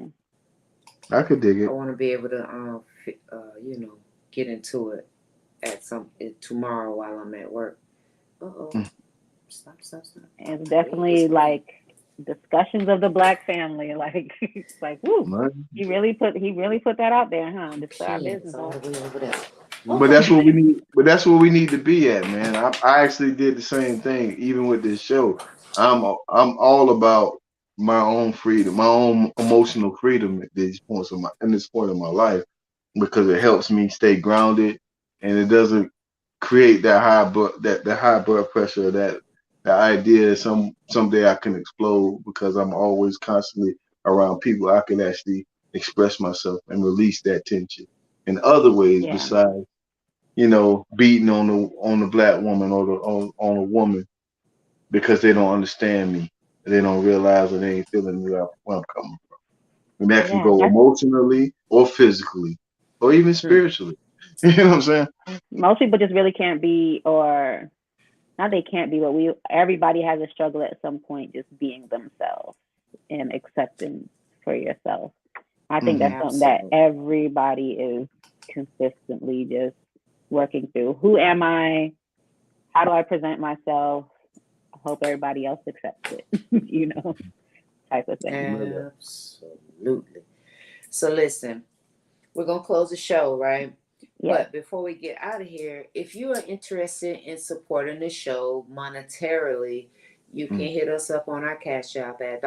Speaker 3: I could dig
Speaker 5: I
Speaker 3: it.
Speaker 5: want to be able to, get into it tomorrow while I'm at work. Uh-oh.
Speaker 3: Mm.
Speaker 5: Stop.
Speaker 4: It's
Speaker 5: Wait, it's
Speaker 4: definitely
Speaker 5: green.
Speaker 4: like discussions of the black family. Like, it's like, woo,
Speaker 3: Man.
Speaker 4: he really put that out there, huh? This
Speaker 5: The
Speaker 4: for our
Speaker 5: pen is
Speaker 4: business.
Speaker 5: all the way over there.
Speaker 3: But
Speaker 5: Okay.
Speaker 3: that's what we need. But that's where we need to be at, man. I actually did the same thing, even with this show. I'm all about my own freedom, my own emotional freedom at these points of my in this point of my life, because it helps me stay grounded, and it doesn't create that high blood pressure, that the idea that someday I can explode, because I'm always constantly around people I can actually express myself and release that tension in other ways
Speaker 4: Yeah.
Speaker 3: besides beating on the black woman, or on a woman, because they don't understand me. They don't realize, or they ain't feeling me where I'm coming from. And that can
Speaker 4: Yeah.
Speaker 3: go
Speaker 4: That's
Speaker 3: emotionally or physically or even
Speaker 5: Hmm.
Speaker 3: spiritually. You know what I'm saying?
Speaker 4: most people just really can't be, or not they can't be, but everybody has a struggle at some point just being themselves and accepting for yourself. I think
Speaker 3: Hmm.
Speaker 4: that's something that
Speaker 5: Absolutely.
Speaker 4: everybody is consistently just working through. Who am I? How do I present myself? I hope everybody else accepts it, type of thing.
Speaker 5: Absolutely. So listen, we're gonna close the show, right?
Speaker 4: Yes.
Speaker 5: But before we get out of here, if you are interested in supporting the show monetarily, you can
Speaker 3: Mm.
Speaker 5: hit us up on our Cash App at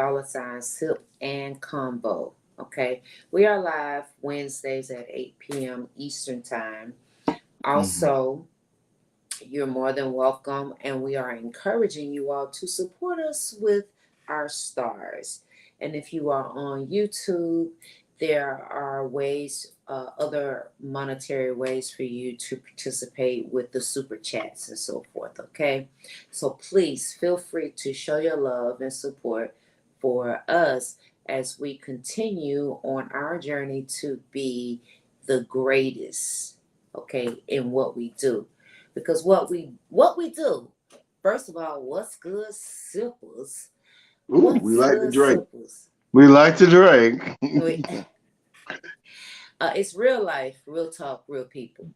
Speaker 5: $Sip and Combo. Okay, we are live Wednesdays at 8 p.m. Eastern Time.
Speaker 3: Hmm.
Speaker 5: Also, you're more than welcome, and we are encouraging you all to support us with our stars. And if you are on YouTube, there are other monetary ways for you to participate with the super chats and so forth. Okay, so please feel free to show your love and support for us as we continue on our journey to be the greatest, okay, in what we do. Because what we do, first of all, what's good, Sippas?
Speaker 3: Ooh, we
Speaker 5: What's
Speaker 3: like to
Speaker 5: good,
Speaker 3: drink.
Speaker 5: Sippas?
Speaker 3: We like to drink.
Speaker 5: We, it's real life, real talk, real people.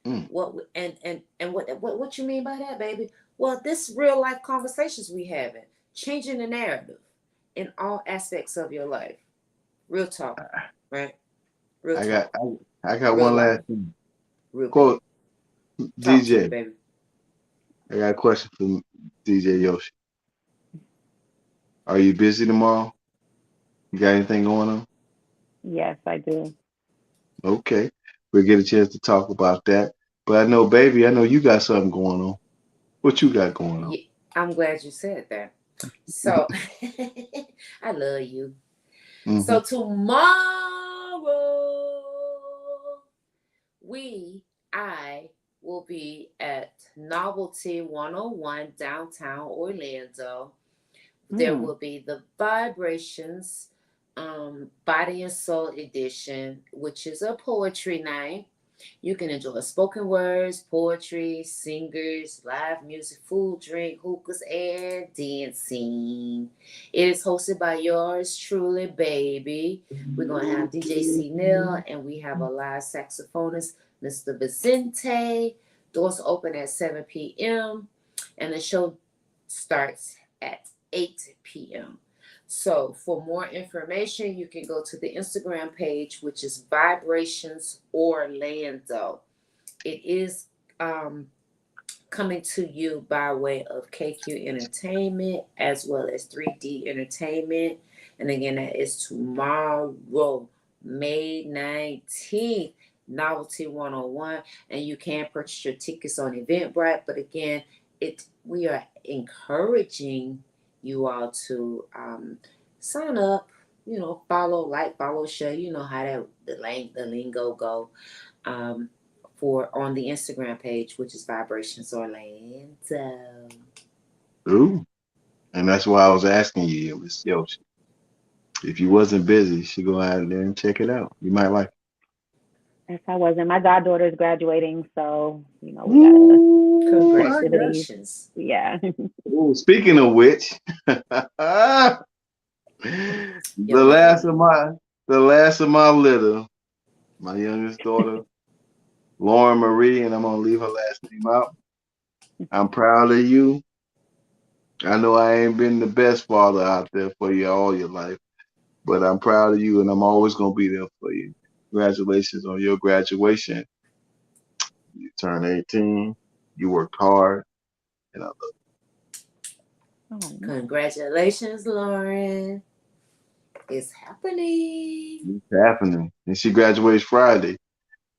Speaker 3: Mm.
Speaker 5: What you mean by that, baby? Well, this real life conversations we having, changing the narrative in all aspects of your life. Real talk, right? Real
Speaker 3: I got
Speaker 5: talk,
Speaker 3: I got
Speaker 5: real
Speaker 3: one
Speaker 5: life,
Speaker 3: last thing.
Speaker 5: real
Speaker 3: Quote,
Speaker 5: people. Talk to me,
Speaker 3: DJ.
Speaker 5: baby.
Speaker 3: I got a question for DJ Yoshi. Are you busy tomorrow? You got anything going on?
Speaker 4: Yes, I do.
Speaker 3: Okay. We'll get a chance to talk about that. But I know, baby, I know you got something going on. What you got going on?
Speaker 5: Yeah, I'm glad you said that. So, I love you.
Speaker 3: Hmm.
Speaker 5: So tomorrow, I will be at Novelty 101 downtown Orlando. There
Speaker 4: Hmm.
Speaker 5: will be the Vibrations Body and Soul edition, which is a poetry night. You can enjoy spoken words, poetry, singers, live music, food, drink, hookahs, and dancing. It is hosted by yours truly, baby. We're going to have DJ C. Neil, and we have a live saxophonist, Mr. Vicente. Doors open at 7 p.m., and the show starts at 8 p.m. So for more information, you can go to the Instagram page, which is Vibrations Orlando. It is coming to you by way of KQ Entertainment as well as 3D Entertainment. And again, that is tomorrow, May 19th, Novelty 101. And you can purchase your tickets on Eventbrite. But again, we are encouraging you all to sign up, follow, follow, share. You know how the lingo go. For on the Instagram page, which is Vibrations Orlando.
Speaker 3: Ooh. And that's why I was asking you, Miss Yoshi. If you wasn't busy, you should go out there and check it out. You might like it.
Speaker 4: Yes, I wasn't. My goddaughter is graduating, so we gotta.
Speaker 5: Congratulations.
Speaker 4: Yeah.
Speaker 3: Ooh, speaking of which, the last of my litter, my youngest daughter, Lauren Marie, and I'm gonna leave her last name out. I'm proud of you. I know I ain't been the best father out there for you all your life, but I'm proud of you, and I'm always gonna be there for you. Congratulations on your graduation. You turned 18. You worked hard, and I love
Speaker 4: Oh,
Speaker 5: Congratulations, Lauren. It's happening.
Speaker 3: you. It's happening, and she graduates Friday,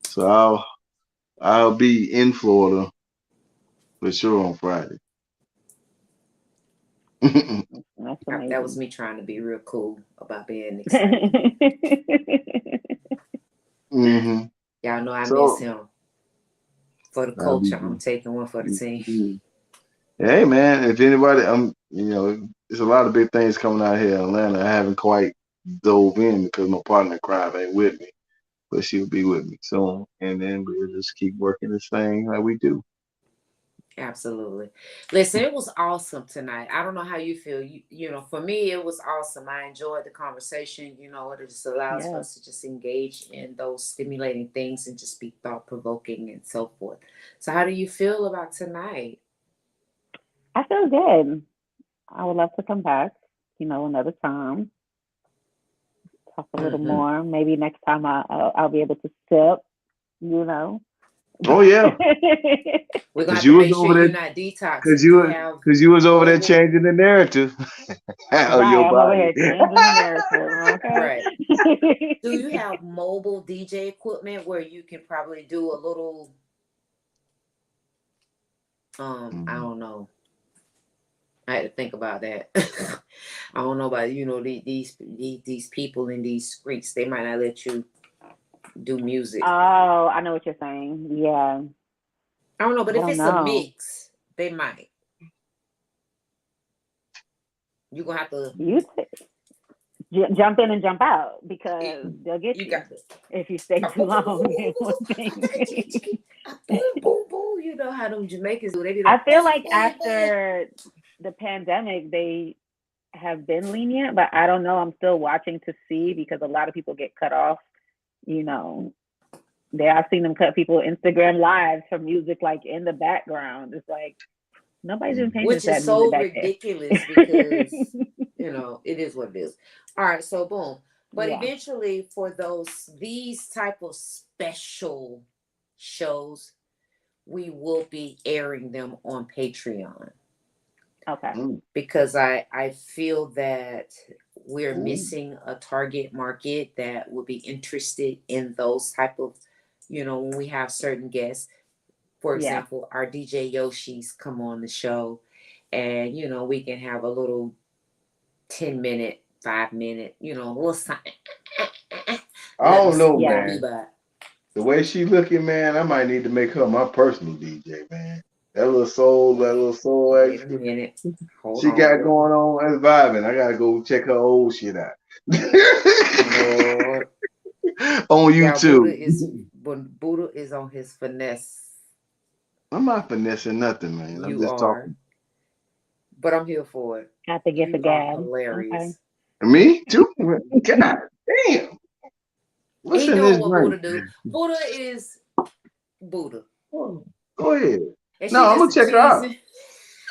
Speaker 3: so I'll be in Florida for sure on Friday.
Speaker 4: that's amazing.
Speaker 5: That was me trying to be real cool about being excited.
Speaker 3: Mm-hmm.
Speaker 5: Y'all know I miss him. For the culture, I'm taking one for the team.
Speaker 3: Mm-hmm. Hey man, if anybody, there's a lot of big things coming out here in Atlanta. I haven't quite dove in because my partner in crime ain't with me, but she'll be with me soon, and then we'll just keep working this thing like we do.
Speaker 5: Absolutely. Listen, it was awesome tonight. I don't know how you feel. For me, it was awesome. I enjoyed the conversation. It just allows for us to just engage in those stimulating things and just be thought provoking and so forth. So, how do you feel about tonight?
Speaker 4: I feel good. I would love to come back, another time. Talk a little more. Maybe next time I'll be able to sip,
Speaker 3: Oh yeah.
Speaker 5: We're gonna have to make sure you're not detoxing.
Speaker 3: Because you was over there changing the narrative.
Speaker 4: Right, your body. I'm over here changing the narrative. Okay.
Speaker 5: Right. Do you have mobile DJ equipment where you can probably do a little I don't know. I had to think about that. I don't know about these people in these streets. They might not let you do music.
Speaker 4: Oh, I know what you're saying. Yeah.
Speaker 5: I don't know, but if it's a mix, they might. You're gonna have to
Speaker 4: jump in and jump out because they'll get you if you stay too long.
Speaker 5: Boom, boom. You know how them Jamaicans do. They be
Speaker 4: I feel like after the pandemic, they have been lenient, but I don't know. I'm still watching to see because a lot of people get cut off. I've seen them cut people Instagram lives for music like in the background. It's like nobody's even paying attention.
Speaker 5: Which is so ridiculous because it is what it is. All right, so boom. But eventually for these type of special shows, we will be airing them on Patreon.
Speaker 4: Okay.
Speaker 5: Because I feel that we're missing a target market that would be interested in those type of, when we have certain guests. For example, our DJ Yoshis come on the show and, we can have a little 10-minute, 5-minute, little something.
Speaker 3: I don't know, man. The way she looking, man, I might need to make her my personal DJ, man. That little soul
Speaker 5: Wait a minute.
Speaker 3: She got going on as vibing. I gotta go check her old shit out. On YouTube.
Speaker 5: when Buddha is on his finesse,
Speaker 3: I'm not finessing nothing, man. I'm
Speaker 5: you
Speaker 3: just
Speaker 5: are.
Speaker 3: talking.
Speaker 5: But I'm here for it.
Speaker 4: Got to get the
Speaker 5: You are
Speaker 4: gab. Okay.
Speaker 5: hilarious.
Speaker 3: Me too. God damn. What's
Speaker 5: He
Speaker 3: in
Speaker 5: doing
Speaker 3: this
Speaker 5: what
Speaker 3: drink?
Speaker 5: Buddha do. Buddha is Buddha.
Speaker 3: Go ahead.
Speaker 5: And
Speaker 3: No,
Speaker 5: she
Speaker 3: I'm
Speaker 5: just
Speaker 3: gonna
Speaker 5: a
Speaker 3: check her out.
Speaker 5: cheesy.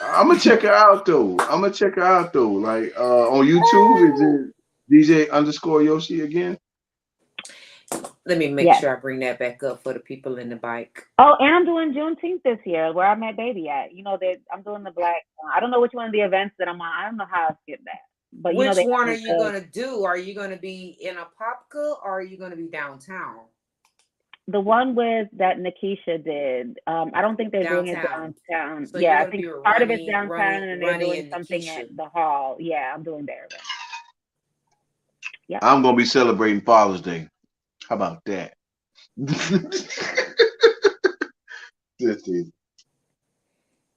Speaker 3: I'm gonna check her out though. Like on YouTube, is it DJ underscore Yoshi again?
Speaker 5: Let me make
Speaker 4: Yes.
Speaker 5: sure I bring that back up for the people in the bike.
Speaker 4: Oh, and I'm doing Juneteenth this year, where I met Baby at. You know that I'm doing the black. I don't know which one of the events that I'm on. I don't know how I skipped that, but you know
Speaker 5: Which
Speaker 4: they
Speaker 5: one are
Speaker 4: have
Speaker 5: you gonna do? Are you gonna be in a Popka or are you gonna be downtown?
Speaker 4: the one with that Nikisha did. I don't think they're doing it
Speaker 5: Downtown.
Speaker 4: downtown.
Speaker 5: So you're
Speaker 4: Yeah, I
Speaker 5: gonna
Speaker 4: think
Speaker 5: be with
Speaker 4: part of it's
Speaker 5: Ronnie,
Speaker 4: downtown, and then they're doing
Speaker 5: and
Speaker 4: something at
Speaker 5: Nikisha.
Speaker 4: the hall. Yeah, I'm doing their event. Yeah.
Speaker 3: I'm gonna be celebrating Father's Day. How about that? Just it.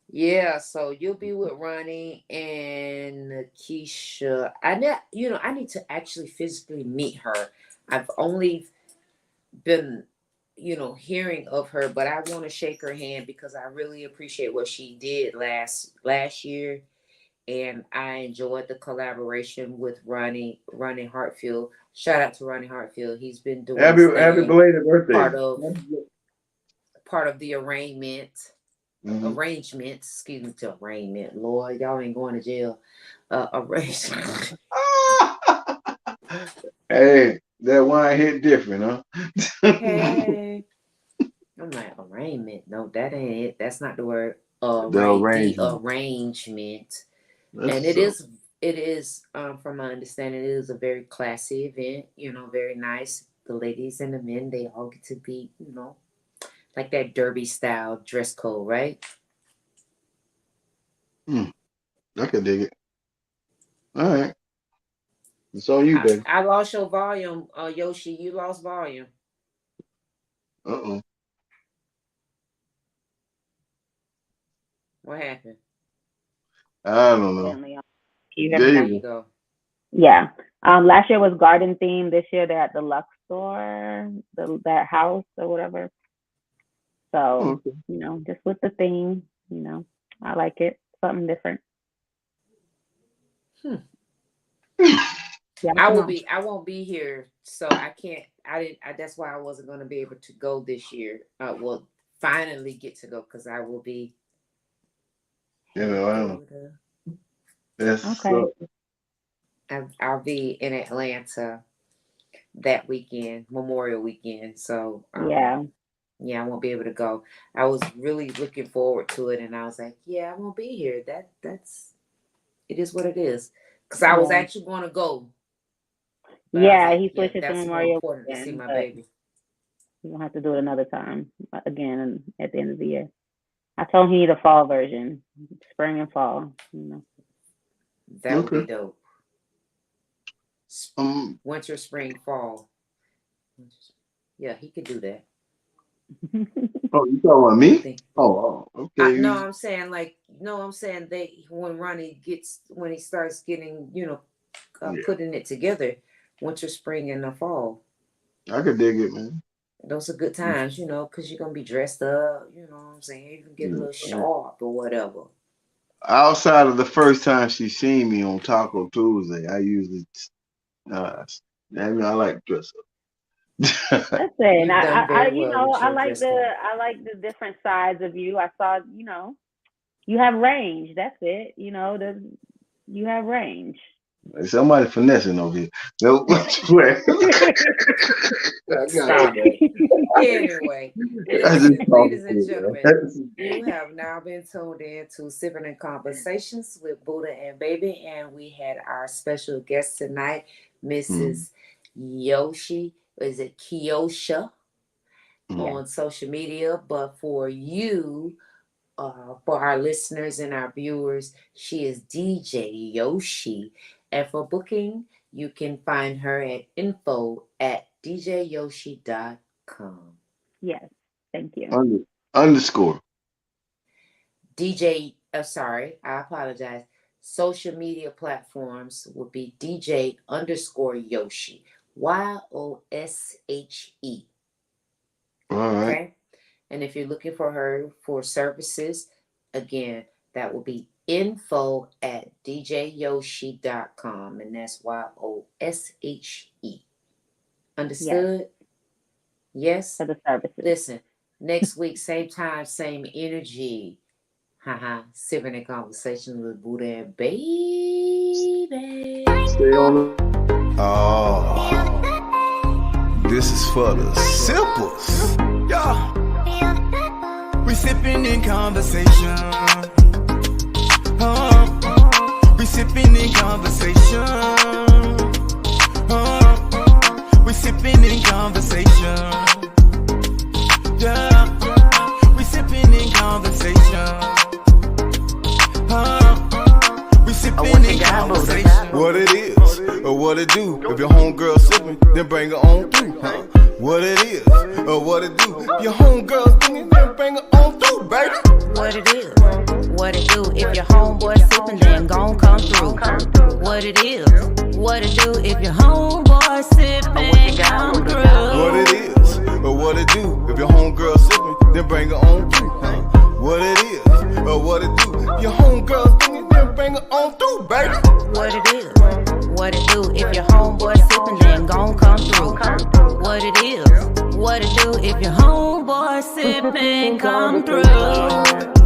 Speaker 5: Yeah, so you'll be with Ronnie and Keisha. I need to actually physically meet her. I've only been, hearing of her, but I want to shake her hand because I really appreciate what she did last year, and I enjoyed the collaboration with Ronnie Hartfield. Shout out to Ronnie Hartfield. He's been doing
Speaker 3: Happy
Speaker 5: this
Speaker 3: happy
Speaker 5: thing,
Speaker 3: belated birthday.
Speaker 5: part of the arrangement.
Speaker 3: Mhm.
Speaker 5: Arrangements, excuse me, to arraignment. Lord, y'all ain't going to jail. Arrangement.
Speaker 3: Hey, that wine hit different, huh?
Speaker 5: Hey, I'm like arraignment. No, that ain't it. That's not the word.
Speaker 3: The
Speaker 5: The
Speaker 3: arrangement.
Speaker 5: arrangement,
Speaker 3: That's
Speaker 5: and
Speaker 3: what's up.
Speaker 5: it is. From my understanding, it is a very classy event. Very nice. The ladies and the men, they all get to be, like that derby style dress code, right?
Speaker 3: I can dig it. All right. It's on you, baby.
Speaker 5: I lost your volume, Yoshi. You lost volume.
Speaker 3: Uh-oh.
Speaker 5: What happened?
Speaker 3: I don't know.
Speaker 4: Can you hear
Speaker 3: There
Speaker 4: me
Speaker 3: you
Speaker 4: now?
Speaker 5: There you
Speaker 3: go.
Speaker 5: go.
Speaker 4: Yeah. Last year was garden themed. This year they're at the Luxor, that house or whatever. So,
Speaker 3: Okay.
Speaker 4: just with the theme, I like it. Something different. Yeah,
Speaker 5: I won't be here, so I can't. I didn't. That's why I wasn't going to be able to go this year. Well, finally get to go because I will be.
Speaker 3: I don't know. That's
Speaker 4: okay.
Speaker 5: I'll be in Atlanta that weekend, Memorial Weekend. So
Speaker 4: Yeah.
Speaker 5: yeah, I won't be able to go. I was really looking forward to it, and I was like, yeah, I won't be here. That's it is what it is. Because I was
Speaker 4: Yeah.
Speaker 5: actually going to go, but I was
Speaker 4: Yeah,
Speaker 5: like,
Speaker 4: he
Speaker 5: yeah,
Speaker 4: switched it to
Speaker 5: that's more
Speaker 4: Memorial
Speaker 5: important to see
Speaker 4: Weekend,
Speaker 5: my
Speaker 4: but
Speaker 5: baby.
Speaker 4: we're gonna have to do it another time again at the end of the year. I told him he need a fall version, spring and fall.
Speaker 5: That would be
Speaker 3: okay.
Speaker 5: dope. Winter, spring, fall. Yeah, he could do that.
Speaker 3: Oh, you talking about
Speaker 5: I
Speaker 3: me?
Speaker 5: think.
Speaker 3: Okay.
Speaker 5: No, I'm saying when he starts getting
Speaker 3: Yeah,
Speaker 5: putting it together, winter, spring, and the fall.
Speaker 3: I could dig it, man.
Speaker 5: Those are good times, because you're gonna be dressed up. You know what I'm saying? You can get a little sharp or whatever.
Speaker 3: Outside of the first time she seen me on Taco Tuesday, I usually, I mean, I like to dress up.
Speaker 4: That's it. And
Speaker 5: You've done very well with
Speaker 4: I
Speaker 5: your
Speaker 4: like
Speaker 5: dress code.
Speaker 4: the different sides of you. I saw, you have range. That's it. You have range.
Speaker 3: Somebody finessing over here. No, wait. I got
Speaker 5: Stop it. Anyway,
Speaker 3: I just
Speaker 5: ladies
Speaker 3: talking
Speaker 5: and
Speaker 3: to
Speaker 5: gentlemen,
Speaker 3: you,
Speaker 5: you have now been tuned in to Sipping and Conversations with Buddha and Baby, and we had our special guest tonight, Mrs. Yoshi. Is it Kiyosha on social media? But for you, for our listeners and our viewers, she is DJ Yoshi. And for booking, you can find her at info@djyoshi.com.
Speaker 4: Yes. Thank you.
Speaker 3: Underscore.
Speaker 5: Sorry, I apologize. Social media platforms would be DJ_Yoshi. YOSHE.
Speaker 3: All right.
Speaker 5: Okay. And if you're looking for her for services, again, that will be info@djyoshi.com. And that's YOSHE. Understood? Yes.
Speaker 4: For the services.
Speaker 5: Listen, next week, same time, same energy. Sipping in conversation with Buddha and baby.
Speaker 3: Stay on.
Speaker 1: Oh, this is for the Sippas.
Speaker 2: Yeah. We sipping in conversation. We sipping in conversation. We sipping in conversation. Yeah. We sipping in conversation. We sipping in conversation.
Speaker 1: What it is, or what it do. If your homegirl sipping, then bring her on through. What it is, or what it do. If your homegirl singing, then bring her on through, baby.
Speaker 6: What it is, what it do. If your homeboy sippin', then gon' come through. What it is, what it do. If your homeboy sippin', come through.
Speaker 1: What it is, or what it do. If your homegirl sipping, then bring her on through. What it is, or what it do. If your homegirl singing, then bring her on through, baby.
Speaker 6: What it is, what it do. If your homeboy sippin', then gon' come through. What it is, what it do. If your homeboy sippin', come through.